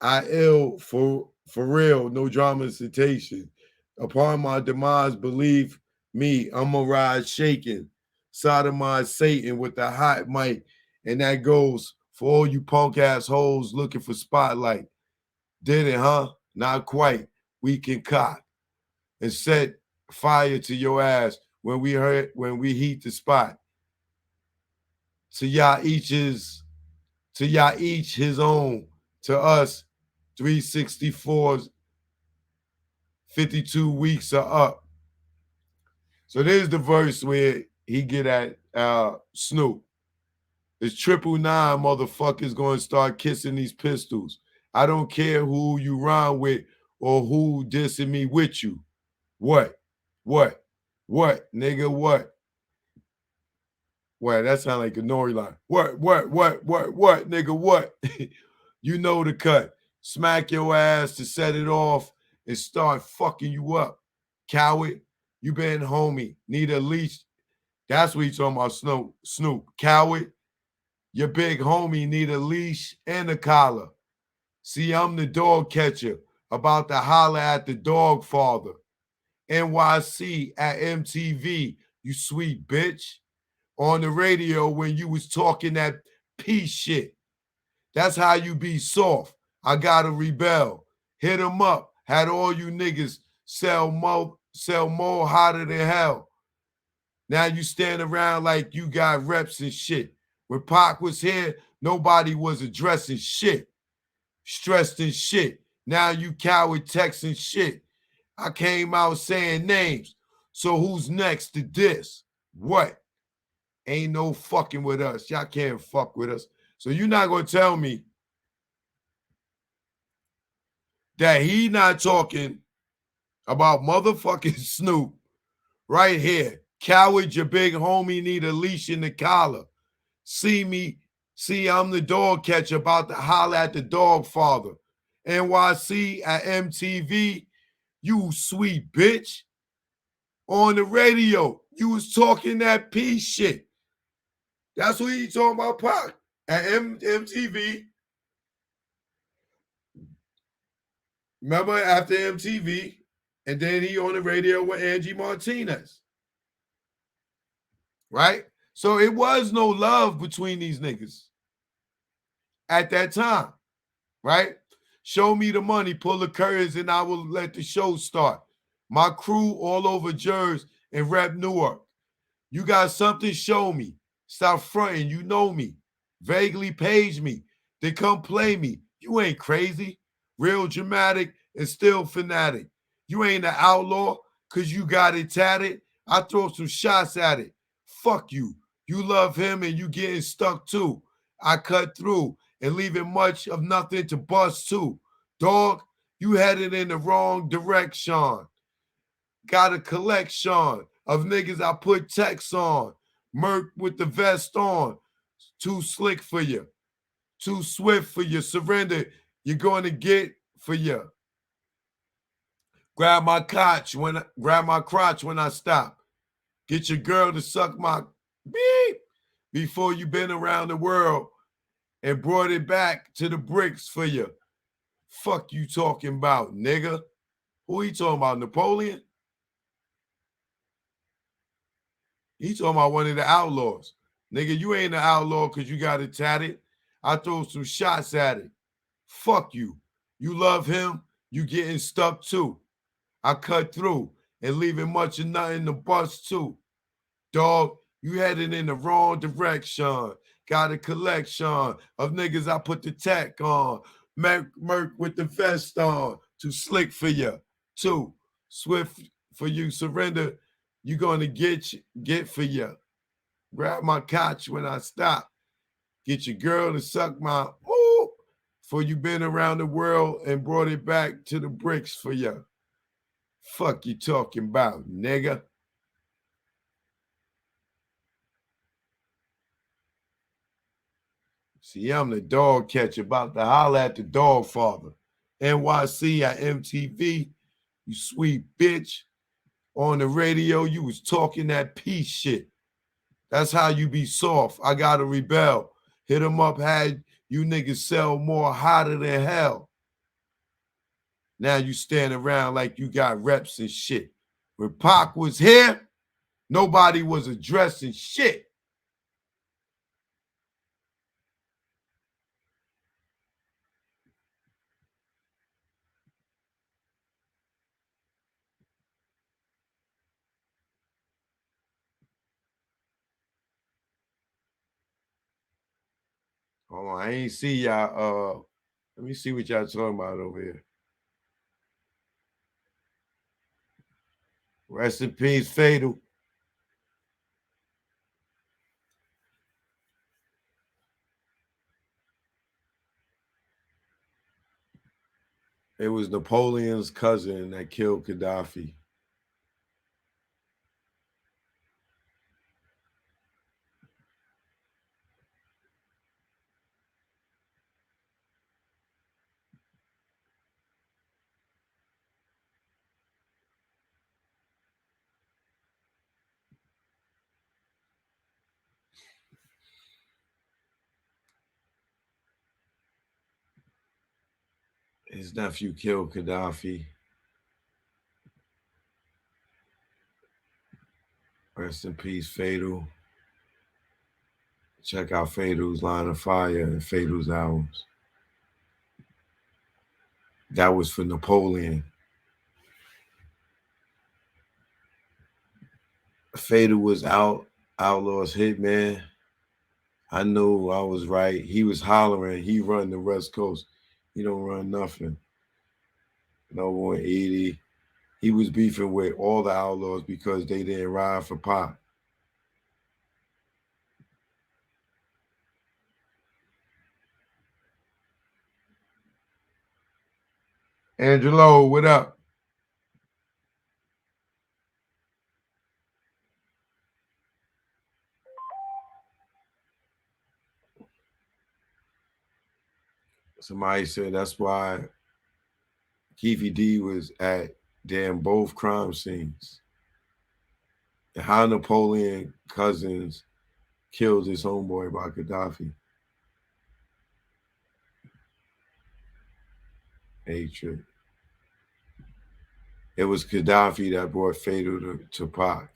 I ill for real, no dramatization. Upon my demise, believe me, I'm a ride shaking. Sodomize Satan with the hot mic. And that goes for all you punk ass hoes looking for spotlight. Did it, huh? Not quite. We can cock and set fire to your ass when we heat the spot. To y'all each his own. To us, 364's 52 weeks are up. So there's the verse where he get at Snoop. It's 999 motherfuckers gonna start kissing these pistols. I don't care who you rhyme with or who dissing me with you. What? What? What? Nigga, what? Well, that sound like a Nori line. What, nigga, what? You know the cut. Smack your ass to set it off and start fucking you up. Coward, you been homie. Need a leash. That's what you talking about, Snoop. Coward, your big homie need a leash and a collar. See, I'm the dog catcher, about to holler at the dog father. NYC at MTV, you sweet bitch. On the radio when you was talking that peace shit. That's how you be soft. I gotta rebel. Hit 'em up. Had all you niggas sell more hotter than hell. Now you stand around like you got reps and shit. When Pac was here, nobody was addressing shit. Stressed and shit. Now you coward texting shit. I came out saying names. So who's next to this? What? Ain't no fucking with us. Y'all can't fuck with us. So you're not going to tell me that he not talking about motherfucking Snoop right here. Coward, your big homie need a leash in the collar. See, I'm the dog catcher about to holler at the dog father. NYC at MTV, you sweet bitch. On the radio, you was talking that peace shit. That's what he talking about, Pac. At MTV. Remember after MTV, and then he on the radio with Angie Martinez. Right? So it was no love between these niggas at that time. Right? Show me the money, pull the curtains, and I will let the show start. My crew all over Jersey and rep Newark. You got something, show me. Stop fronting, you know me. Vaguely page me. Then come play me. You ain't crazy. Real dramatic and still fanatic. You ain't an outlaw because you got it tatted. I throw some shots at it. Fuck you. You love him and you getting stuck too. I cut through and leaving much of nothing to bust too. Dog, you headed in the wrong direction. Got a collection of niggas I put text on. Merc with the vest on. Too slick for you. Too swift for you. Surrender. You're going to get for you. Grab my crotch when I stop. Get your girl to suck my beep before you been around the world and brought it back to the bricks for you. Fuck you talking about, nigga. Who he talking about, Napoleon? He talking about one of the outlaws. Nigga, you ain't an outlaw because you got it tatted. I throw some shots at it. Fuck you. You love him, you getting stuck too. I cut through and leaving much of nothing to bust too. Dog, you headed in the wrong direction. Got a collection of niggas I put the tech on. Merc with the vest on. Too slick for you. Too swift for you. Surrender. You gonna get for you. Grab my couch when I stop. Get your girl to suck my ooh, for you been around the world and brought it back to the bricks for you. Fuck you talking about, nigga. See, I'm the dog catcher about to holler at the dog father. NYC at MTV, you sweet bitch. On the radio, you was talking that peace shit. That's how you be soft. I gotta rebel. Hit 'em up, had you niggas sell more hotter than hell. Now you stand around like you got reps and shit. When Pac was here, nobody was addressing shit. Hold on, I ain't see y'all. Let me see what y'all talking about over here. Rest in peace, Fatal. It was Napoleon's cousin that killed Gaddafi. His nephew killed Gaddafi. Rest in peace, Fatal. Check out Fatal's Line of Fire and Fatal's albums. That was for Napoleon. Fatal was Outlaws hitman. I knew I was right. He was hollering. He run the West Coast. He don't run nothing. No 180. He was beefing with all the Outlaws because they didn't ride for Pac. Angelo, what up? Somebody said that's why Keefy D was at damn both crime scenes. And how Napoleon Cousins killed his homeboy by Gaddafi. Hatred. It was Gaddafi that brought Fatal to Pac.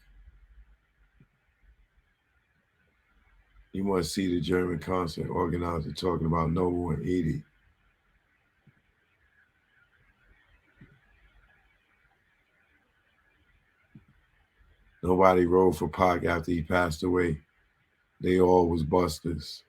You must see the German concert organizer talking about Noble and Edie. Nobody rode for Pac after he passed away. They all was busters.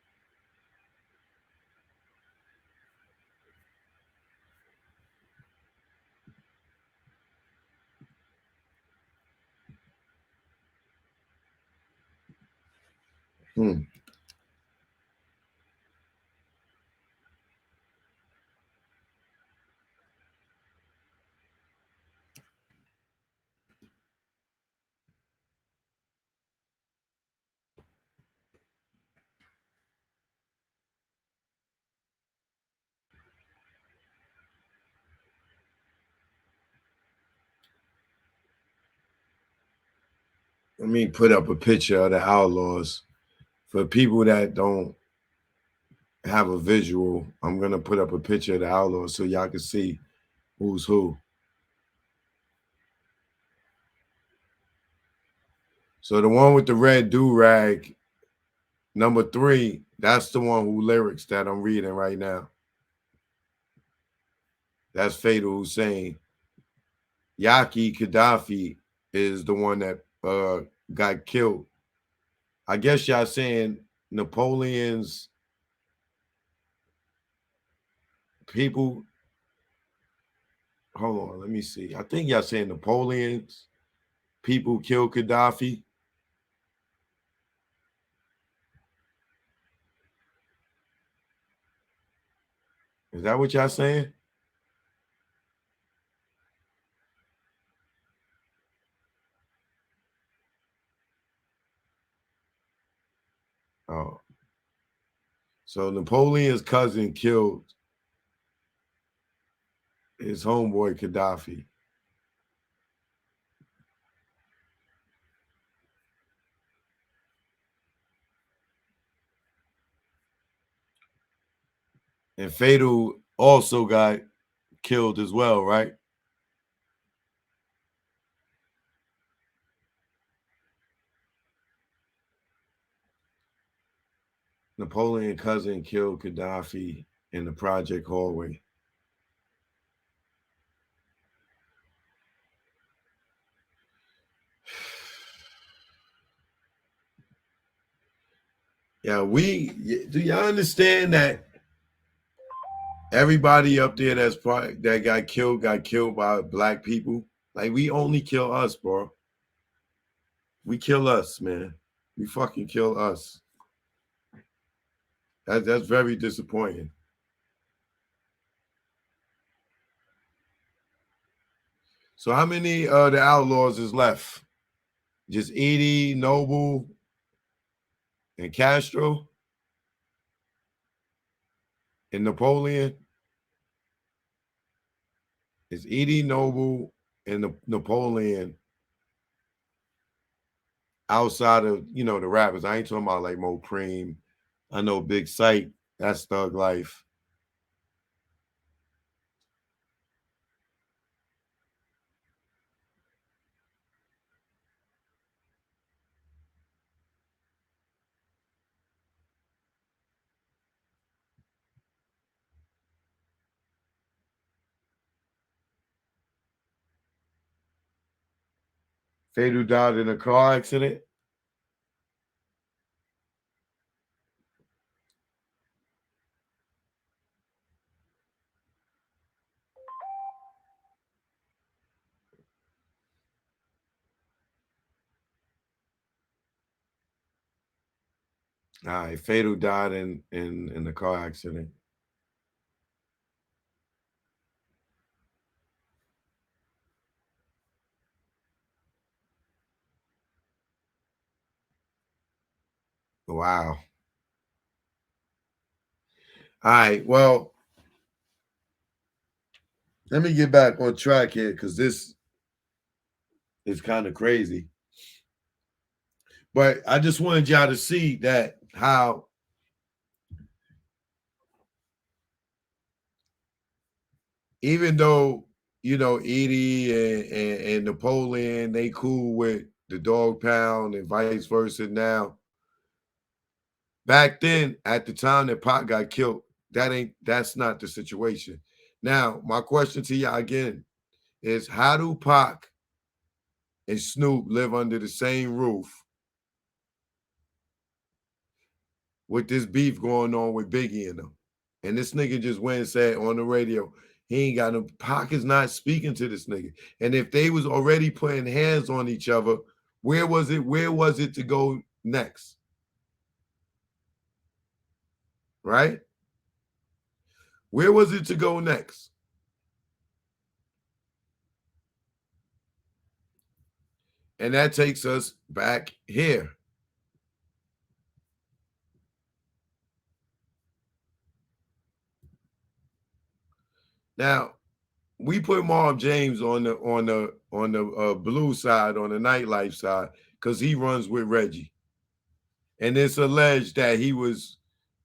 Let me put up a picture of the Outlaws. For people that don't have a visual, I'm going to put up a picture of the Outlaws so y'all can see who's who. So the one with the red do-rag, number 3, that's the one who lyrics that I'm reading right now. That's Fatal Hussein. Yaki Gaddafi is the one that got killed. I guess y'all saying Napoleon's people. Hold on, let me see. I think y'all saying Napoleon's people killed Gaddafi. Is that what y'all saying? Oh. So Napoleon's cousin killed his homeboy Gaddafi. And Fatal also got killed as well, right? Napoleon's cousin killed Gaddafi in the project hallway. Yeah, do y'all understand that everybody up there that got killed by black people? Like, we only kill us, bro. We kill us, man. We fucking kill us. That's very disappointing. So how many the Outlaws is left? Just Edie, Noble, and Castro, and Napoleon. It's Edie, Noble, and Napoleon outside of, the rappers. I ain't talking about like Mo Cream. I know Big Sight. That's Thug Life. Fatal died in a car accident. All right, Fatal died in the car accident. Wow. All right, well, let me get back on track here because this is kind of crazy. But I just wanted y'all to see that how even though, Edie and Napoleon, they cool with the Dog Pound and vice versa now. Back then, at the time that Pac got killed, that's not the situation. Now, my question to y'all again is, how do Pac and Snoop live under the same roof with this beef going on with Biggie and them? And this nigga just went and said on the radio, he ain't got no, Pac is not speaking to this nigga. And if they was already putting hands on each other, where was it to go next? Right? Where was it to go next? And that takes us back here. Now, we put Marv James on the blue side, on the nightlife side, because he runs with Reggie. And it's alleged that he was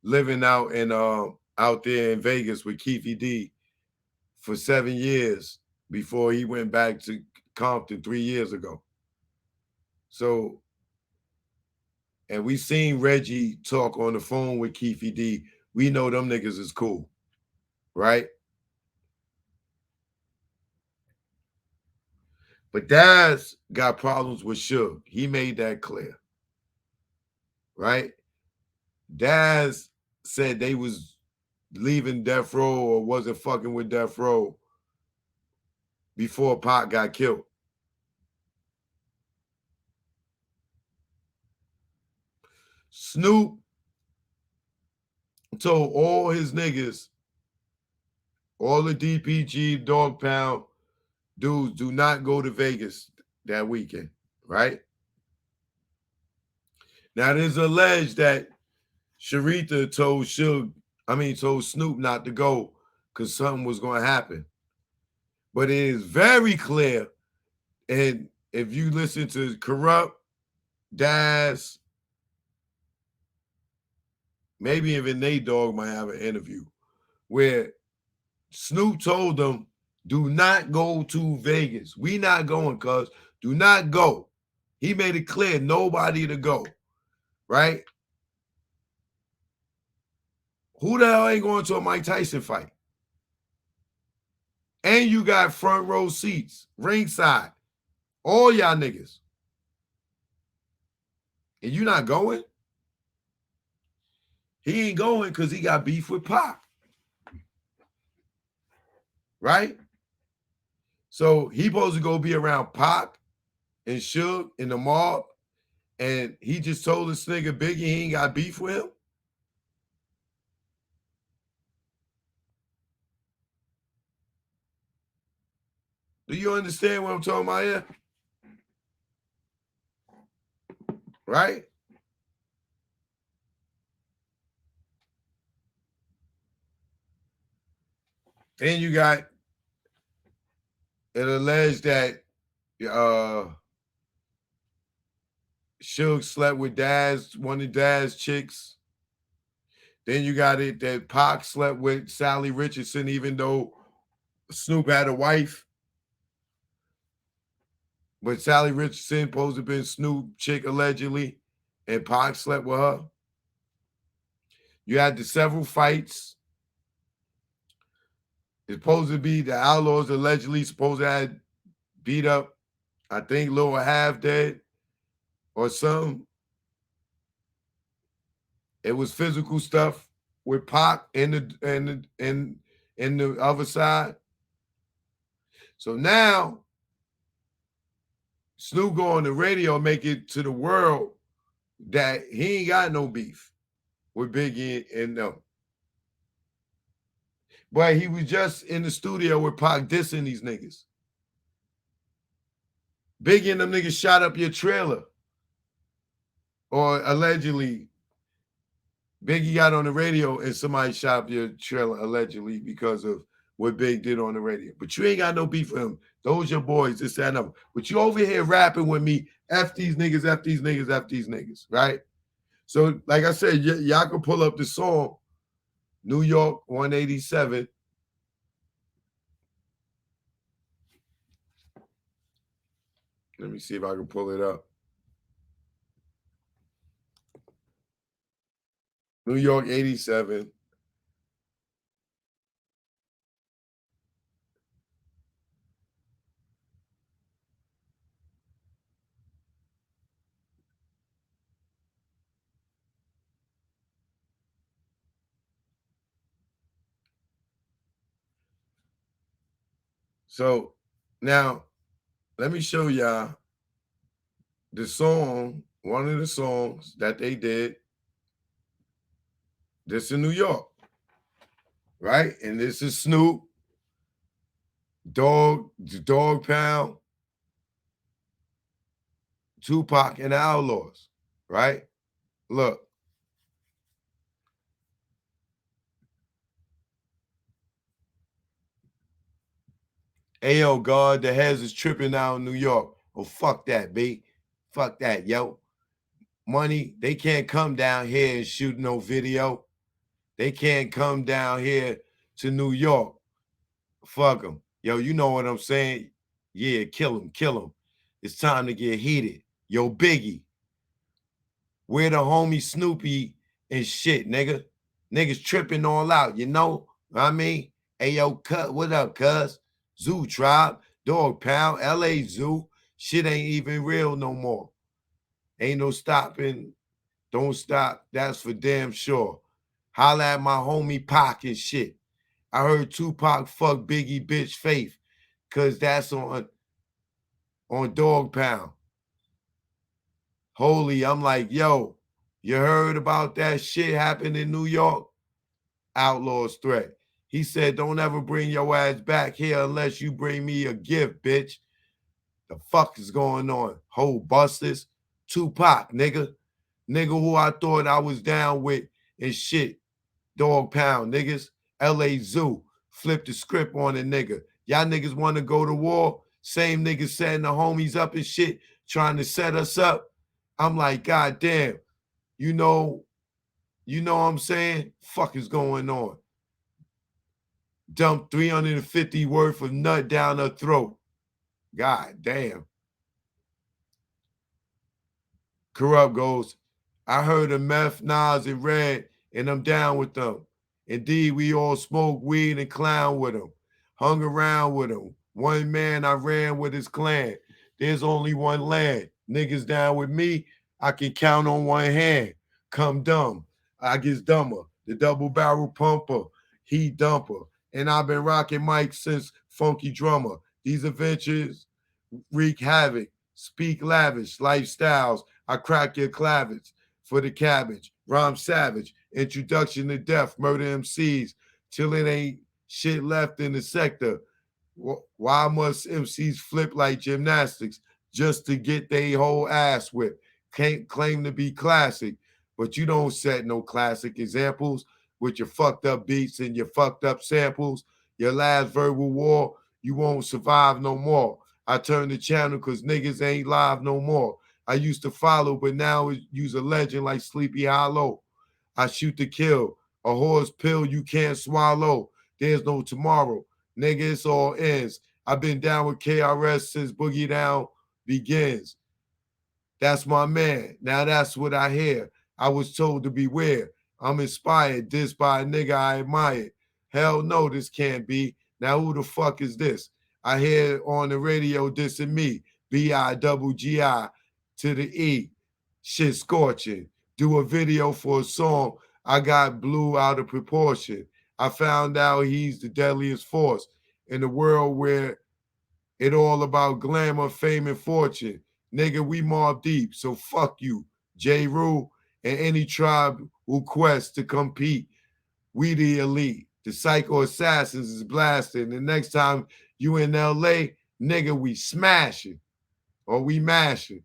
living out there in Vegas with Keefy D for 7 years before he went back to Compton 3 years ago. So, and we seen Reggie talk on the phone with Keefy D. We know them niggas is cool, right? But Daz got problems with Suge. He made that clear, right? Daz said they was leaving Death Row or wasn't fucking with Death Row before Pac got killed. Snoop told all his niggas, all the DPG, Dog Pound dudes, do not go to Vegas that weekend, right? Now, it is alleged that Sharita told Snoop not to go because something was going to happen. But it is very clear, and if you listen to Corrupt, Daz, maybe even Nate Dogg might have an interview where Snoop told them, do not go to Vegas. We not going, cuz. Do not go. He made it clear, nobody to go, right? Who the hell ain't going to a Mike Tyson fight? And you got front row seats, ringside, all y'all niggas. And you not going? He ain't going because he got beef with Pac. Right? So he supposed to go be around Pac and Suge in the mob, and he just told this nigga Biggie he ain't got beef with him. Do you understand what I'm talking about here? Right? Then you got it alleged that Suge slept with one of Dad's chicks. Then you got it that Pac slept with Sally Richardson, even though Snoop had a wife. But Sally Richardson supposed to have been Snoop chick allegedly, and Pac slept with her. You had the several fights. It's supposed to be the Outlaws allegedly supposed to have beat up, I think, Lil Half Dead or something. It was physical stuff with Pac and the other side. So now Snoop go on the radio and make it to the world that he ain't got no beef with Biggie and them. But he was just in the studio with Pac dissing these niggas. Biggie and them niggas shot up your trailer. Or allegedly, Biggie got on the radio and somebody shot up your trailer allegedly because of what Big did on the radio. But you ain't got no beef with him. Those your boys, this, that, and other. But you over here rapping with me, F these niggas, F these niggas, F these niggas, right? So, like I said, y'all can pull up the song, New York 187. Let me see if I can pull it up. New York 87. So now let me show y'all the song, one of the songs that they did. This in New York, right? And this is Snoop, Dog Pound, Tupac, and the Outlaws, right? Look. Ayo, God, the heads is tripping out in New York. Oh, fuck that, B. Fuck that, yo. Money, they can't come down here and shoot no video. They can't come down here to New York. Fuck them. Yo, you know what I'm saying? Yeah, kill him, kill him. It's time to get heated. Yo, Biggie. Where the homie Snoopy and shit, nigga? Niggas tripping all out, you know? I mean, hey, yo, cut, what up, cuz? Zoo Tribe, Dog Pound, LA Zoo. Shit ain't even real no more. Ain't no stopping. Don't stop. That's for damn sure. Holla at my homie Pac and shit. I heard Tupac fuck Biggie bitch Faith, cause that's on Dog Pound. Holy, I'm like, yo, you heard about that shit happened in New York? Outlaws threat. He said, don't ever bring your ass back here unless you bring me a gift, bitch. The fuck is going on? Whole busters. Tupac, nigga. Nigga who I thought I was down with and shit. Dog Pound, niggas. LA Zoo. Flip the script on a nigga. Y'all niggas want to go to war? Same niggas setting the homies up and shit, trying to set us up. I'm like, God damn. You know what I'm saying? Fuck is going on? Dump 350 worth of nut down her throat. God damn. Corrupt goes, I heard of Meth, Nas, and Red, and I'm down with them. Indeed, we all smoke weed and clown with them. Hung around with them. One man I ran with his clan. There's only one land. Niggas down with me, I can count on one hand. Come dumb. I gets dumber. The double barrel pumper, heat dumper. And I've been rocking mics since Funky Drummer. These adventures wreak havoc, speak lavish, lifestyles. I crack your clavage for the cabbage. Rhyme savage, introduction to death, murder MCs, till it ain't shit left in the sector. Why must MCs flip like gymnastics just to get their whole ass whipped? Can't claim to be classic, but you don't set no classic examples with your fucked up beats and your fucked up samples. Your last verbal war, you won't survive no more. I turn the channel because niggas ain't live no more. I used to follow, but now use a legend like Sleepy Hollow. I shoot to kill, a horse pill you can't swallow. There's no tomorrow. Nigga, it's all ends. I've been down with KRS since Boogie Down begins. That's my man. Now that's what I hear. I was told to beware. I'm inspired. This by a nigga I admire. Hell no, this can't be. Now who the fuck is this? I hear on the radio dissing me. B-I-double-G-I to the E. Shit scorching. Do a video for a song. I got blew out of proportion. I found out he's the deadliest force in the world where it all about glamour, fame, and fortune. Nigga, we Mobb Deep, so fuck you, J. Rule, and any tribe who quest to compete. We the elite. The Psycho Assassins is blasting. The next time you in LA, nigga, we smashing or we mashing.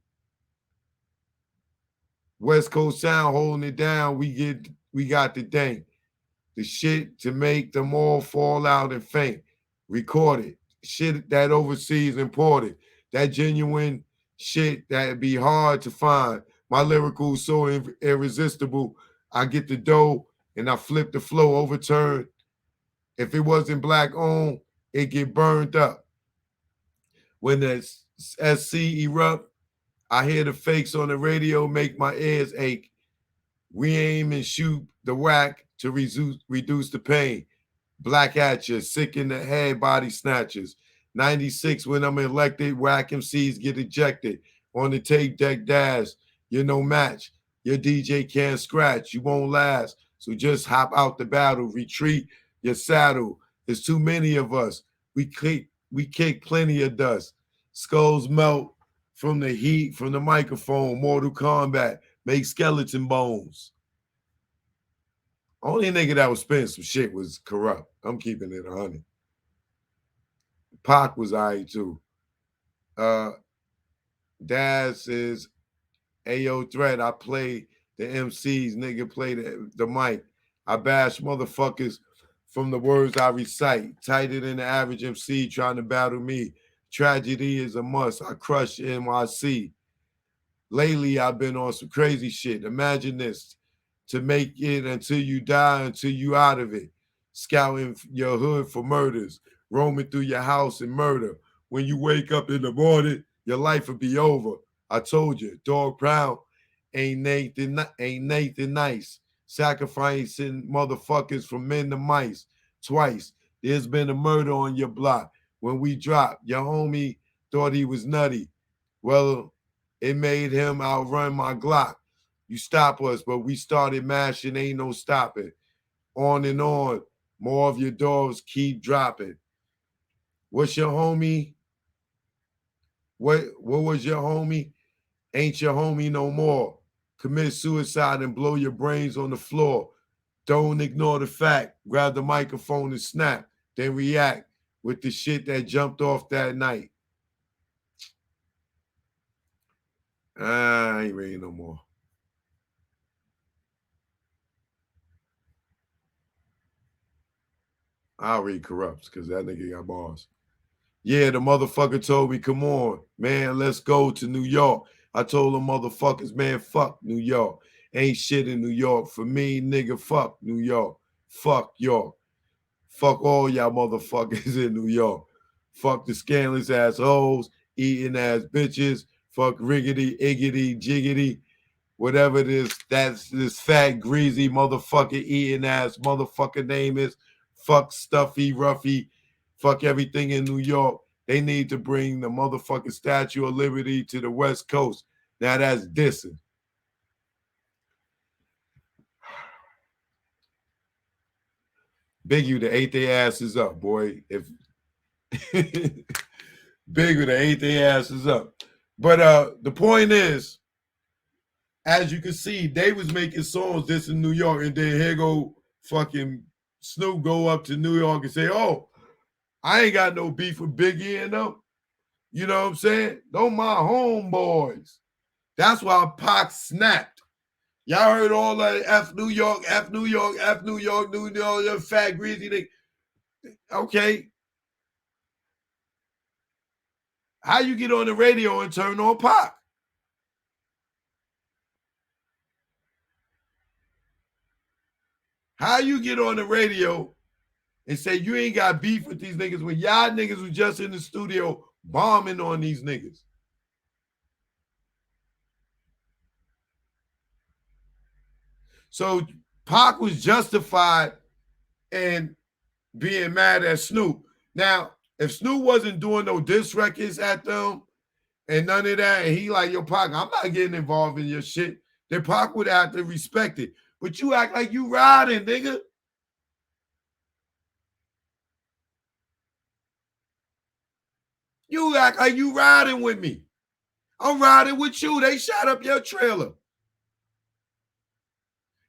West Coast Sound holding it down. We got the thing. The shit to make them all fall out and faint. Recorded. Shit that overseas imported. That genuine shit that'd be hard to find. My lyrical so irresistible. I get the dough and I flip the flow, overturn. If it wasn't black owned, it get burned up. When the SC erupt, I hear the fakes on the radio make my ears ache. We aim and shoot the whack to reduce the pain. Black at you, sick in the head, body snatchers. 96 when I'm elected, whack MCs get ejected. On the tape deck dash, you're no match. Your DJ can't scratch, you won't last. So just hop out the battle, retreat your saddle. There's too many of us. We kick plenty of dust. Skulls melt from the heat, from the microphone. Mortal Kombat, make skeleton bones. Only nigga that was spitting some shit was Corrupt. I'm keeping it 100. Pac was all right too. Daz is Ayo Threat. I play the MCs, nigga play the mic. I bash motherfuckers from the words I recite. Tighter than the average MC trying to battle me. Tragedy is a must. I crush NYC. Lately, I've been on some crazy shit. Imagine this. To make it until you die, until you out of it. Scouting your hood for murders. Roaming through your house and murder. When you wake up in the morning, your life will be over. I told you, Dog Pound ain't Nathan nice. Sacrificing motherfuckers from men to mice. Twice. There's been a murder on your block. When we dropped, your homie thought he was nutty. Well, it made him outrun my Glock. You stop us, but we started mashing, ain't no stopping. On and on, more of your doors keep dropping. What's your homie? What was your homie? Ain't your homie no more. Commit suicide and blow your brains on the floor. Don't ignore the fact. Grab the microphone and snap, then react with the shit that jumped off that night. I ain't ready no more. I'll read Corrupts because that nigga got bars. Yeah, the motherfucker told me, come on, man, let's go to New York. I told them motherfuckers, man, fuck New York. Ain't shit in New York. For me, nigga, fuck New York. Fuck York. Fuck all y'all motherfuckers in New York. Fuck the scandalous assholes, eating ass bitches. Fuck riggedy, iggity, jiggity. Whatever it is, that's this fat, greasy motherfucker eating ass motherfucker name is. Fuck Stuffy, Ruffy. Fuck everything in New York. They need to bring the motherfucking Statue of Liberty to the West Coast. Now that's dissing. Biggie would have ate their asses up, boy. If Big would have ate their asses up. But the point is, as you can see, they was making songs this in New York, and then here go fucking Snoop go up to New York and say, oh, I ain't got no beef with Biggie and them. You know what I'm saying? Those my homeboys. That's why Pac snapped. Y'all heard all that F New York, F New York, F New York, New York, fat greasy thing. Okay. How you get on the radio and turn on Pac? How you get on the radio and say you ain't got beef with these niggas when y'all niggas was just in the studio bombing on these niggas? So Pac was justified in being mad at Snoop. Now, if Snoop wasn't doing no diss records at them and none of that, and he like, yo, Pac, I'm not getting involved in your shit, then Pac would have to respect it. But you act like you riding, nigga. You act like you riding with me. I'm riding with you. They shot up your trailer.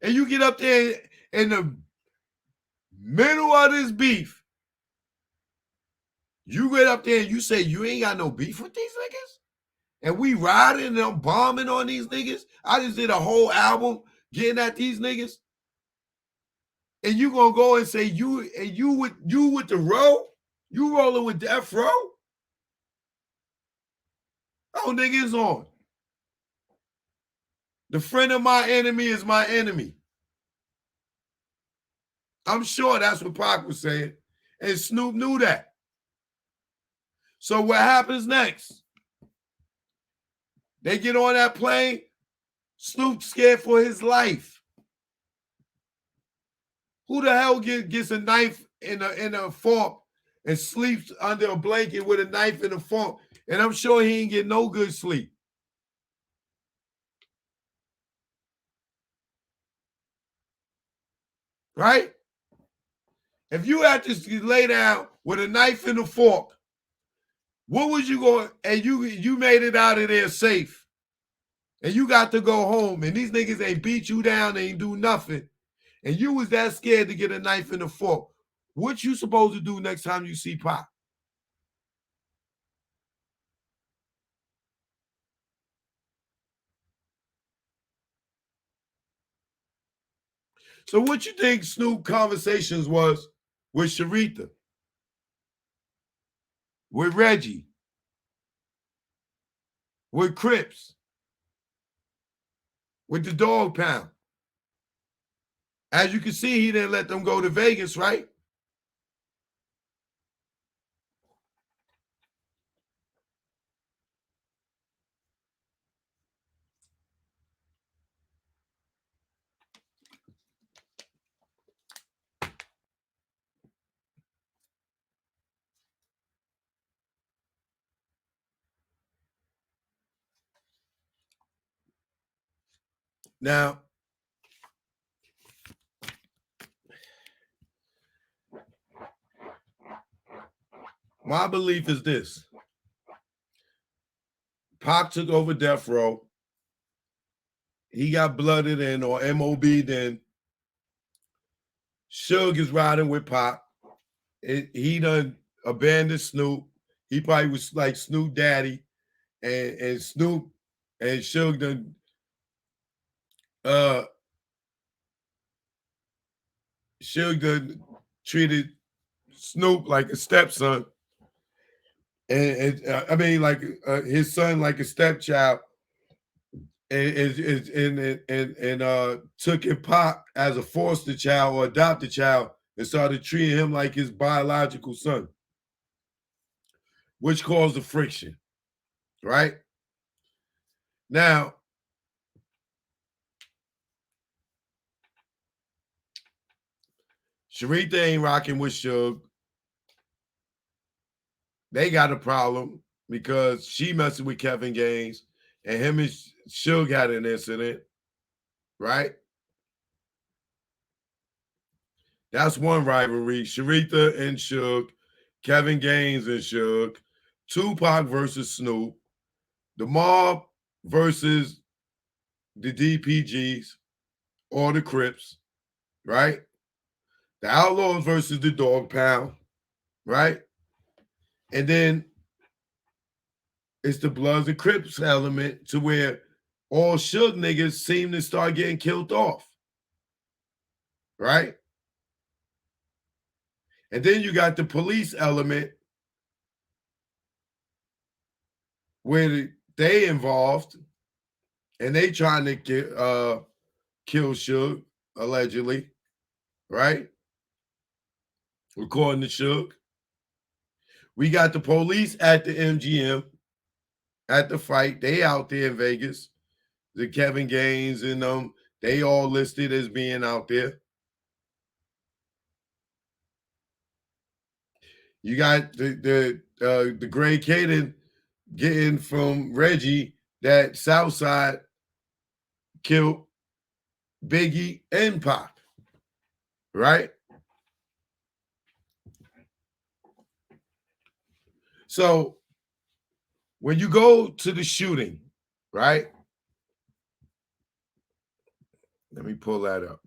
And you get up there in the middle of this beef. You get up there and you say you ain't got no beef with these niggas? And we riding and I'm bombing on these niggas? I just did a whole album getting at these niggas. And you gonna go and say you with the row? You rolling with Death Row? Oh, niggas on. The friend of my enemy is my enemy. I'm sure that's what Pac was saying. And Snoop knew that. So what happens next? They get on that plane. Snoop scared for his life. Who the hell gets a knife in a fork and sleeps under a blanket with a knife and a fork? And I'm sure he ain't get no good sleep. Right? If you had to lay down with a knife and a fork, what was you going? And you made it out of there safe. And you got to go home. And these niggas ain't beat you down, they ain't do nothing. And you was that scared to get a knife and a fork. What you supposed to do next time you see Pac? So what you think Snoop conversations was with Sharitha, with Reggie, with Crips, with the Dog Pound? As you can see, he didn't let them go to Vegas, right? Now, my belief is this. Pac took over Death Row. He got blooded in or MOB'd in. Suge is riding with Pac. He done abandoned Snoop. He probably was like Snoop Daddy. And Snoop and Suge done Suge done treated Snoop like a stepson. And I mean, like his son like a stepchild. And took him Pac as a foster child or adopted child and started treating him like his biological son, which caused the friction, right? Now, Sharitha ain't rocking with Suge. They got a problem because she messing with Kevin Gaines and him and Suge had an incident, right? That's one rivalry. Sharitha and Suge, Kevin Gaines and Suge, Tupac versus Snoop, the Mob versus the DPGs or the Crips, right? The Outlaws versus the Dog Pound, right? And then it's the Bloods and Crips element to where all Suge niggas seem to start getting killed off, right? And then you got the police element where they involved and they trying to kill Suge, allegedly, right? According to Suge. We got the police at the MGM at the fight. They out there in Vegas. The Kevin Gaines and they all listed as being out there. You got the Gray Caden getting from Reggie that Southside killed Biggie and Pac, right? So when you go to the shooting, right? Let me pull that up.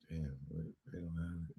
Damn, they don't have it.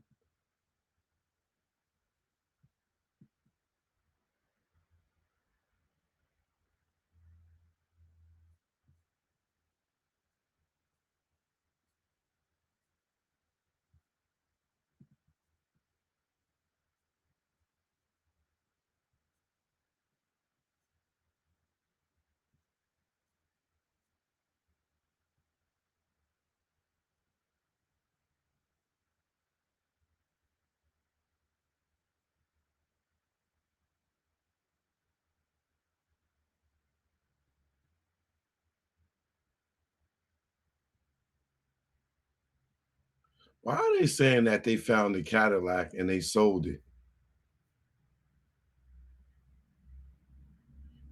Why are they saying that they found the Cadillac and they sold it?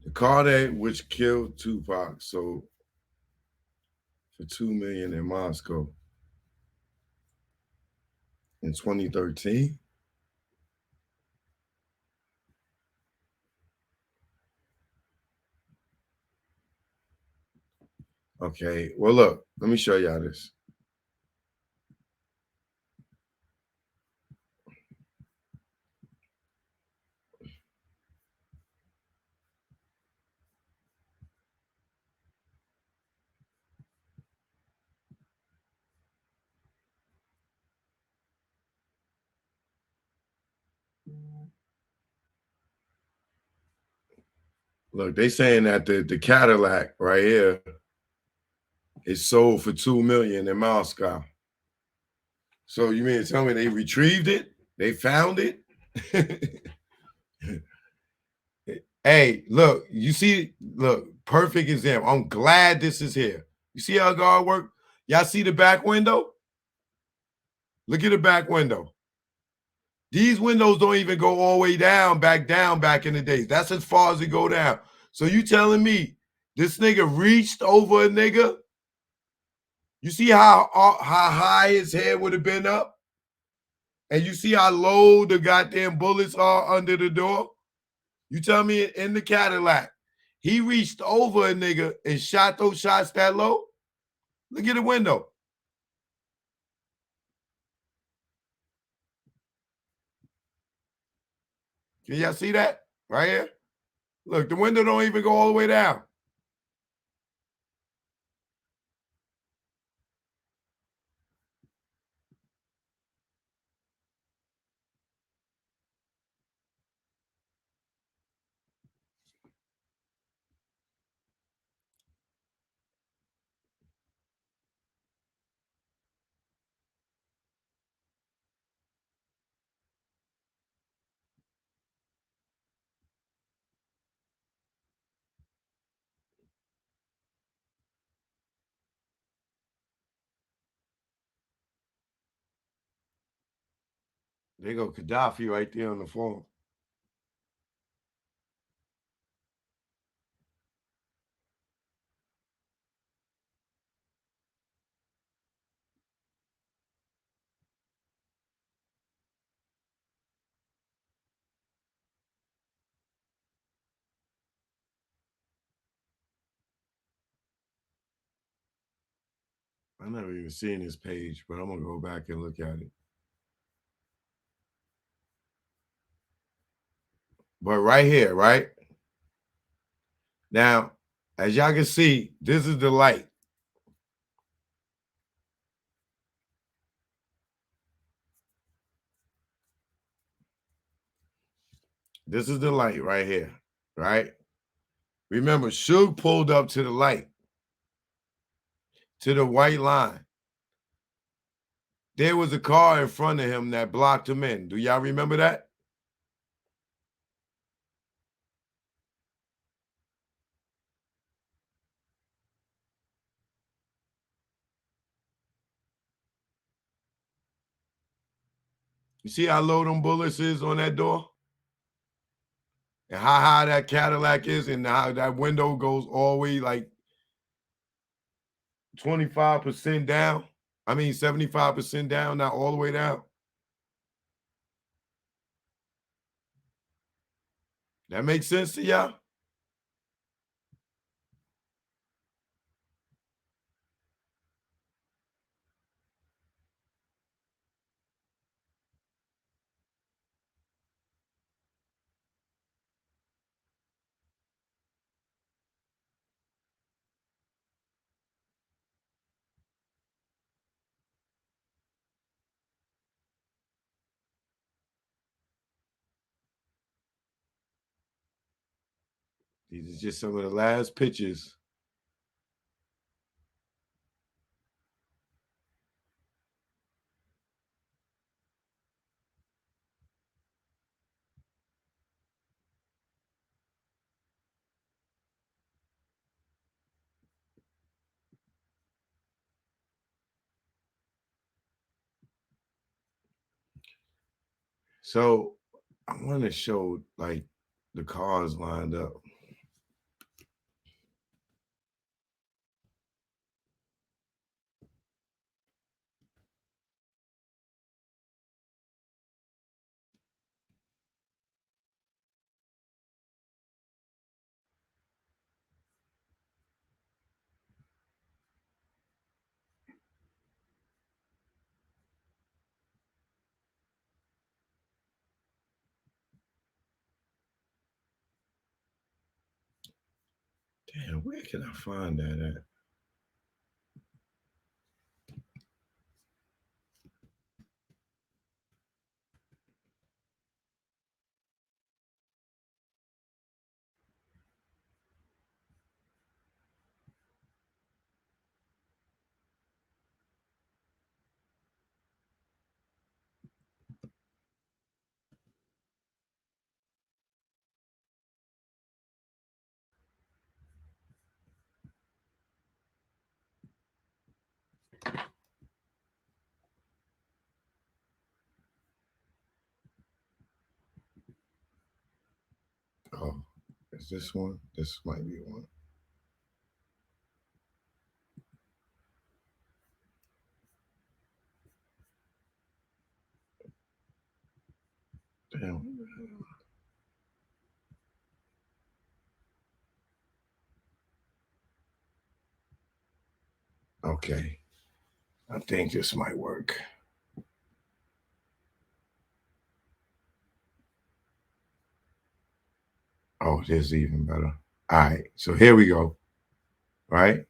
The car that which killed Tupac sold for $2 million in Moscow in 2013. Okay, well look, let me show y'all this. Look, they saying that the Cadillac right here is sold for $2 million in Moscow. So you mean to tell me they retrieved it? They found it? Hey, look, you see, look, perfect example. I'm glad this is here. You see how God work? Y'all see the back window? Look at the back window. These windows don't even go all the way down back in the days. That's as far as it go down. So you telling me this nigga reached over a nigga? You see how high his head would have been up? And you see how low the goddamn bullets are under the door? You tell me in the Cadillac, He reached over a nigga and shot those shots that low. Look at the window. Can y'all see that? Right here? Look, the window don't even go all the way down. There go Gaddafi right there on the phone. I never even seen this page, but I'm gonna go back and look at it. But right here, right? Now, as y'all can see, this is the light. This is the light right here, right? Remember, Suge pulled up to the light, to the white line. There was a car in front of him that blocked him in. Do y'all remember that? You see how low them bullets is on that door? And how high that Cadillac is and how that window goes all the way like 25% down. I mean 75% down, not all the way down. That makes sense to y'all? These are just some of the last pictures. So I want to show like the cars lined up. Damn, where can I find that at? Oh, is this one? This might be one. Damn. Okay. I think this might work. Oh, this is even better. All right. So here we go. Right?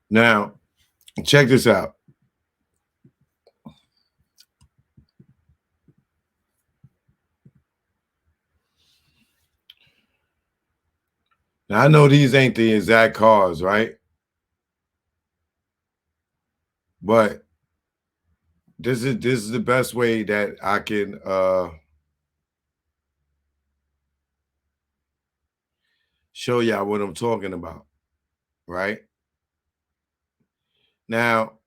Now, check this out. Now, I know these ain't the exact cars, right? But this is the best way that I can show y'all what I'm talking about, right? Now,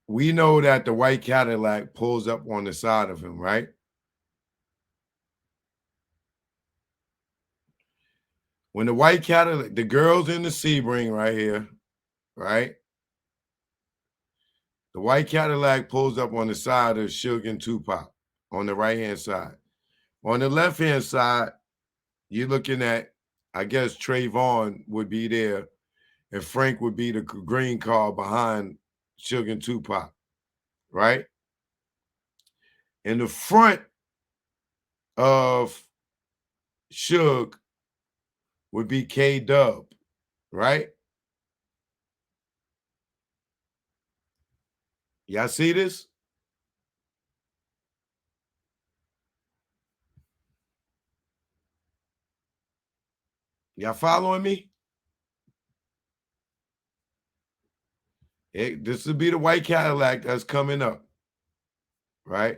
we know that the white Cadillac pulls up on the side of him, right? When the white Cadillac, the girl's in the Sebring right here, right? The white Cadillac pulls up on the side of Suge and Tupac on the right-hand side. On the left-hand side, you're looking at, I guess Trayvon would be there, and Frank would be the green car behind Suge and Tupac, right? In the front of Suge would be Dubb, right? Y'all see this? Y'all following me? This would be the white Cadillac that's coming up, right?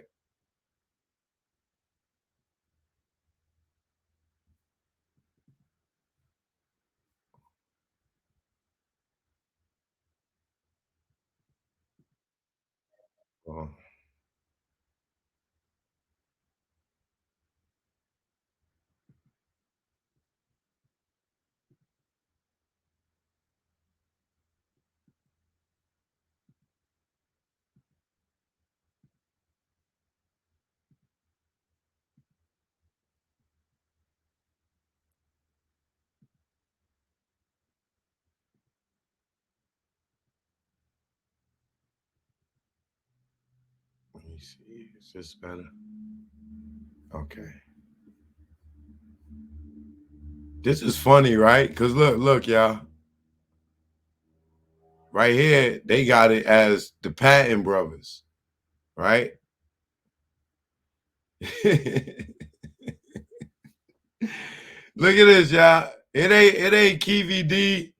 Oh. Let me see. Is this better? Okay. This is funny, right? Because look, y'all. Right here, they got it as the Patton brothers, right? Look at this, y'all. It ain't Kevy D,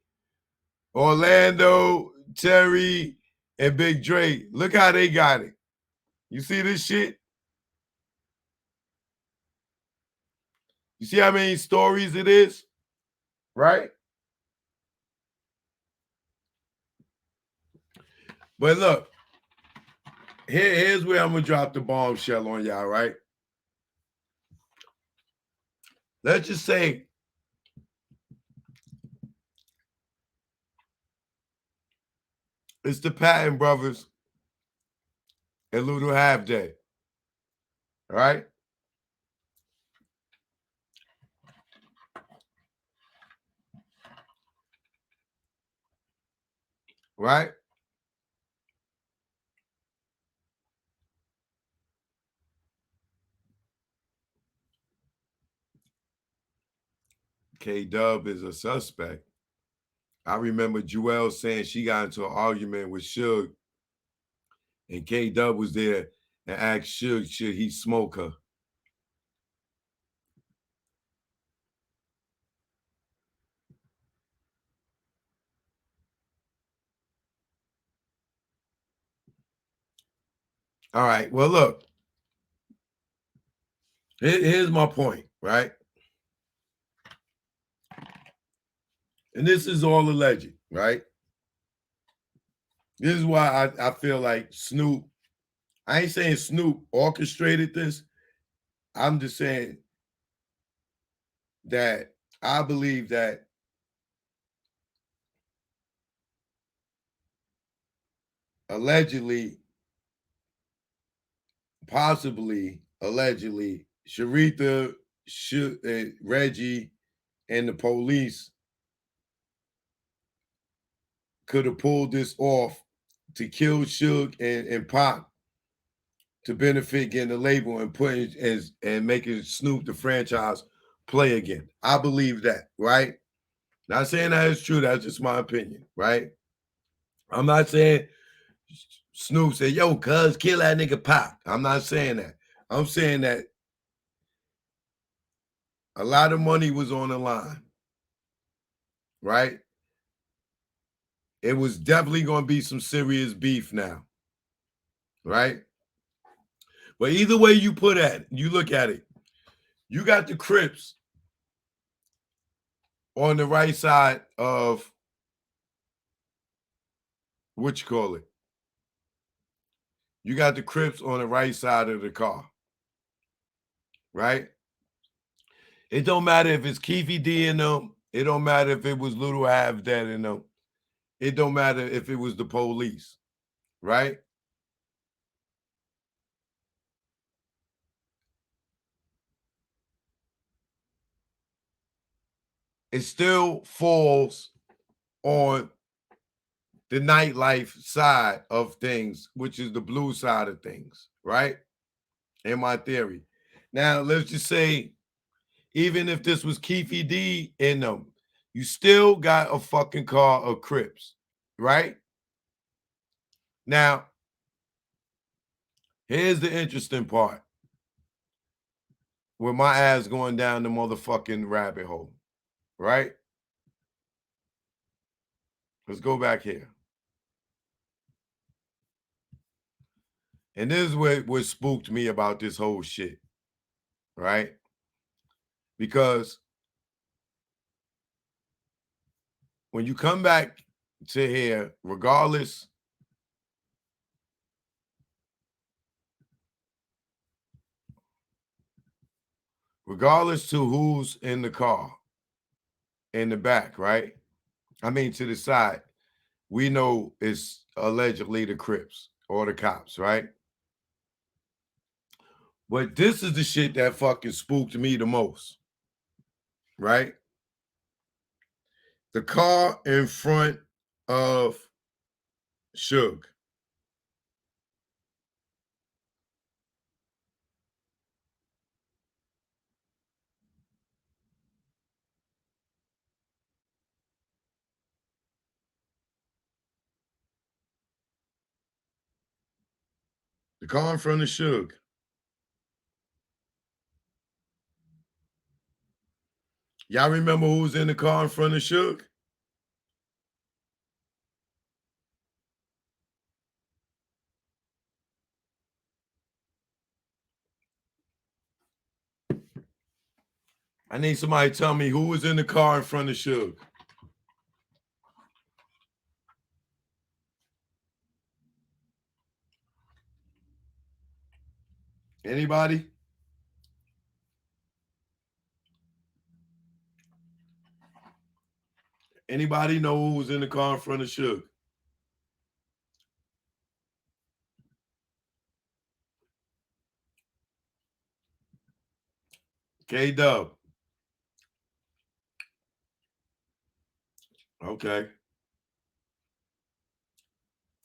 Orlando, Terry, and Big Drake. Look how they got it. You see this shit? You see how many stories it is? Right? But look, here's where I'm gonna drop the bombshell on y'all, right? Let's just say it's the Patton brothers and Little Half Day. All right? Right? Dubb is a suspect. I remember Joelle saying she got into an argument with Suge, and Dubb was there and asked Suge, should he smoke her? All right. Well, look. Here's my point, right? And this is all alleged, right? This is why I feel like Snoop, I ain't saying Snoop orchestrated this. I'm just saying that I believe that allegedly, possibly, allegedly, Sharitha, Reggie, and the police could have pulled this off to kill Suge and Pac to benefit getting the label and putting and making Snoop the franchise play again. I believe that, right? Not saying that is true. That's just my opinion, right? I'm not saying Snoop said, yo, cuz, kill that nigga Pac. I'm not saying that. I'm saying that a lot of money was on the line, right? It was definitely going to be some serious beef now, right? But either way you look at it, you got the Crips on the right side of what you call it. You got the Crips on the right side of the car, right? It don't matter if it's Keefy D in them. It don't matter if it was Little Half Dead in them. It don't matter if it was the police, right? It still falls on the nightlife side of things, which is the blue side of things, right? In my theory. Now, let's just say, even if this was Keefy D in them, you still got a fucking car of Crips, right? Now, here's the interesting part. With my ass going down the motherfucking rabbit hole, right? Let's go back here. And this is what spooked me about this whole shit, right? Because when you come back to here, regardless to who's in the car, in the back, right? I mean, to the side, we know it's allegedly the Crips or the cops, right? But this is the shit that fucking spooked me the most, right? The car in front of Suge. The car in front of Suge. Y'all remember who was in the car in front of Suge? I need somebody to tell me who was in the car in front of Suge. Anybody? Anybody know who was in the car in front of Suge? K-Dubb. Okay.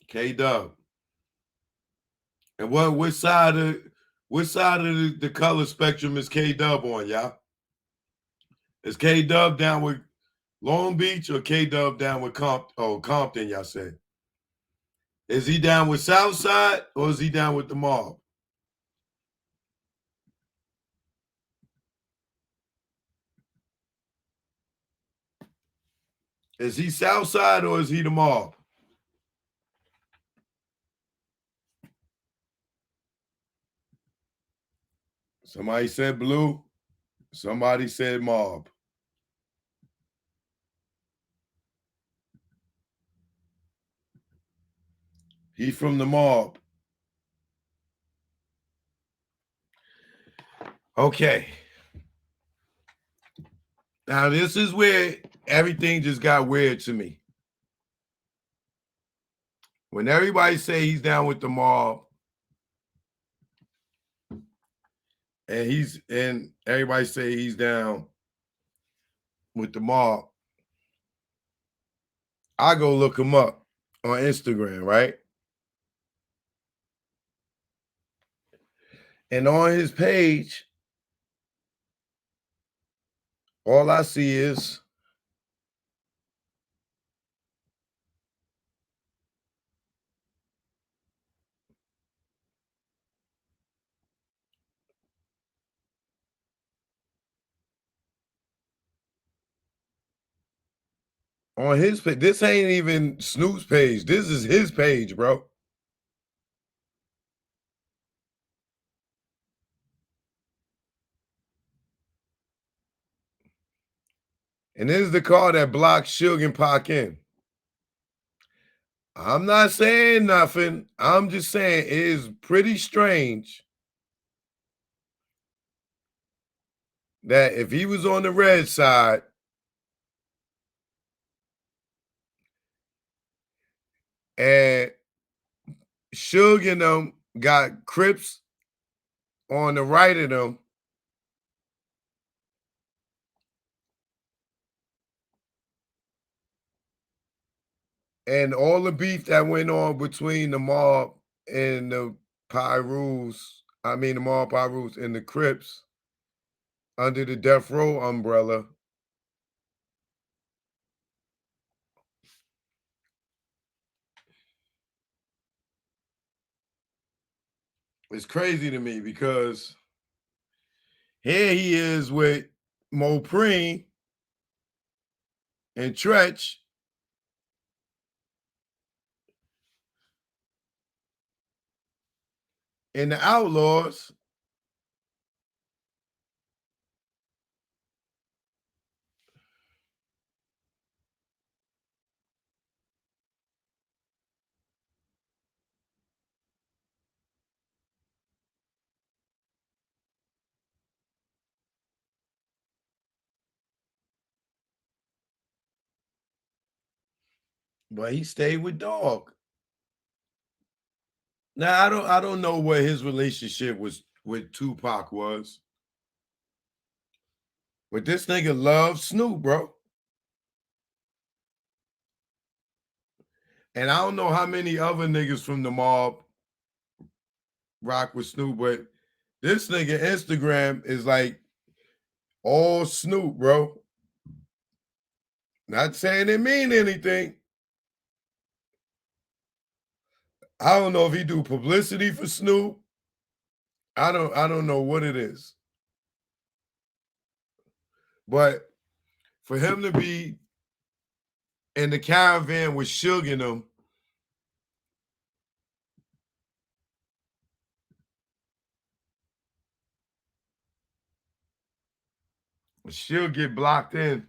K-Dubb. And what side of the color spectrum is K-Dubb on, y'all? Is K-Dubb down with Long Beach or K-Dubb down with Compton, y'all said? Is he down with Southside or is he down with the mob? Is he Southside or is he the mob? Somebody said blue. Somebody said mob. He from the mob. Okay. Now this is where everything just got weird to me. When everybody say he's down with the mob, and everybody say he's down with the mob, I go look him up on Instagram, right? And on his page, all I see is on his page. This ain't even Snoop's page. This is his page, bro. And this is the car that blocked Suge and Pac in. I'm not saying nothing. I'm just saying it is pretty strange that if he was on the red side, and Suge and them got Crips on the right of them, and all the beef that went on between the mob and the the mob Pyrus and the Crips under the Death Row umbrella. It's crazy to me because here he is with Mopreme and Tretch, and the Outlaws. But he stayed with Dog. Now I don't know what his relationship was with Tupac was. But this nigga loves Snoop, bro. And I don't know how many other niggas from the mob rock with Snoop, but this nigga Instagram is like all Snoop, bro. Not saying it mean anything. I don't know if he do publicity for Snoop. I don't know what it is. But for him to be in the caravan with Suge and them, Suge get blocked in.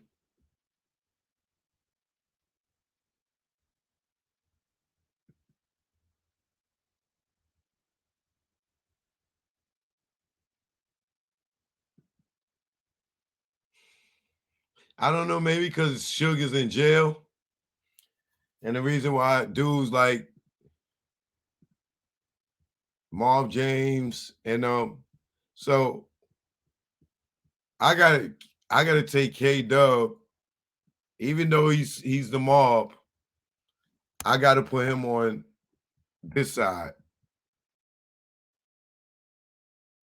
I don't know, maybe because Suge is in jail. And the reason why dudes like Marv James and so I gotta take K-Dubb, even though he's the mob, I gotta put him on this side.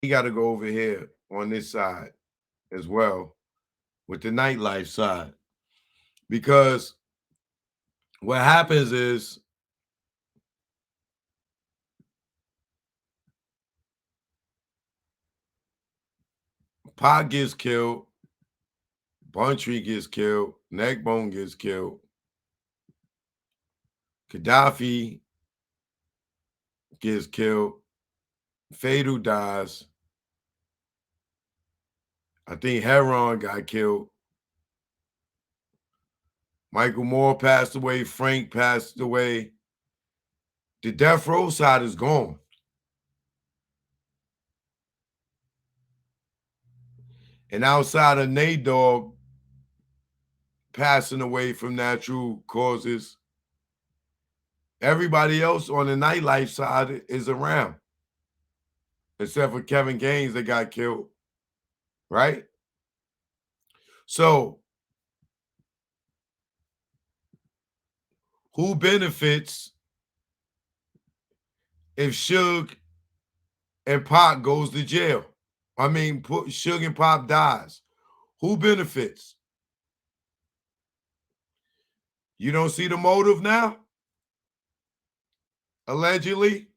He gotta go over here on this side as well with the nightlife side. Because what happens is Pac gets killed, Buntree gets killed, Neckbone gets killed, Gaddafi gets killed, Fatal dies. I think Heron got killed. Michael Moore passed away. Frank passed away. The Death Row side is gone. And outside of Nate Dogg, passing away from natural causes. Everybody else on the nightlife side is around, except for Kevin Gaines that got killed, right? So, who benefits if Suge and Pac goes to jail? I mean, Suge and Pop dies. Who benefits? You don't see the motive now? Allegedly?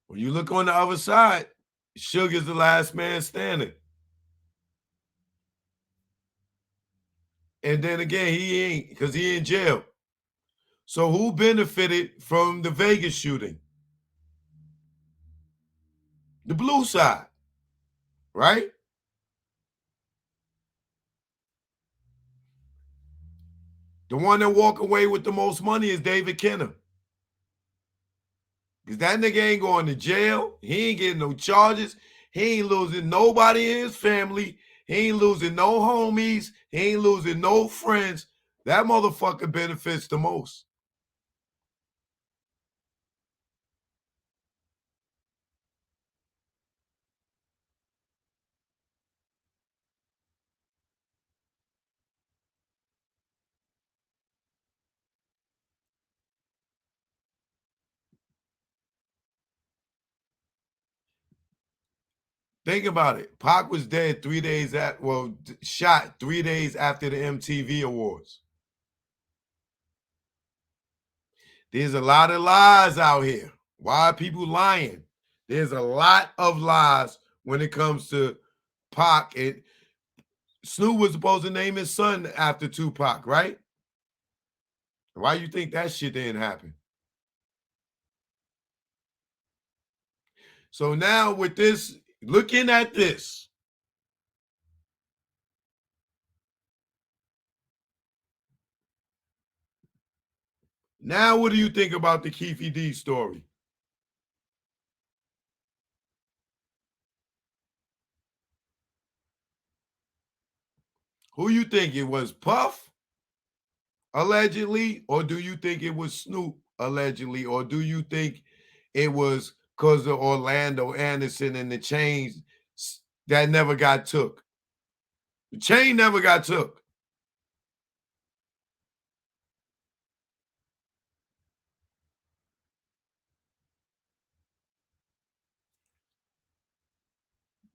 When you look on the other side, Suge is the last man standing. And then again, he ain't, because he in jail. So who benefited from the Vegas shooting? The blue side, right? The one that walk away with the most money is David Kenner. Because that nigga ain't going to jail. He ain't getting no charges. He ain't losing nobody in his family. He ain't losing no homies. He ain't losing no friends. That motherfucker benefits the most. Think about it. Pac was dead 3 days shot 3 days after the MTV Awards. There's a lot of lies out here. Why are people lying? There's a lot of lies when it comes to Pac. Snoop was supposed to name his son after Tupac, right? Why you think that shit didn't happen? So now with this, looking at this, now what do you think about the Keefe D story? Who you think it was, Puff, allegedly, or do you think it was Snoop, allegedly, or do you think it was because of Orlando Anderson and the chains that never got took? The chain never got took.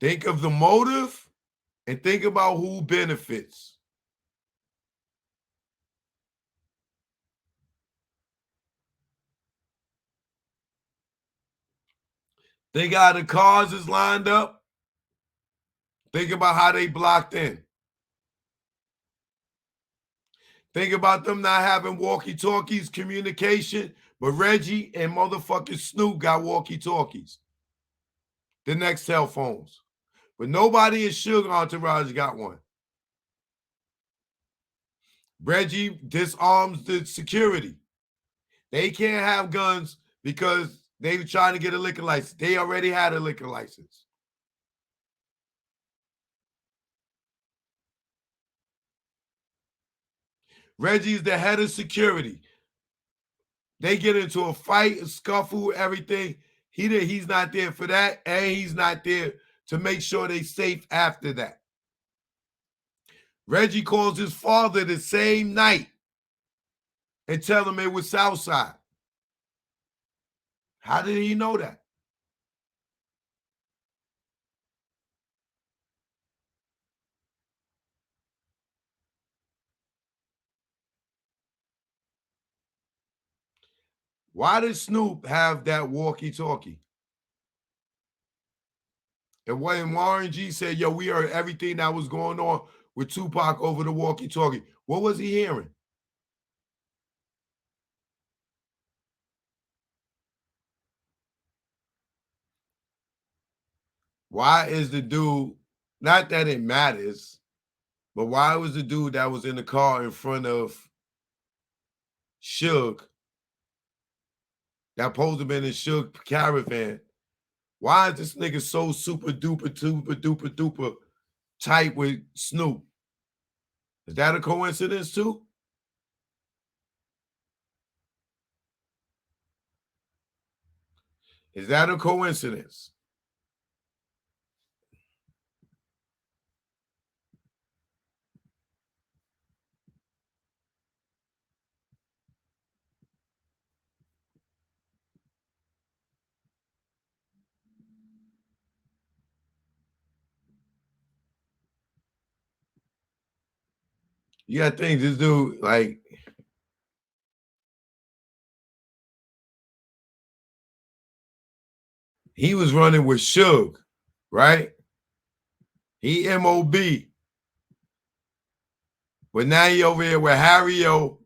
Think of the motive and think about who benefits. Think how the cars is lined up. Think about how they blocked in. Think about them not having walkie-talkies communication, but Reggie and motherfucking Snoop got walkie-talkies. The next cell phones. But nobody in Suge entourage got one. Reggie disarms the security. They can't have guns because they were trying to get a liquor license. They already had a liquor license. Reggie's the head of security. They get into a fight, a scuffle, everything. He's not there for that, and he's not there to make sure they're safe after that. Reggie calls his father the same night and tell him it was Southside. How did he know that? Why did Snoop have that walkie-talkie? And when Warren G said, yo, we heard everything that was going on with Tupac over the walkie-talkie, what was he hearing? Why is the dude, not that it matters, but why was the dude that was in the car in front of Suge, that supposed to be in the Suge caravan. Why is this nigga so super duper tight with Snoop? Is that a coincidence too? Is that a coincidence? You gotta think this dude, like, he was running with Suge, right? He MOB. But now he over here with Harry O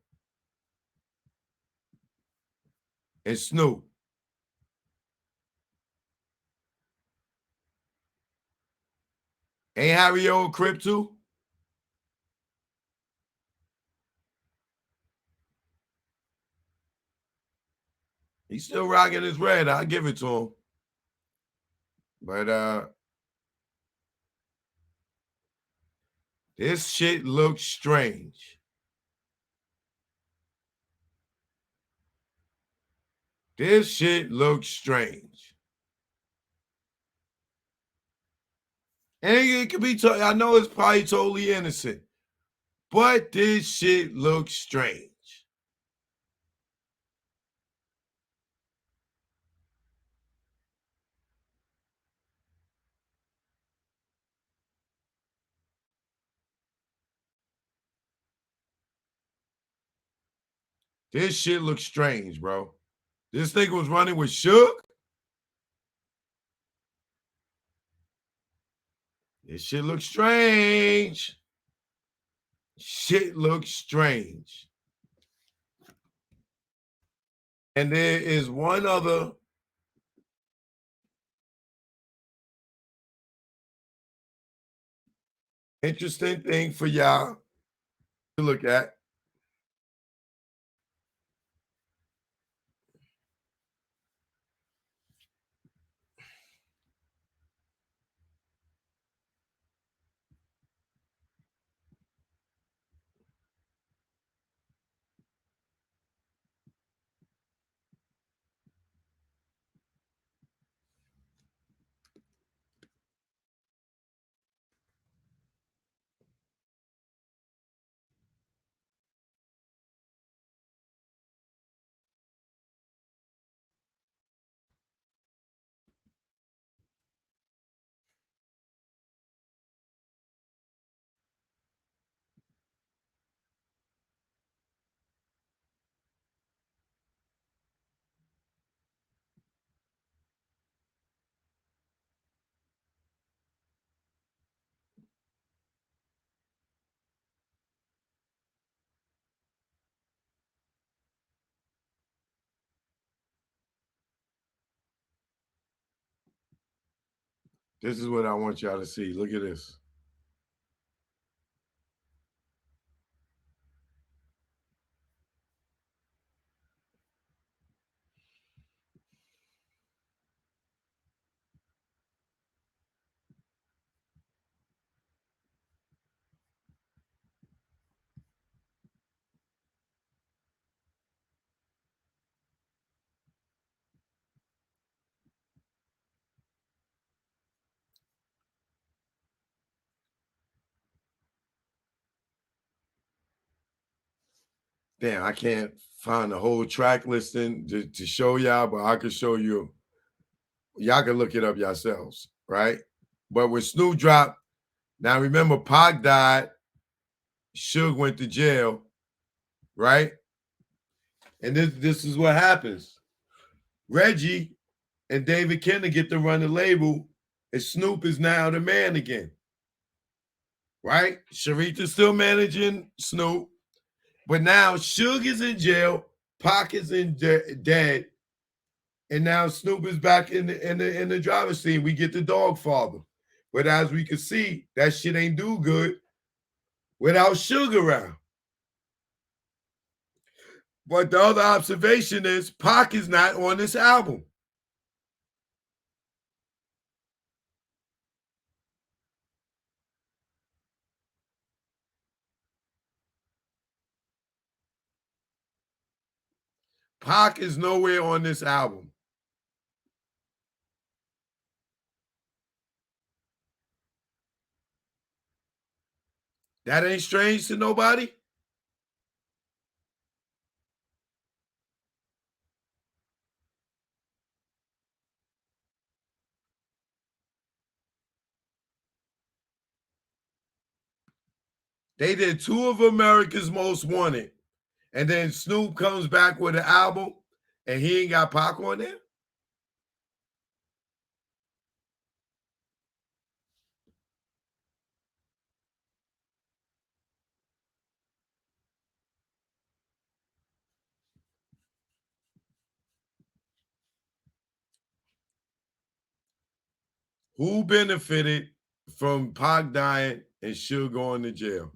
and Snoop. Ain't Harry O a Crip too? He's still rocking his red. I'll give it to him. But this shit looks strange. This shit looks strange. And it could be, I know it's probably totally innocent, but this shit looks strange. This shit looks strange, bro. This nigga was running with Suge. This shit looks strange. Shit looks strange. And there is one other interesting thing for y'all to look at. This is what I want y'all to see. Look at this. Damn, I can't find the whole track listing to show y'all, but I can show you. Y'all can look it up yourselves, right? But when Snoop dropped, now remember Pac died, Suge went to jail, right? And this is what happens. Reggie and David Kenner get to run the label, and Snoop is now the man again, right? Sharita's still managing Snoop, but now Suge is in jail, Pac is dead, and now Snoop is back in the driver's seat. We get the dog father. But as we can see, that shit ain't do good without Suge around. But the other observation is Pac is not on this album. Pac is nowhere on this album. That ain't strange to nobody? They did 2 of America's Most Wanted. And then Snoop comes back with an album and he ain't got Pac on there? Who benefited from Pac dying and Suge going to jail?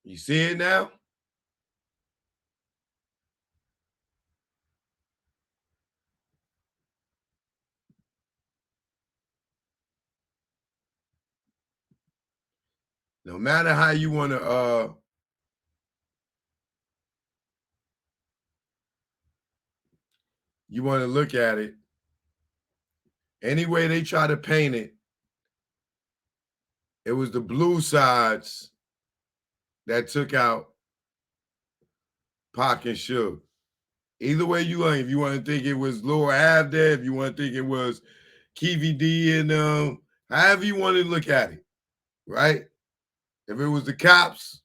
You see it now? No matter how you want to look at it, any way they try to paint it, it was the blue sides that took out Pac and Suge. Either way you like, if you want to think it was Lil Av there, if you want to think it was Keevy D and however you want to look at it, right? If it was the cops,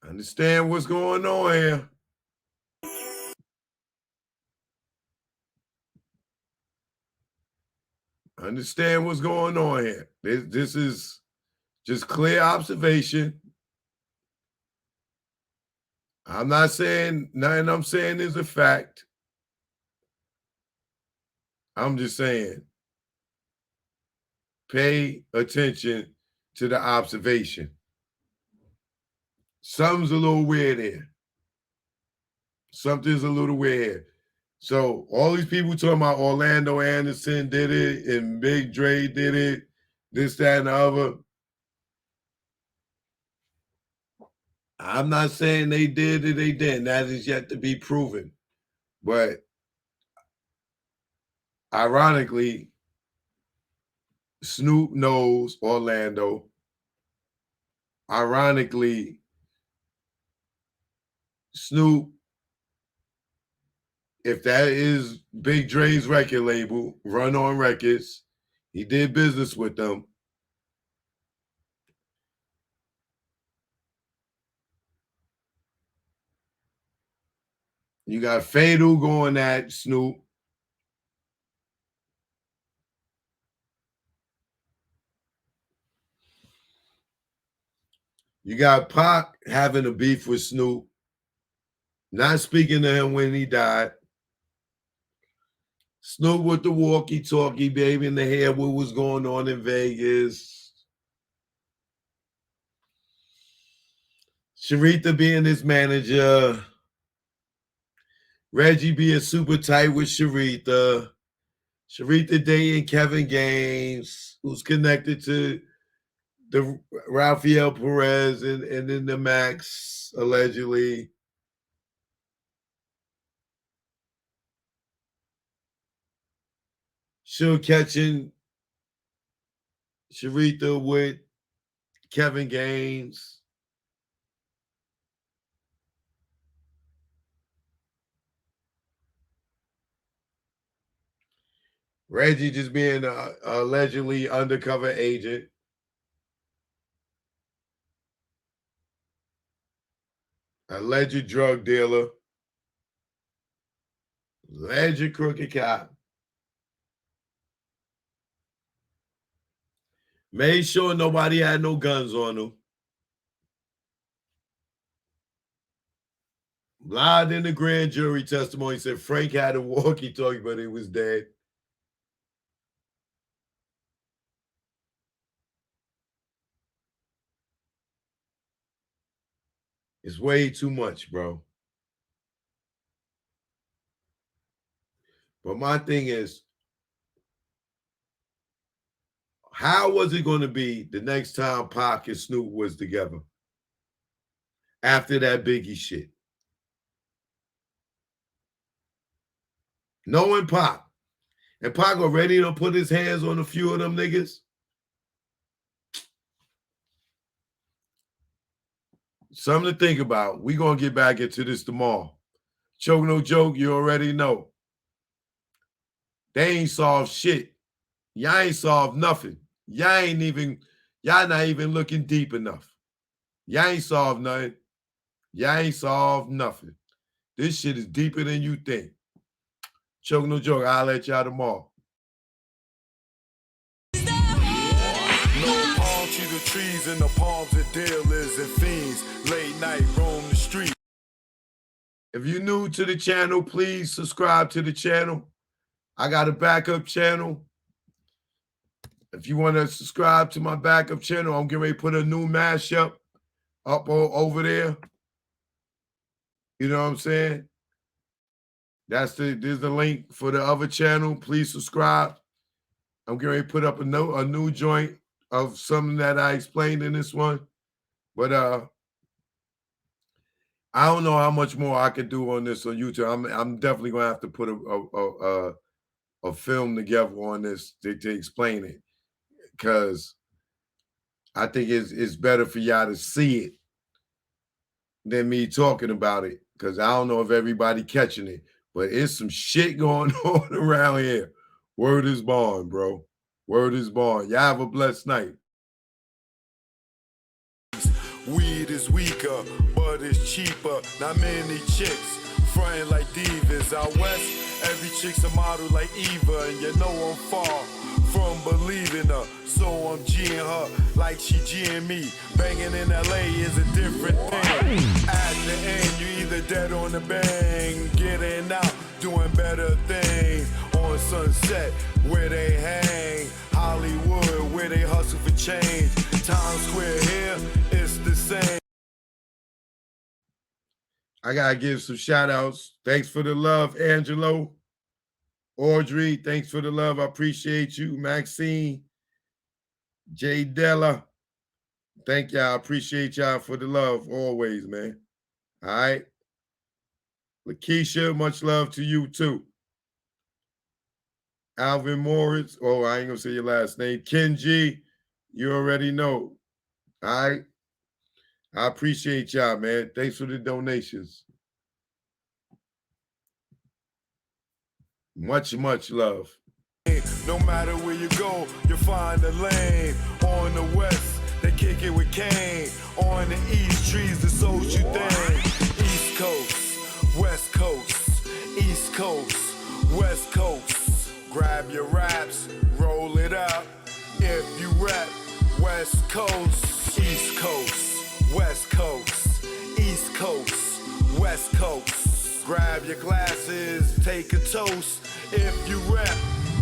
understand what's going on here. Understand what's going on here. This is just clear observation. I'm not saying nothing I'm saying is a fact. I'm just saying pay attention to the observation. Something's a little weird here. Something's a little weird here. So all these people talking about Orlando Anderson did it and Big Dre did it, this, that, and the other. I'm not saying they did or they didn't. That is yet to be proven. But ironically, Snoop knows Orlando. Ironically, Snoop, if that is Big Dre's record label, Run On Records, he did business with them. You got Fatal going at Snoop. You got Pac having a beef with Snoop, not speaking to him when he died. Snoop with the walkie-talkie, baby, in the hair, what was going on in Vegas. Sharita being his manager. Reggie being super tight with Sharita. Sharita dating Kevin Gaines, who's connected to the Rafael Perez and then the Max, allegedly. Suge catching Sharita with Kevin Gaines. Reggie just being a allegedly undercover agent. alleged drug dealer, alleged crooked cop, made sure nobody had no guns on him, lied in the grand jury testimony, said Frank had a walkie-talkie, but he was dead. It's way too much, bro. But my thing is, how was it going to be the next time Pac and Snoop was together after that Biggie shit? Knowing Pac, and Pac already done put his hands on a few of them niggas. Something to think about. We going to get back into this tomorrow. Choke no joke, you already know. They ain't solved shit. Y'all ain't solved nothing. Y'all not even looking deep enough. Y'all ain't solved nothing. Y'all ain't solved nothing. This shit is deeper than you think. Choke no joke, I'll let y'all tomorrow. No palm tree the trees and the palms of dealers and fiends. Late night roam the street. If you're new to the channel, please subscribe to the channel. I got a backup channel. If you want to subscribe to my backup channel, I'm getting ready to put a new mashup up over there. You know what I'm saying? There's the link for the other channel. Please subscribe. I'm getting ready to put up a new joint of something that I explained in this one. But I don't know how much more I could do on this on YouTube. I'm definitely gonna have to put a film together on this to explain it, because I think it's better for y'all to see it than me talking about it, because I don't know if everybody catching it, but it's some shit going on around here. Word is born, bro. Word is born. Y'all have a blessed night. Weed is weaker, but it's cheaper. Not many chicks frontin' like divas. Out west, every chick's a model like Eva, and you know I'm far from believing her. So I'm G'ing her like she G'ing me. Banging in LA is a different thing. At the end, you either dead on the bang, getting out, doing better things. On Sunset, where they hang. Hollywood, where they hustle for change. Times Square here, it's the same. I gotta give some shout outs. Thanks for the love, Angelo. Audrey, thanks for the love. I appreciate you. Maxine, J Della. Thank y'all. I appreciate y'all for the love always, man. All right. Lakeisha, much love to you too. Alvin Morris. Oh, I ain't gonna say your last name. Ken G, you already know. All right. I appreciate y'all, man. Thanks for the donations. Much, much love. No matter where you go, you'll find a lane. On the west, they kick it with Kane. On the east, trees the social thing. East Coast, West Coast, East Coast, West Coast. Grab your raps, roll it up. If you rap West Coast, East Coast, West Coast, East Coast, West Coast. Grab your glasses, take a toast. If you rap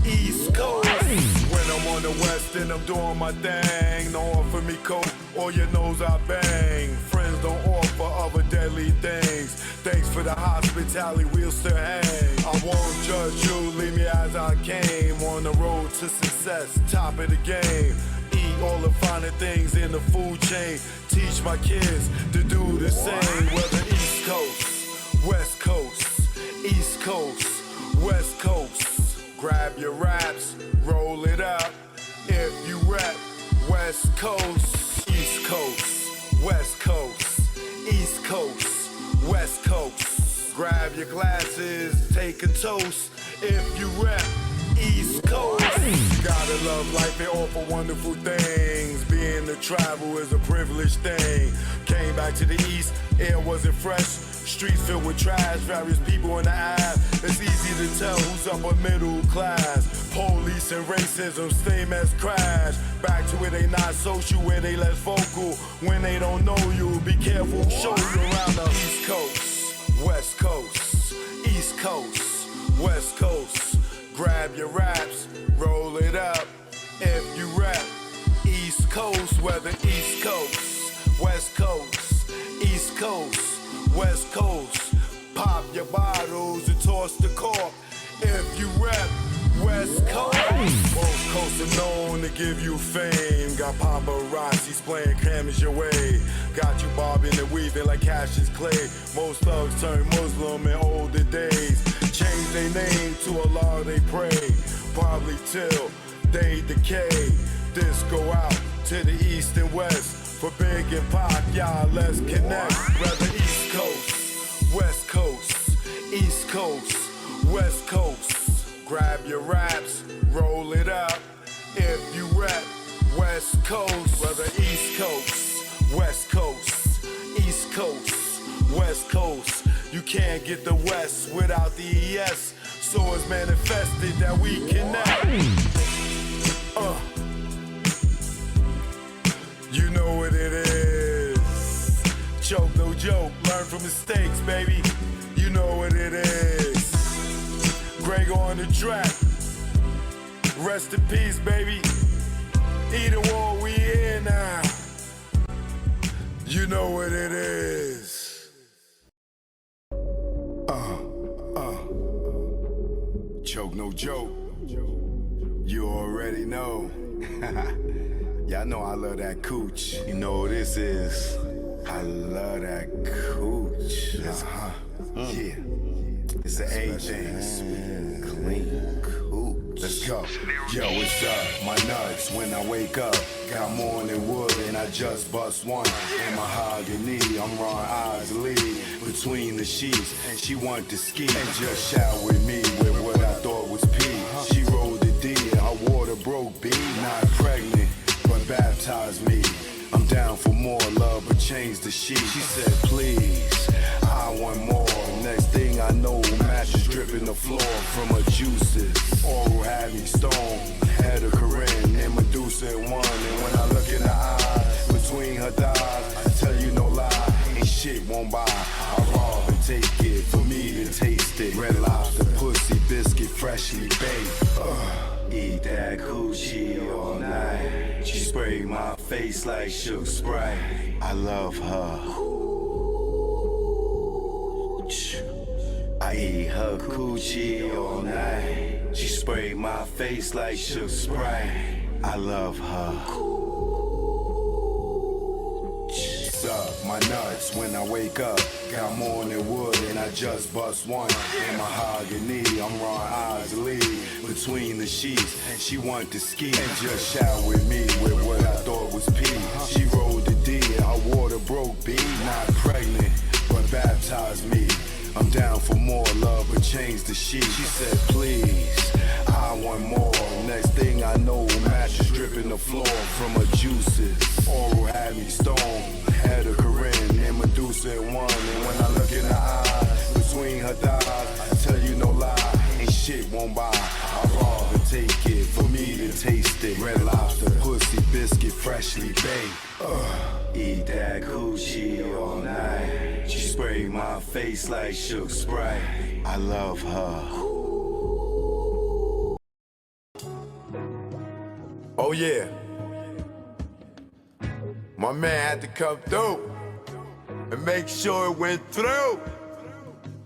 East Coast. When I'm on the west and I'm doing my thing, don't offer me coke or your nose I bang. Friends don't offer other deadly things. Thanks for the hospitality, we'll still hang. I won't judge you, leave me as I came. On the road to success, top of the game. Eat all the finer things in the food chain. Teach my kids to do the same. Whether East Coast, West Coast, East Coast, West Coast. Grab your raps, roll it up. If you rap West Coast, East Coast, West Coast, East Coast, West Coast. Grab your glasses, take a toast. If you rap East Coast. Gotta love life, they offer wonderful things. Being to travel is a privileged thing. Came back to the East Air wasn't fresh, streets filled with trash, various people in the ass. It's easy to tell who's upper middle class. Police and racism, same as crash. Back to where they not social, where they less vocal. When they don't know you, be careful, show you around the East Coast, West Coast, East Coast, West Coast. Grab your raps, roll it up. If you rap East Coast, whether East Coast, West Coast, East Coast, West Coast, pop your bottles and toss the cork. If you rap West Coast, both coasts are known to give you fame. Got paparazzi playing cameras your way. Got you bobbing and weaving like Cassius Clay. Most thugs turn Muslim in older days. Change their name to Allah they pray. Probably till they decay. This go out to the east and west. For Big and Pac, y'all let's connect. Whether East Coast, West Coast, East Coast, West Coast. Grab your raps, roll it up. If you rap West Coast, whether East Coast, West Coast, East Coast, West Coast. You can't get the West without the ES. So it's manifested that we connect. You know what it is. Choke, no joke. Learn from mistakes, baby. You know what it is. Greg on the track. Rest in peace, baby. Either war, we here now. You know what it is. Choke, no joke. You already know. Y'all know I love that cooch. You know what this is. I love that cooch. Yeah. It's the A thing. Clean cooch. Let's go. Yo, what's up? My nuts when I wake up. Got morning wood and I just bust one. In mahogany, I'm Ron Isley. Between the sheets, and she want to ski. And just shout with me with what I thought was pee. She rolled the D and her water broke B. Not pregnant, but baptized me. I'm down for more love, but change the sheet. She said, please, I want more. Next thing I know, mattress dripping the floor from her juices. Oral had me stoned, had a Corinne and Medusa in one. And when I look in her eyes, between her thighs, I tell you no lie, ain't shit won't buy. I rob and take it, for me to taste it. Red Lobster, pussy, biscuit, freshly baked. Eat that coochie all night. She sprayed my face like Suge Sprite. I love her. I eat her coochie all night. She sprayed my face like Suge Sprite. I love her. Suck my nuts when I wake up. Got morning wood and I just bust one. In mahogany, I'm Ron Isley. Between the sheets, she want to ski. And just shout with me with what I thought was pee. She rolled the D and her water broke B. Not pregnant, but baptized me. I'm down for more love, but change the sheet. She said, please, I want more. Next thing I know, mattress dripping the floor from her juices. Oral had me stoned, had a Corinne and Medusa in one. And when I look in her eyes, between her thighs, I tell you no lie, ain't shit won't buy. I rob and take it, for me to taste it. Red Lobster, pussy, biscuit, freshly baked. Eat that coochie all night. She sprayed my face like Suge Sprite. I love her. Oh yeah. My man had to come through and make sure it went through.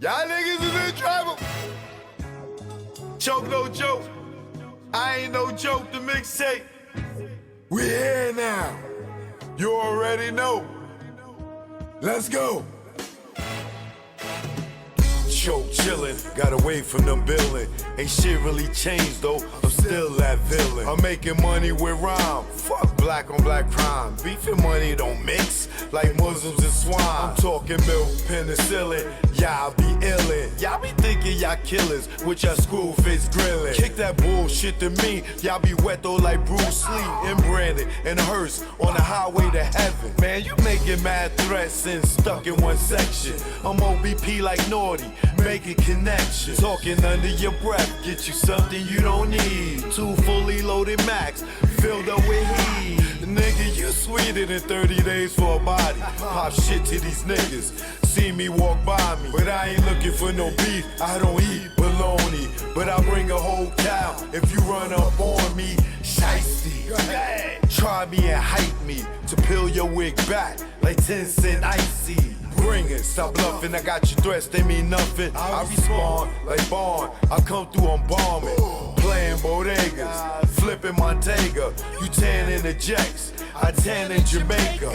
Y'all niggas is in trouble. Choke no joke. I ain't no joke, the mixtape. We here now. You already know. Let's go. Choke chillin', got away from them billin'. Ain't shit really changed though, I'm still that villain. I'm making money with rhyme, fuck black on black crime. Beef and money don't mix, like Muslims and swine. I'm talking milk, penicillin, y'all be illin'. Y'all be thinking y'all killers, with y'all screw face grillin'. Kick that bullshit to me, y'all be wet though like Bruce Lee. And Brandon and Hearst on the highway to heaven. Man, you making mad threats and stuck in one section. I'm OBP like Naughty, making connections. Talking under your breath, get you something you don't need. 2 fully loaded Macs, filled up with heat. Nigga, you sweeter than 30 days for a body. Pop shit to these niggas, see me walk by me. But I ain't looking for no beef, I don't eat bologna. But I bring a whole cow if you run up on me. Shiesty, try me and hype me to peel your wig back like 10 cent icy. Bring it, stop bluffing, I got your threats, they mean nothing. I respond like Bond, I come through, I'm bombing. Playing bodegas, flipping Montega. You tan in the Jacks, I tan in Jamaica.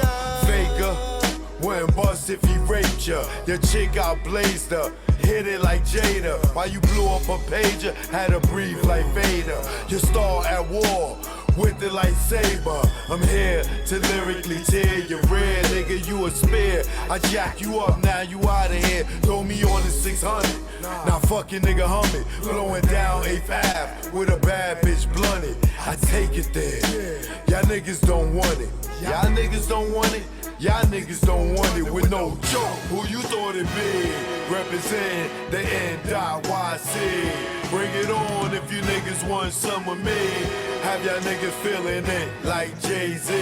Faker, wouldn't bust if he raped ya. Your chick got blazed up, hit it like Jada. While you blew up a pager, had to breathe like Vader. Your star at war, with the lightsaber. I'm here to lyrically tear your red, nigga, you a spear. I jack you up, now you outta here. Throw me on the 600. Now fucking nigga hum it. Blowing down 8th Ave with a bad bitch blunted. I take it there. Y'all niggas don't want it. Y'all niggas don't want it. Y'all niggas don't want it with no joke. Who you thought it be? Represent the NYC. Bring it on if you niggas want some of me. Have y'all niggas feeling it like Jay-Z.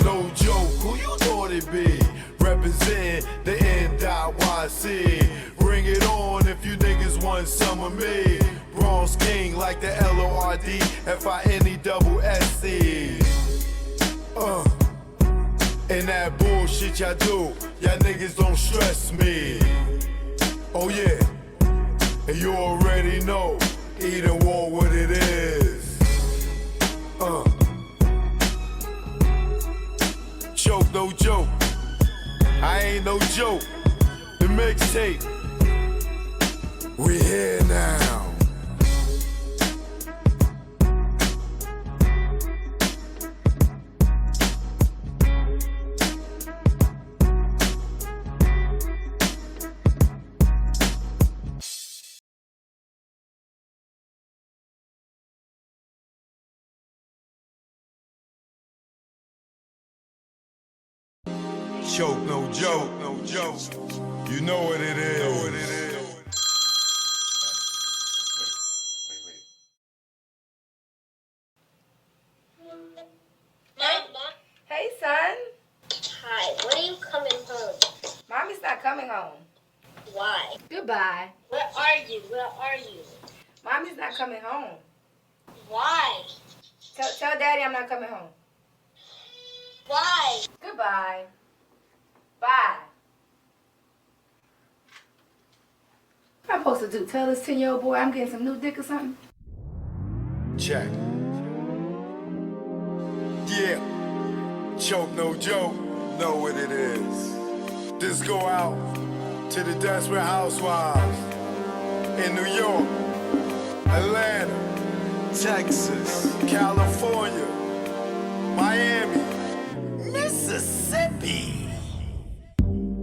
No joke, who you thought it be? Represent the NYC. Bring it on if you niggas want some of me. Bronze King like the LORDFINESSE. And that bullshit y'all do, y'all niggas don't stress me. Oh yeah, and you already know, either war what it is. Choke, no joke, I ain't no joke. The mixtape, we here now. Choke, no joke, no joke. You know what it is. Hey, son. Hi, when are you coming home? Mommy's not coming home. Why? Goodbye. Where are you? Where are you? Mommy's not coming home. Why? Tell Daddy I'm not coming home. Why? Goodbye. Bye. What am I supposed to do? Tell this 10-year-old boy I'm getting some new dick or something? Check. Yeah. Choke, no joke. Know what it is. This go out to the desperate housewives in New York, Atlanta, Texas, California, Miami, Mississippi.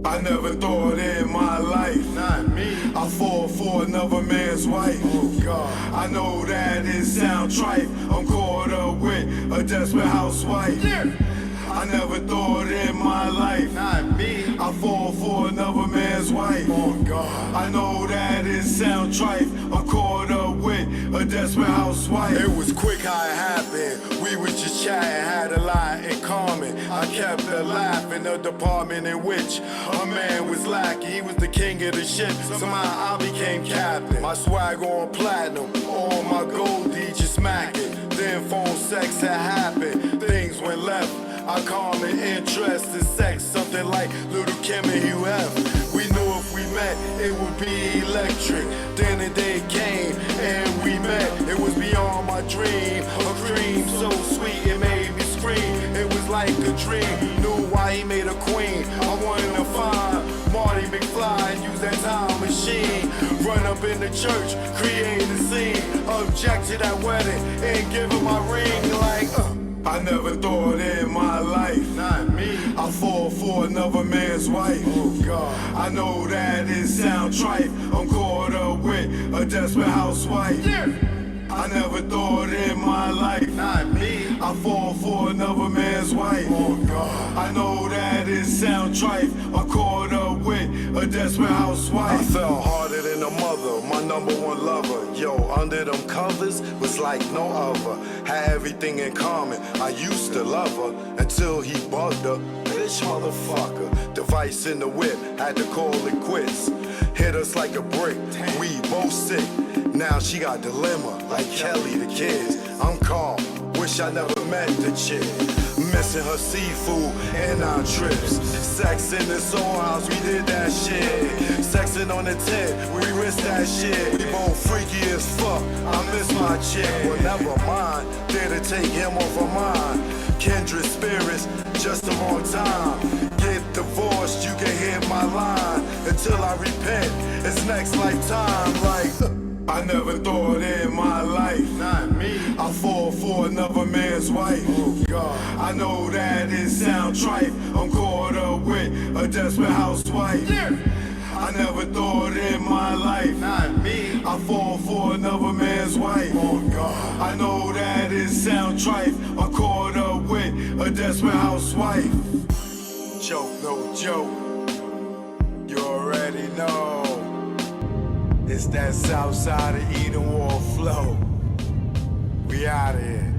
I never thought in my life, not me, I fall for another man's wife. Oh God, I know that it sound trite. I'm caught up with a desperate housewife. Yeah. I never thought in my life, not me, I fall for another man's wife. Oh God, I know that it sound trite. I'm caught up with a desperate housewife. It was quick how it happened. We was just chatting, had a lot in common. I kept a laugh in the department in which a man was lacking. He was the king of the ship. Somehow I became captain. My swag on platinum, all my goldie just smacking. Then phone sex had happened. Things went left. Our common interest in sex, something like Little Kim and Hugh F. We knew if we met, it would be electric. Then the day came and we met. It was beyond my dream, a dream so sweet it made me scream. It was like a dream. Knew why he made a queen. I wanted to find Marty McFly and use that time machine. run up in the church, create a scene, object to that wedding, and give him my ring like, I never thought in my life, not me, I fall for another man's wife. Oh God, I know that it sound trite, I'm caught up with a desperate housewife. Yeah. I never thought in my life, not me, I fall for another man's wife. Oh God, I know that it sound trite, I'm caught up with a desperate housewife. I fell harder than a mother, my number one lover. Yo, under them covers was like no other. Had everything in common, I used to love her until he bugged her. Bitch motherfucker, device in the whip, had to call it quits. Hit us like a brick, we both sick. Now she got dilemma, like Kelly the kids. I'm calm, wish I never met the chick. Missing her seafood and our trips. Sex in the soul house, we did that shit. Sexing on the tent, we risked that shit. We both freaky as fuck, I miss my chick. Well, never mind, there to take him off of mine. Kindred spirits, just the wrong time. Get divorced, you can hit my line. Until I repent, it's next lifetime. Like, I never thought in my life, not me, I fall for another man's wife. Oh God, I know that it sound trite, I'm caught up with a desperate housewife. Yeah. I never thought in my life, not me, I fall for another man's wife. Oh God, I know that it sound trite, I'm caught up with a desperate housewife. Joke, no joke, you already know. It's that south side of Eden Wall flow. We out of here.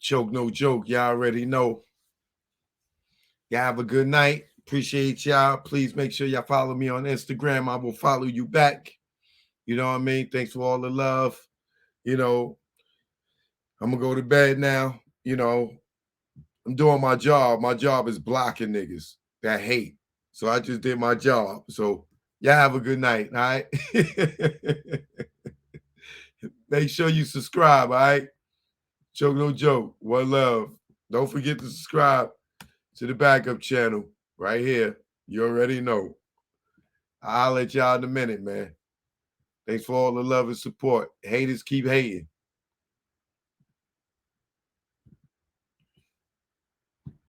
Joke, no joke. Y'all already know. Y'all have a good night. Appreciate y'all. Please make sure y'all follow me on Instagram. I will follow you back. You know what I mean? Thanks for all the love. You know, I'm going to go to bed now. You know, I'm doing my job. My job is blocking niggas that hate. So I just did my job. So y'all have a good night. All right. Make sure you subscribe. All right. Joke, no joke. One love. Don't forget to subscribe to the backup channel right here. You already know. I'll let y'all in a minute, man. Thanks for all the love and support. Haters keep hating.